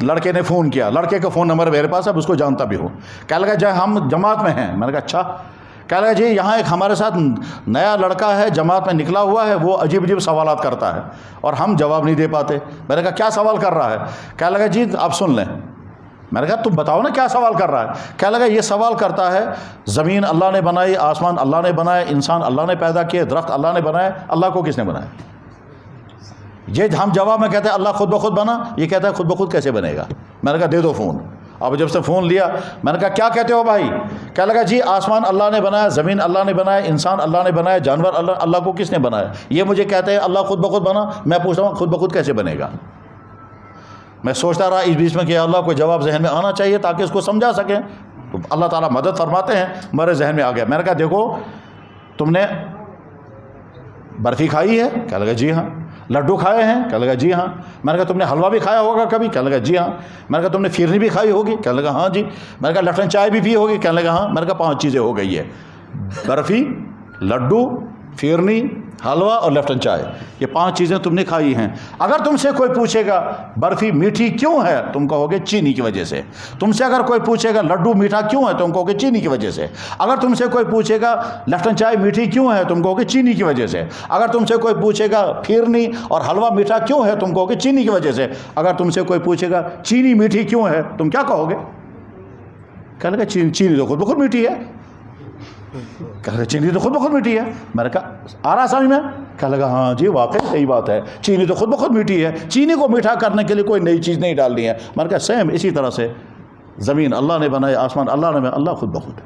لڑکے نے فون کیا, لڑکے کا فون نمبر میرے پاس ہے, اس کو جانتا بھی ہوں. کہنے لگا جب ہم جماعت میں ہیں. میں نے کہا اچھا. کہنے لگا جی یہاں ایک ہمارے ساتھ نیا لڑکا ہے, جماعت میں نکلا ہوا ہے, وہ عجیب عجیب سوالات کرتا ہے اور ہم جواب نہیں دے پاتے. میں نے کہا کیا سوال کر رہا ہے؟ کہنے لگا جی آپ سن لیں. میں نے کہا تم بتاؤ نا کیا سوال کر رہا ہے. کہنے لگا یہ سوال کرتا ہے زمین اللہ نے بنائی, آسمان اللہ نے بنائے, انسان اللہ نے پیدا کیے, درخت اللہ نے بنائے, اللہ کو کس نے بنایا؟ یہ ہم جواب میں کہتے ہیں اللہ خود بخود بنا, یہ کہتا ہے خود بخود کیسے بنے گا. میں نے کہا دے دو فون. اب جب سے فون لیا میں نے کہا کیا کہتے ہو بھائی؟ کہنے لگا جی آسمان اللہ نے بنایا, زمین اللہ نے بنایا, انسان اللہ نے بنایا, جانور اللہ کو کس نے بنایا؟ یہ مجھے کہتے ہیں اللہ خود بخود بنا. میں پوچھتا ہوں خود بخود کیسے بنے گا؟ میں سوچتا رہا اس بیچ میں کہ اللہ کو جواب ذہن میں آنا چاہیے تاکہ اس کو سمجھا سکیں. تو اللہ تعالیٰ مدد فرماتے ہیں, میرے ذہن میں آ گیا. میں نے کہا دیکھو تم نے برفی کھائی ہے؟ کہنے لگا جی ہاں. لڈو کھائے ہیں؟ کہنے لگا جی ہاں. میں نے کہا تم نے حلوہ بھی کھایا ہوگا کبھی؟ کہنے لگا جی ہاں. میں نے کہا تم نے پھیرنی بھی کھائی ہوگی؟ کہنے لگا ہاں جی. میں نے کہا لٹن چائے بھی پی ہوگی؟ کہنے لگا ہاں. میں نے کہا 5 چیزیں ہو گئی ہے, برفی, لڈو, پھیرنی, حلوہ اور لیفٹن چائے، یہ 5 چیزیں تم نے کھائی ہیں۔ اگر تم سے کوئی پوچھے گا برفی میٹھی کیوں ہے، تم کہو گے چینی کی وجہ سے۔ تم سے اگر کوئی پوچھے گا لڈو میٹھا کیوں ہے، تم کہو گے چینی کی وجہ سے۔ اگر تم سے کوئی پوچھے گا لیفٹن چائے میٹھی کیوں ہے، تم کہو گے چینی کی وجہ سے۔ اگر تم سے کوئی پوچھے گا پھیرنی اور حلوہ میٹھا کیوں ہے، تم کہو گے چینی کی وجہ سے۔ اگر تم سے کوئی پوچھے گا چینی میٹھی کیوں ہے، تم کیا کہو گے؟ کہنے لگا چینی تو خود بخود میٹھی ہے۔ کہنے لگا چینی تو خود بخود میٹھی ہے۔ میں نے کہا آ رہا سمجھ میں؟ کہنے لگا ہاں جی واقعی صحیح بات ہے، چینی تو خود بخود میٹھی ہے، چینی کو میٹھا کرنے کے لیے کوئی نئی چیز نہیں ڈالنی ہے۔ میں نے کہا سیم اسی طرح سے زمین اللہ نے بنائی، آسمان اللہ نے بنایا، اللہ خود بخود۔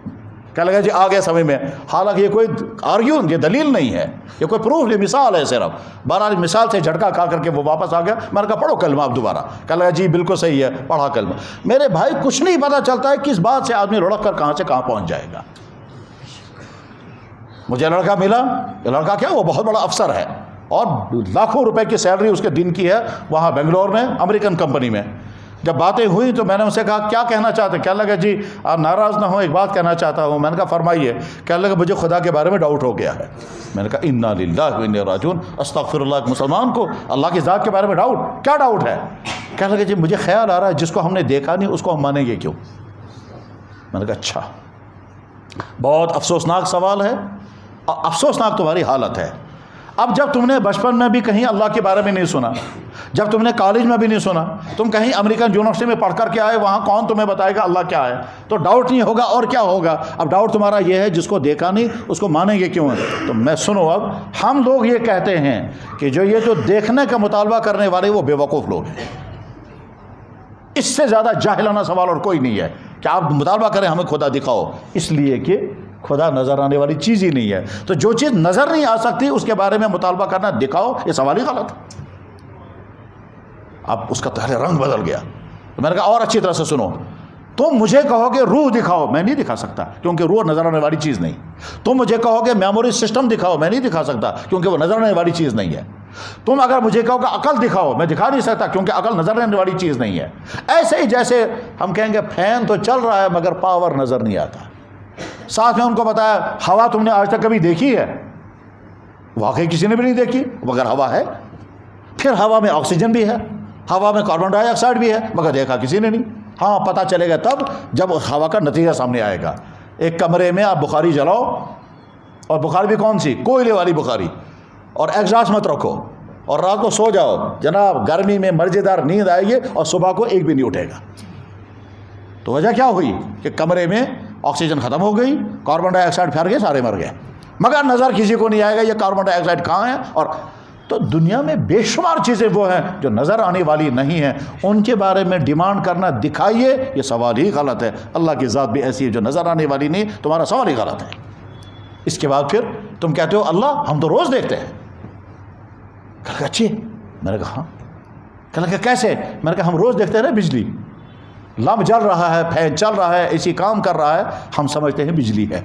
کہنے لگا جی آ گیا سمجھ میں، حالانکہ یہ کوئی آرگیو، یہ دلیل نہیں ہے، یہ کوئی پروف نہیں، مثال ہے صرف۔ بہرحال مثال سے جھٹکا کھا کر کے وہ واپس آ گیا۔ میں نے کہا پڑھو کلمہ اب دوبارہ۔ کہنے لگا جی بالکل صحیح ہے، پڑھا کلمہ۔ میرے بھائی کچھ نہیں پتہ چلتا ہے کس بات سے آدمی لڑک کر کہاں سے کہاں پہنچ جائے گا۔ مجھے لڑکا ملا، یہ لڑکا کیا وہ بہت بڑا افسر ہے اور لاکھوں روپے کی سیلری اس کے دن کی ہے وہاں بنگلور میں امریکن کمپنی میں۔ جب باتیں ہوئی تو میں نے ان سے کہا کیا کہنا چاہتے ہیں؟ کہنے لگا جی آپ ناراض نہ ہوں، ایک بات کہنا چاہتا ہوں۔ میں نے کہا فرمائیے۔ کہنے لگا مجھے خدا کے بارے میں ڈاؤٹ ہو گیا ہے۔ میں نے کہا انا للہ و انا راجعون، استغفر اللہ۔ ایک مسلمان کو اللہ کی ذات کے بارے میں ڈاؤٹ؟ کیا ڈاؤٹ ہے؟ کہنے لگا جی مجھے خیال آ رہا ہے جس کو ہم نے دیکھا نہیں اس کو ہم مانیں گے کیوں؟ میں نے کہا اچھا، بہت افسوسناک سوال ہے، افسوسناک تمہاری حالت ہے۔ اب جب تم نے بچپن میں بھی کہیں اللہ کے بارے میں نہیں سنا، جب تم نے کالج میں بھی نہیں سنا، تم کہیں امریکن یونیورسٹی میں پڑھ کر کے آئے، وہاں کون تمہیں بتائے گا اللہ کیا ہے؟ تو ڈاؤٹ نہیں ہوگا اور کیا ہوگا؟ اب ڈاؤٹ تمہارا یہ ہے جس کو دیکھا نہیں اس کو مانیں گے کیوں؟ تو میں سنو، اب ہم لوگ یہ کہتے ہیں کہ جو دیکھنے کا مطالبہ کرنے والے وہ بے وقوف لوگ ہیں۔ اس سے زیادہ جاہلانہ سوال اور کوئی نہیں ہے کہ آپ مطالبہ کریں ہمیں خدا دکھاؤ، اس لیے کہ خدا نظر آنے والی چیز ہی نہیں ہے۔ تو جو چیز نظر نہیں آ سکتی اس کے بارے میں مطالبہ کرنا دکھاؤ، یہ سوال ہی غلط ہے۔ اب اس کا پہلے رنگ بدل گیا۔ میں نے کہا اور اچھی طرح سے سنو، تم مجھے کہو گے روح دکھاؤ، میں نہیں دکھا سکتا کیونکہ روح نظر آنے والی چیز نہیں۔ تم مجھے کہو گے میموری سسٹم دکھاؤ، میں نہیں دکھا سکتا کیونکہ وہ نظر آنے والی چیز نہیں ہے۔ تم اگر مجھے کہو کہ عقل دکھاؤ، میں دکھا نہیں سکتا کیونکہ عقل نظر آنے والی چیز نہیں ہے۔ ایسے ہی جیسے ہم کہیں گے فین تو چل رہا ہے مگر پاور نظر نہیں آتا۔ ساتھ میں ان کو بتایا ہوا تم نے آج تک کبھی دیکھی ہے؟ واقعی کسی نے بھی نہیں دیکھی مگر ہوا ہے۔ پھر ہوا میں آکسیجن بھی ہے، ہوا میں کاربن ڈائی آکسائڈ بھی ہے مگر دیکھا کسی نے نہیں۔ ہاں پتہ چلے گا تب جب اس ہوا کا نتیجہ سامنے آئے گا۔ ایک کمرے میں آپ بخاری جلاؤ، اور بخاری بھی کون سی؟ کوئلے والی بخاری، اور ایگزاسٹ مت رکھو اور رات کو سو جاؤ، جناب گرمی میں مرجدار نیند آئے گی اور صبح کو ایک بھی نہیں اٹھے گا۔ تو وجہ کیا ہوئی کہ کمرے میں آکسیجن ختم ہو گئی، کاربن ڈائی آکسائڈ پھیل گئے، سارے مر گئے، مگر نظر کسی کو نہیں آئے گا یہ کاربن ڈائی آکسائڈ کہاں ہے۔ اور تو دنیا میں بے شمار چیزیں وہ ہیں جو نظر آنے والی نہیں ہیں، ان کے بارے میں ڈیمانڈ کرنا دکھائیے، یہ سوال ہی غلط ہے۔ اللہ کی ذات بھی ایسی ہے جو نظر آنے والی نہیں، تمہارا سوال ہی غلط ہے۔ اس کے بعد پھر تم کہتے ہو اللہ ہم تو روز دیکھتے ہیں۔ کہا اچھی؟ میں نے کہا ہاں۔ کہا کیسے؟ میں نے کہا ہم روز دیکھتے ہیں نا، بجلی لمب جل رہا ہے، فین چل رہا ہے، اسی کام کر رہا ہے، ہم سمجھتے ہیں بجلی ہے،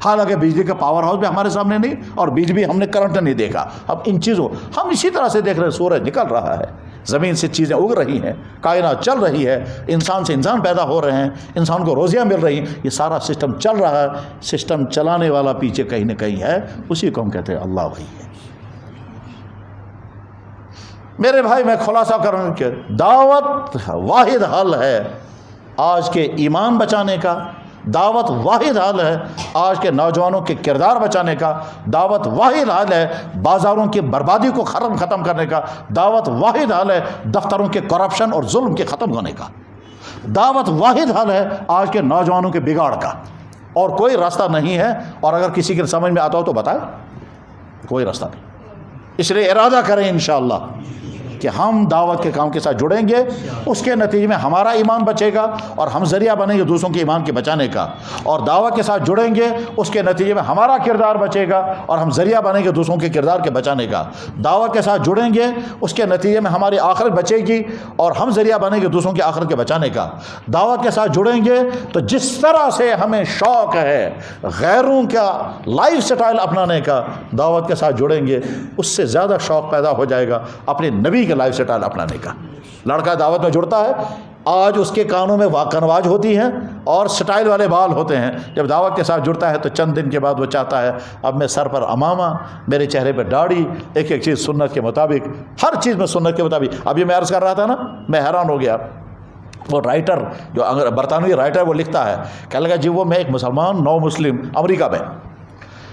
حالانکہ بجلی کا پاور ہاؤس بھی ہمارے سامنے نہیں اور بجلی بھی ہم نے کرنٹ نہیں دیکھا۔ اب ان چیزوں ہم اسی طرح سے دیکھ رہے ہیں، سورج نکل رہا ہے، زمین سے چیزیں اگ رہی ہیں، کائنات چل رہی ہے، انسان سے انسان پیدا ہو رہے ہیں، انسان کو روزیاں مل رہی ہیں، یہ سارا سسٹم چل رہا ہے۔ سسٹم چلانے والا پیچھے کہیں نہ کہیں ہے، اسی کو ہم کہتے ہیں اللہ وہی ہے۔ میرے بھائی میں خلاصہ کروں کہ دعوت واحد حل ہے آج کے ایمان بچانے کا، دعوت واحد حل ہے آج کے نوجوانوں کے کردار بچانے کا، دعوت واحد حل ہے بازاروں کی بربادی کو ختم کرنے کا، دعوت واحد حل ہے دفتروں کے کرپشن اور ظلم کے ختم ہونے کا، دعوت واحد حل ہے آج کے نوجوانوں کے بگاڑ کا، اور کوئی راستہ نہیں ہے۔ اور اگر کسی کے سمجھ میں آتا ہو تو بتائے، کوئی راستہ نہیں۔ اس لیے ارادہ کریں انشاءاللہ کہ ہم دعوت کے کام کے ساتھ جڑیں گے، اس کے نتیجے میں ہمارا ایمان بچے گا اور ہم ذریعہ بنیں گے دوسروں کے ایمان کے بچانے کا، اور دعوت کے ساتھ جڑیں گے اس کے نتیجے میں ہمارا کردار بچے گا اور ہم ذریعہ بنیں گے دوسروں کے کردار کے بچانے کا، دعوت کے ساتھ جڑیں گے اس کے نتیجے میں ہماری آخرت بچے گی اور ہم ذریعہ بنیں گے دوسروں کی آخرت کے بچانے کا، دعوت کے ساتھ جڑیں گے تو جس طرح سے ہمیں شوق ہے غیروں کا لائف سٹائل اپنانے کا، دعوت کے ساتھ جڑیں گے اس سے زیادہ شوق پیدا ہو جائے گا اپنے نبی کے لائف سٹائل اپنانے کا۔ لڑکا دعوت میں جڑتا ہے آج اس کے کانوں میں کنواج ہوتی ہیں اور سٹائل والے بال ہوتے ہیں. جب دعوت کے ساتھ جڑتا ہے تو چند دن کے بعد وہ چاہتا ہے اب میں سر پر عمامہ، میرے چہرے پہ داڑھی، ایک ایک چیز سنت کے مطابق، ہر چیز میں سنت کے مطابق. ابھی میں عرض کر رہا تھا نا، میں حیران ہو گیا. وہ رائٹر جو برطانوی رائٹر وہ لکھتا ہے، کہنے لگا جی وہ میں ایک مسلمان نو مسلم امریکہ میں،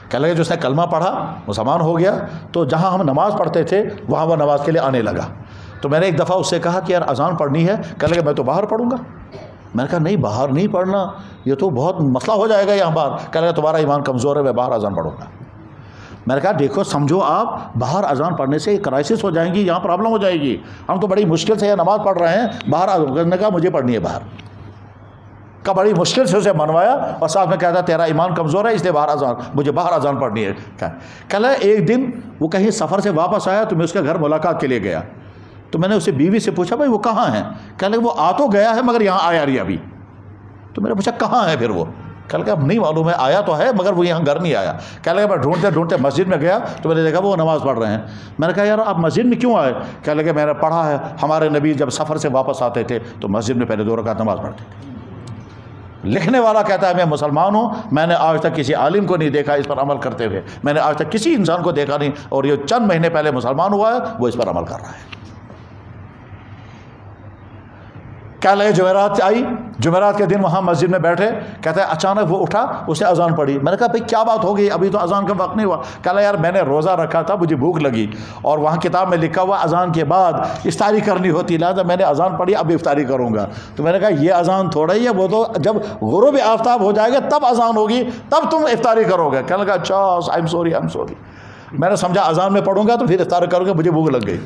کہنے لگا جو اس نے کلمہ پڑھا مسلمان ہو گیا تو جہاں ہم نماز پڑھتے تھے وہاں وہ نماز کے لیے آنے لگا. تو میں نے ایک دفعہ اس سے کہا کہ یار اذان پڑھنی ہے، کہنے لگا میں تو باہر پڑھوں گا. میں نے کہا نہیں باہر نہیں پڑھنا، یہ تو بہت مسئلہ ہو جائے گا یہاں باہر. کہنے لگا تمہارا ایمان کمزور ہے، میں باہر اذان پڑھوں گا. میں نے کہا دیکھو سمجھو آپ باہر اذان پڑھنے سے کرائسس ہو جائیں گی، یہاں پرابلم ہو جائے گی، ہم تو بڑی مشکل سے یہ نماز پڑھ رہے ہیں باہر. اذان نے کہا مجھے پڑھنی ہے باہر، کا بڑی مشکل سے اسے منوایا اور صاحب نے کہا تھا تیرا ایمان کمزور ہے اس لیے باہر اذان، مجھے باہر اذان پڑھنی ہے. کہا ایک دن وہ کہیں سفر سے واپس آیا تو میں اس کے گھر ملاقات کے لیے گیا. تو میں نے اسے بیوی سے پوچھا بھائی وہ کہاں ہیں؟ کہنے لگا وہ آ تو گیا ہے مگر یہاں آیا نہیں ابھی. تو میں نے پوچھا کہاں ہے پھر وہ؟ کہنے لگا اب نہیں معلوم ہے، آیا تو ہے مگر وہ یہاں گھر نہیں آیا. کہنے لگا میں ڈھونڈتے ڈھونڈتے مسجد میں گیا تو میں نے دیکھا وہ نماز پڑھ رہے ہیں. میں نے کہا یار آپ مسجد میں کیوں آئے؟ کہنے لگا میں نے پڑھا ہے ہمارے نبی جب سفر سے واپس آتے تھے تو مسجد میں پہلے 2 رکعت نماز پڑھتے تھے. لکھنے والا کہتا ہے میں مسلمان ہوں، میں نے آج تک کسی عالم کو نہیں دیکھا اس پر عمل کرتے ہوئے، میں نے آج تک کسی انسان کو دیکھا نہیں، اور یہ چند مہینے پہلے مسلمان ہوا ہے وہ اس پر عمل کر رہا ہے. کیا لگے جمعرات آئی، جمعرات کے دن وہاں مسجد میں بیٹھے، کہتا ہے اچانک وہ اٹھا اس نے اذان پڑھی. میں نے کہا بھائی کیا بات ہو گئی، ابھی تو اذان کا وقت نہیں ہوا. کہا یار میں نے روزہ رکھا تھا مجھے بھوک لگی اور وہاں کتاب میں لکھا ہوا اذان کے بعد افطاری کرنی ہوتی، لہٰذا میں نے اذان پڑھی اب افطاری کروں گا. تو میں نے کہا یہ اذان تھوڑا ہی ہے، وہ تو جب غروب آفتاب ہو جائے گا تب اذان ہوگی، تب تم افطاری کرو گے. کہنے لگا اچھا آئی ایم سوری. میں نے سمجھا اذان میں پڑھوں گا تو پھر افطار کروں گا، مجھے بھوک لگ گئی.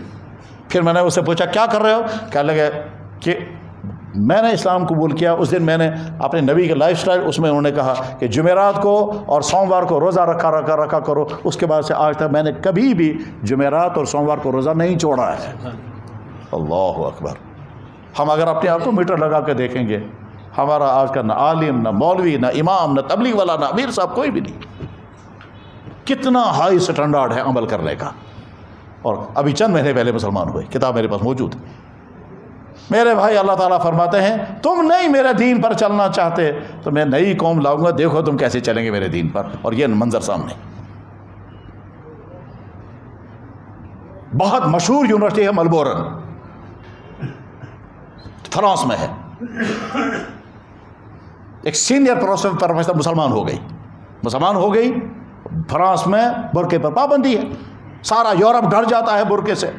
پھر میں نے اس سے پوچھا کیا کر رہے ہو؟ کہنے لگے کہ میں نے اسلام قبول کیا اس دن میں نے اپنے نبی کے لائف سٹائل اس میں انہوں نے کہا کہ جمعرات کو اور سوموار کو روزہ رکھا کرو. اس کے بعد سے آج تک میں نے کبھی بھی جمعرات اور سوموار کو روزہ نہیں چھوڑا ہے. اللہ اکبر. ہم اگر اپنے آپ کو میٹر لگا کے دیکھیں گے ہمارا آج کا نہ عالم نہ مولوی نہ امام نہ تبلیغ والا نہ امیر صاحب کوئی بھی نہیں. کتنا ہائی سٹینڈرڈ ہے عمل کرنے کا. اور ابھی چند مہینے پہلے مسلمان ہوئے، کتاب میرے پاس موجود ہے. میرے بھائی اللہ تعالیٰ فرماتے ہیں تم نہیں میرے دین پر چلنا چاہتے تو میں نئی قوم لاؤں گا، دیکھو تم کیسے چلیں گے میرے دین پر. اور یہ منظر سامنے. بہت مشہور یونیورسٹی ہے ملبورن، فرانس میں ہے. ایک سینئر پروفیسر مسلمان ہو گئی. فرانس میں برقعے پر پابندی ہے، سارا یورپ ڈر جاتا ہے برقعے سے.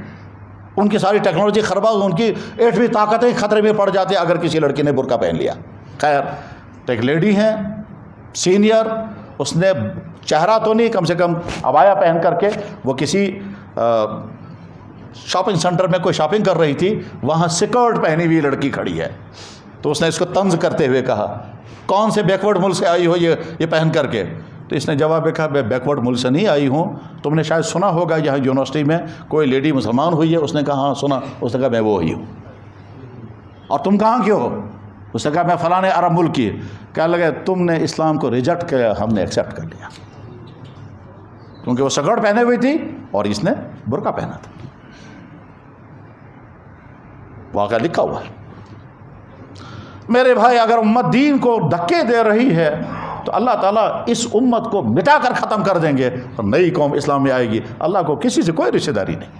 ان کی ساری ٹیکنالوجی خرابہ، ان کی 8ویں طاقتیں خطرے میں پڑ جاتی ہیں اگر کسی لڑکی نے برقع پہن لیا. خیر ایک لیڈی ہیں سینئر، اس نے چہرہ تو نہیں کم سے کم عبایا پہن کر کے وہ کسی شاپنگ سینٹر میں کوئی شاپنگ کر رہی تھی، وہاں سکرٹ پہنی ہوئی لڑکی کھڑی ہے. تو اس نے اس کو طنز کرتے ہوئے کہا کون سے بیکورڈ ملک سے آئی ہو یہ پہن کر کے؟ تو اس نے جواب میں کہا میں بیکورڈ ملک سے نہیں آئی ہوں، تم نے شاید سنا ہوگا یہاں یونیورسٹی میں کوئی لیڈی مسلمان ہوئی ہے. اس نے کہا ہاں سنا. اس نے کہا میں وہی ہوں. اور تم کہاں کے ہو؟ اس نے کہا میں فلاں عرب ملک کی. کہنے لگے تم نے اسلام کو ریجیکٹ کیا، ہم نے ایکسیپٹ کر لیا، کیونکہ وہ سکرٹ پہنے ہوئی تھی اور اس نے برقع پہنا تھا. واقعہ لکھا ہوا ہے. میرے بھائی اگر امت دین کو دھکے دے رہی ہے تو اللہ تعالیٰ اس امت کو مٹا کر ختم کر دیں گے اور نئی قوم اسلام میں آئے گی. اللہ کو کسی سے کوئی رشتہ داری نہیں.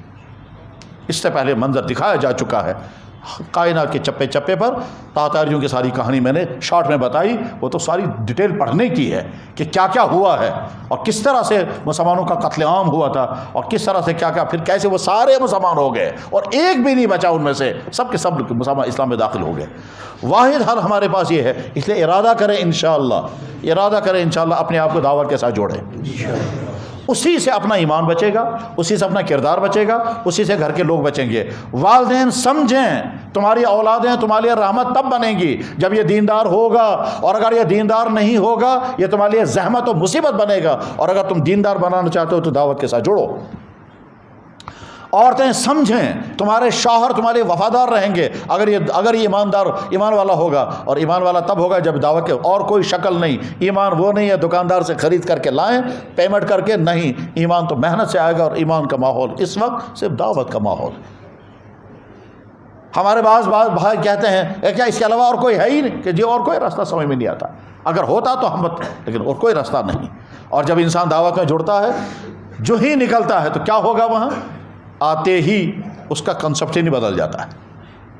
اس سے پہلے منظر دکھایا جا چکا ہے کائنات کے چپے چپے پر. تاتاریوں کی ساری کہانی میں نے شارٹ میں بتائی، وہ تو ساری ڈیٹیل پڑھنے کی ہے کہ کیا کیا ہوا ہے اور کس طرح سے مسلمانوں کا قتل عام ہوا تھا اور کس طرح سے کیا پھر کیسے وہ سارے مسلمان ہو گئے اور ایک بھی نہیں بچا ان میں سے، سب کے سب مسلمان اسلام میں داخل ہو گئے. واحد حل ہمارے پاس یہ ہے، اس لیے ارادہ کریں انشاءاللہ اپنے آپ کو دعوت کے ساتھ جوڑیں. اسی سے اپنا ایمان بچے گا، اسی سے اپنا کردار بچے گا، اسی سے گھر کے لوگ بچیں گے. والدین سمجھیں تمہاری اولادیں تمہارے لیے رحمت تب بنے گی جب یہ دیندار ہوگا، اور اگر یہ دیندار نہیں ہوگا یہ تمہارے لیے زحمت و مصیبت بنے گا. اور اگر تم دیندار بنانا چاہتے ہو تو دعوت کے ساتھ جوڑو. عورتیں سمجھیں تمہارے شوہر تمہارے وفادار رہیں گے اگر یہ ایمان والا ہوگا. اور ایمان والا تب ہوگا جب دعوت کے، اور کوئی شکل نہیں. ایمان وہ نہیں ہے دکاندار سے خرید کر کے لائیں پیمنٹ کر کے، نہیں. ایمان تو محنت سے آئے گا، اور ایمان کا ماحول اس وقت صرف دعوت کا ماحول ہے. ہمارے بعض بھائی کہتے ہیں کیا اس کے علاوہ اور کوئی ہے ہی نہیں، کہ جی اور کوئی راستہ سمجھ میں نہیں آتا، اگر ہوتا تو ہم لیکن اور کوئی راستہ نہیں۔ اور جب انسان دعوت میں جڑتا ہے، جو ہی نکلتا ہے تو کیا ہوگا، وہاں آتے ہی اس کا کنسپٹ ہی نہیں بدل جاتا ہے،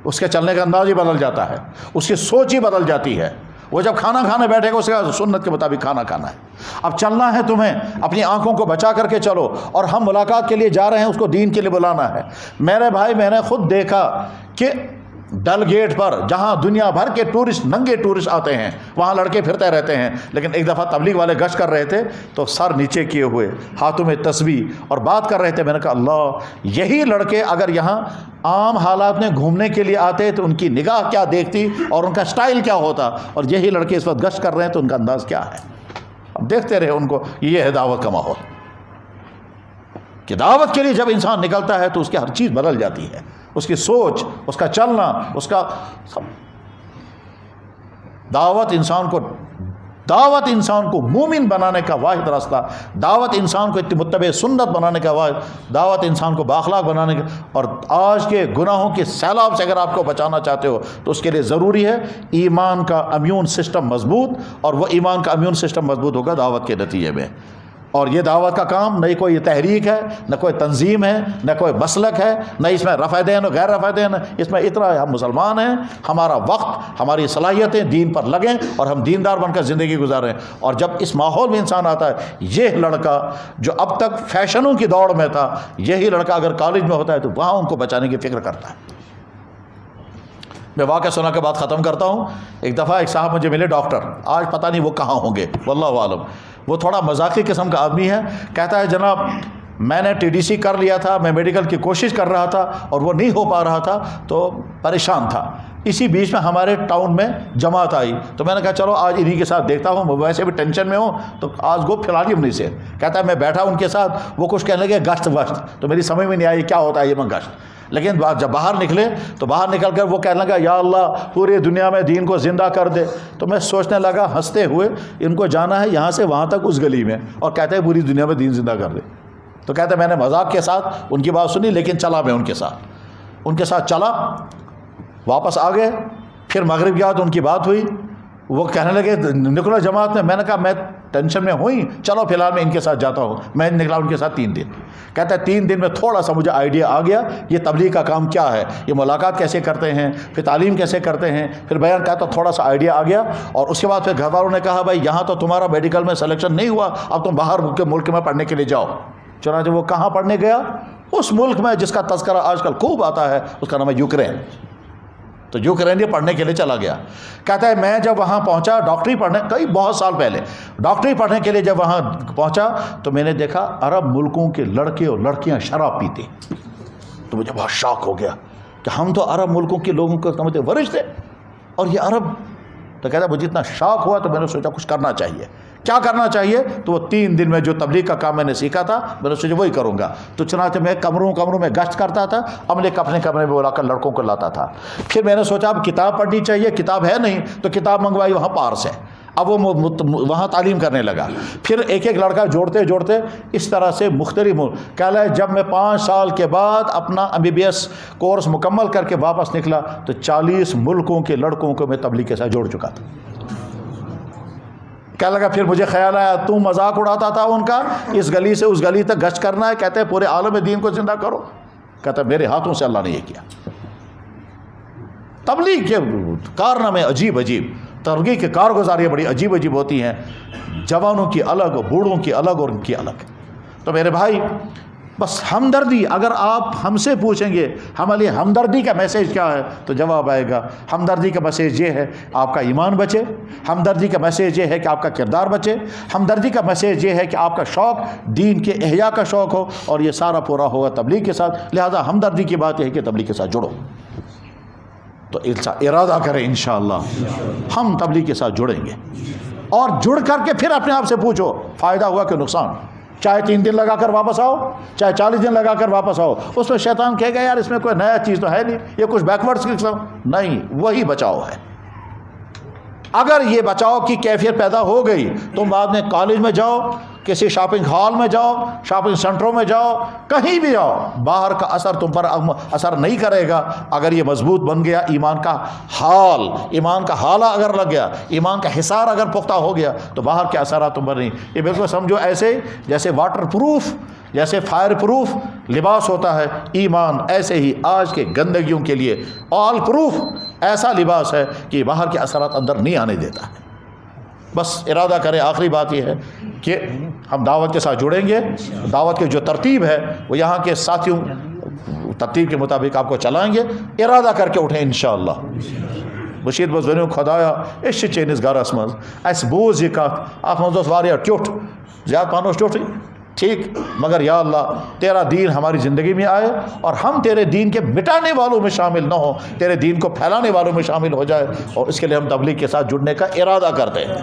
اس کے چلنے کا انداز ہی بدل جاتا ہے، اس کی سوچ ہی بدل جاتی ہے۔ وہ جب کھانا کھانے بیٹھے گا اس کا سنت کے مطابق کھانا کھانا ہے۔ اب چلنا ہے تمہیں، اپنی آنکھوں کو بچا کر کے چلو، اور ہم ملاقات کے لیے جا رہے ہیں، اس کو دین کے لیے بلانا ہے۔ میرے بھائی، میں نے خود دیکھا کہ ڈل گیٹ پر جہاں دنیا بھر کے ٹورسٹ، ننگے ٹورسٹ آتے ہیں، وہاں لڑکے پھرتے رہتے ہیں، لیکن ایک دفعہ تبلیغ والے گشت کر رہے تھے تو سر نیچے کیے ہوئے، ہاتھوں میں تسبیح، اور بات کر رہے تھے۔ میں نے کہا اللہ، یہی لڑکے اگر یہاں عام حالات میں گھومنے کے لیے آتے تو ان کی نگاہ کیا دیکھتی اور ان کا سٹائل کیا ہوتا، اور یہی لڑکے اس وقت گشت کر رہے ہیں تو ان کا انداز کیا ہے۔ اب دیکھتے رہے ان کو۔ یہ ہے دعوت کا ماحول، کہ دعوت کے لیے جب انسان نکلتا ہے تو اس کی ہر چیز بدل جاتی ہے، اس کی سوچ، اس کا چلنا، اس کا دعوت انسان کو مومن بنانے کا واحد راستہ، دعوت انسان کو متبع سنت بنانے کا واحد، دعوت انسان کو بااخلاق بنانے کا۔ اور آج کے گناہوں کے سیلاب سے اگر آپ کو بچانا چاہتے ہو تو اس کے لیے ضروری ہے ایمان کا امیون سسٹم مضبوط، اور وہ ایمان کا امیون سسٹم مضبوط ہوگا دعوت کے نتیجے میں۔ اور یہ دعوت کا کام نہ کوئی تحریک ہے، نہ کوئی تنظیم ہے، نہ کوئی مسلک ہے، نہ اس میں رفع دین و غیر رفع دین، اس میں اتنا ہم مسلمان ہیں، ہمارا وقت، ہماری صلاحیتیں دین پر لگیں اور ہم دیندار بن کر زندگی گزاریں۔ اور جب اس ماحول میں انسان آتا ہے، یہ لڑکا جو اب تک فیشنوں کی دوڑ میں تھا، یہی لڑکا اگر کالج میں ہوتا ہے تو وہاں ان کو بچانے کی فکر کرتا ہے۔ میں واقعہ سنا کے بعد ختم کرتا ہوں۔ ایک دفعہ ایک صاحب مجھے ملے، ڈاکٹر، آج پتہ نہیں وہ کہاں ہوں گے، واللہ عالم۔ وہ تھوڑا مذاقی قسم کا آدمی ہے۔ کہتا ہے جناب میں نے TDC کر لیا تھا، میں میڈیکل کی کوشش کر رہا تھا اور وہ نہیں ہو پا رہا تھا تو پریشان تھا۔ اسی بیچ میں ہمارے ٹاؤن میں جماعت آئی تو میں نے کہا چلو آج انہی کے ساتھ دیکھتا ہوں، ویسے بھی ٹینشن میں ہوں تو آج گو پھیلا لی انہیں سے۔ کہتا ہے میں بیٹھا ان کے ساتھ، وہ کچھ کہنے لگے گشت وشت، تو میری سمجھ میں نہیں آئی کیا ہوتا ہے یہ میں گشت۔ لیکن جب باہر نکلے تو باہر نکل کر وہ کہنے لگا یا اللہ پوری دنیا میں دین کو زندہ کر دے۔ تو میں سوچنے لگا ہنستے ہوئے، ان کو جانا ہے یہاں سے وہاں تک اس گلی میں، اور کہتے ہیں پوری دنیا میں دین زندہ کر دے۔ تو کہتے ہیں میں نے مذاق کے ساتھ ان کی بات سنی، لیکن چلا میں ان کے ساتھ چلا، واپس آ گئے۔ پھر مغرب گیا تو ان کی بات ہوئی، وہ کہنے لگے نکلو جماعت میں۔ میں نے کہا میں ٹینشن میں ہوئی، چلو فی الحال میں ان کے ساتھ جاتا ہوں۔ میں نکلا ان کے ساتھ 3 دن۔ کہتا ہے 3 دن میں تھوڑا سا مجھے آئیڈیا آ گیا یہ تبلیغ کا کام کیا ہے، یہ ملاقات کیسے کرتے ہیں، پھر تعلیم کیسے کرتے ہیں، پھر بیان کہتا تھوڑا سا آئیڈیا آ گیا۔ اور اس کے بعد پھر گھر والوں نے کہا بھائی یہاں تو تمہارا میڈیکل میں سلیکشن نہیں ہوا، اب تم باہر کے ملک میں پڑھنے کے لیے جاؤ۔ چنانچہ وہ کہاں پڑھنے گیا؟ اس ملک میں جس کا تذکرہ آج کل خوب آتا ہے، اس کا نام ہے یوکرین۔ تو یوکرین پڑھنے کے لیے چلا گیا۔ کہتا ہے میں جب وہاں پہنچا ڈاکٹری پڑھنے، بہت سال پہلے ڈاکٹری پڑھنے کے لیے جب وہاں پہنچا تو میں نے دیکھا عرب ملکوں کے لڑکے اور لڑکیاں شراب پیتے، تو مجھے بہت شاک ہو گیا کہ ہم تو عرب ملکوں کے لوگوں کو سمجھتے ورث تھے اور یہ عرب۔ تو کہتا ہے مجھے اتنا شاک ہوا تو میں نے سوچا کچھ کرنا چاہیے۔ کیا کرنا چاہیے؟ تو وہ 3 دن میں جو تبلیغ کا کام میں نے سیکھا تھا میں نے سوچا وہی کروں گا۔ تو چنانچہ میں کمروں میں گشت کرتا تھا، اپنے کمرے میں بلا کر لڑکوں کو لاتا تھا۔ پھر میں نے سوچا اب کتاب پڑھنی چاہیے، کتاب ہے نہیں تو کتاب منگوائی وہاں پارس ہے۔ اب وہ وہاں تعلیم کرنے لگا۔ پھر ایک لڑکا جوڑتے اس طرح سے مختلف کہہ لائے جب میں 5 سال کے بعد اپنا MBBS کورس مکمل کر کے واپس نکلا تو 40 ملکوں کے لڑکوں کو میں تبلیغ کے ساتھ جوڑ چکا تھا۔ کہنے لگا پھر مجھے خیال آیا تم مذاق اڑاتا تھا ان کا، اس گلی سے اس گلی تک گشت کرنا ہے، کہتے ہیں پورے عالم دین کو زندہ کرو۔ کہتا ہے میرے ہاتھوں سے اللہ نے یہ کیا۔ تبلیغ کے کارنامے عجیب، ترغیب کے کارگزاریاں بڑی عجیب ہوتی ہیں، جوانوں کی الگ، بوڑھوں کی الگ اور ان کی الگ۔ تو میرے بھائی بس ہمدردی، اگر آپ ہم سے پوچھیں گے ہمارے لیے ہمدردی کا میسیج کیا ہے تو جواب آئے گا ہمدردی کا میسیج یہ ہے آپ کا ایمان بچے، ہمدردی کا میسیج یہ ہے کہ آپ کا کردار بچے، ہمدردی کا میسیج یہ ہے کہ آپ کا شوق دین کے احیاء کا شوق ہو، اور یہ سارا پورا ہوگا تبلیغ کے ساتھ۔ لہذا ہمدردی کی بات یہ ہے کہ تبلیغ کے ساتھ جڑو۔ تو ارادہ کریں انشاءاللہ ہم تبلیغ کے ساتھ جڑیں گے، اور جڑ کر کے پھر اپنے آپ سے پوچھو فائدہ ہوا کہ نقصان۔ چاہے 3 دن لگا کر واپس آؤ، چاہے 40 دن لگا کر واپس آؤ، اس میں شیطان کہے گا یار اس میں کوئی نیا چیز تو ہے نہیں، یہ کچھ بیکورڈز کی قسم نہیں، وہی بچاؤ ہے۔ اگر یہ بچاؤ کی کیفیت پیدا ہو گئی تم بعد میں کالج میں جاؤ کسی شاپنگ ہال میں جاؤ، شاپنگ سینٹروں میں جاؤ، کہیں بھی جاؤ، باہر کا اثر تم پر اثر نہیں کرے گا اگر یہ مضبوط بن گیا ایمان کا حال، ایمان کا حالہ اگر لگ گیا، ایمان کا حصار اگر پختہ ہو گیا تو باہر کے اثرات تم پر نہیں۔ یہ بالکل سمجھو ایسے جیسے واٹر پروف، جیسے فائر پروف لباس ہوتا ہے ایمان، ایسے ہی آج کے گندگیوں کے لیے آل پروف ایسا لباس ہے کہ باہر کے اثرات اندر نہیں آنے دیتا ہے۔ بس ارادہ کریں، آخری بات یہ ہے کہ ہم دعوت کے ساتھ جڑیں گے، دعوت کی جو ترتیب ہے وہ یہاں کے ساتھیوں ترتیب کے مطابق آپ کو چلائیں گے، ارادہ کر کے اٹھیں انشاءاللہ۔ بشیر بس ونیو خدایا اس چینس گھرس مز اس بوز یہ کت ات مز واریاہ ٹیوٹ زیادہ پہن ٹیوٹھے ٹھیک، مگر یا اللہ تیرا دین ہماری زندگی میں آئے اور ہم تیرے دین کے مٹانے والوں میں شامل نہ ہوں، تیرے دین کو پھیلانے والوں میں شامل ہو جائے، اور اس کے لیے ہم تبلیغ کے ساتھ جڑنے کا ارادہ کرتے ہیں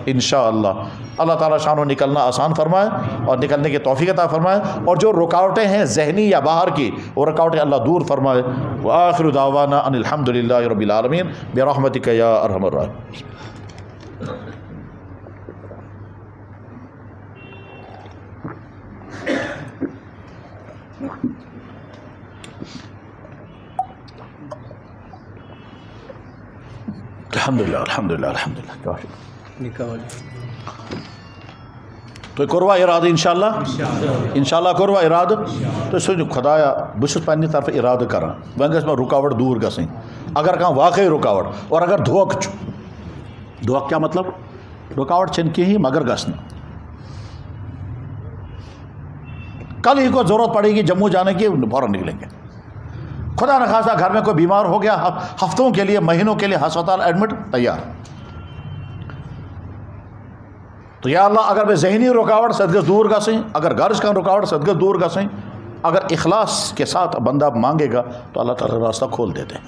انشاءاللہ۔ اللہ تعالیٰ شان و نکلنا آسان فرمائے اور نکلنے کی توفیق عطا فرمائے، اور جو رکاوٹیں ہیں ذہنی یا باہر کی وہ رکاوٹیں اللہ دور فرمائے۔ وآخر دعوانا ان الحمد للہ رب العالمین برحمتک یا ارحم الراحمین۔ الحمدللہ الحمدللہ الحمدللہ۔ تو کروا ارادہ انشاءاللہ کروا ارادہ تو سو خدایا بس پنہ طرف ارادہ کران وۄنۍ گژھِ مےٚ رکاوٹ دور گژھٕنۍ، اگر کانٛہہ واقعی رکاوٹ، اور اگر دھوکہ چھُ، دھوکہ کیا مطلب؟ رکاوٹ چھنہٕ کِہیٖنۍ مگر گژھنہٕ، کل ہی کو ضرورت پڑے گی جموں جانے کی فوراً نکلیں گے، خدا نخواستہ گھر میں کوئی بیمار ہو گیا ہفتوں کے لیے مہینوں کے لیے ہسپتال ایڈمٹ تیار، تو یا اللہ اگر میں ذہنی رکاوٹ سد گژھِ دور گژھٕنۍ، اگر گھرٕچ کانٛہہ رکاوٹ سد گژھِ دور گژھٕنۍ، اگر اخلاص کے ساتھ بندہ مانگے گا تو اللہ تعالیٰ راستہ کھول دیتے ہیں۔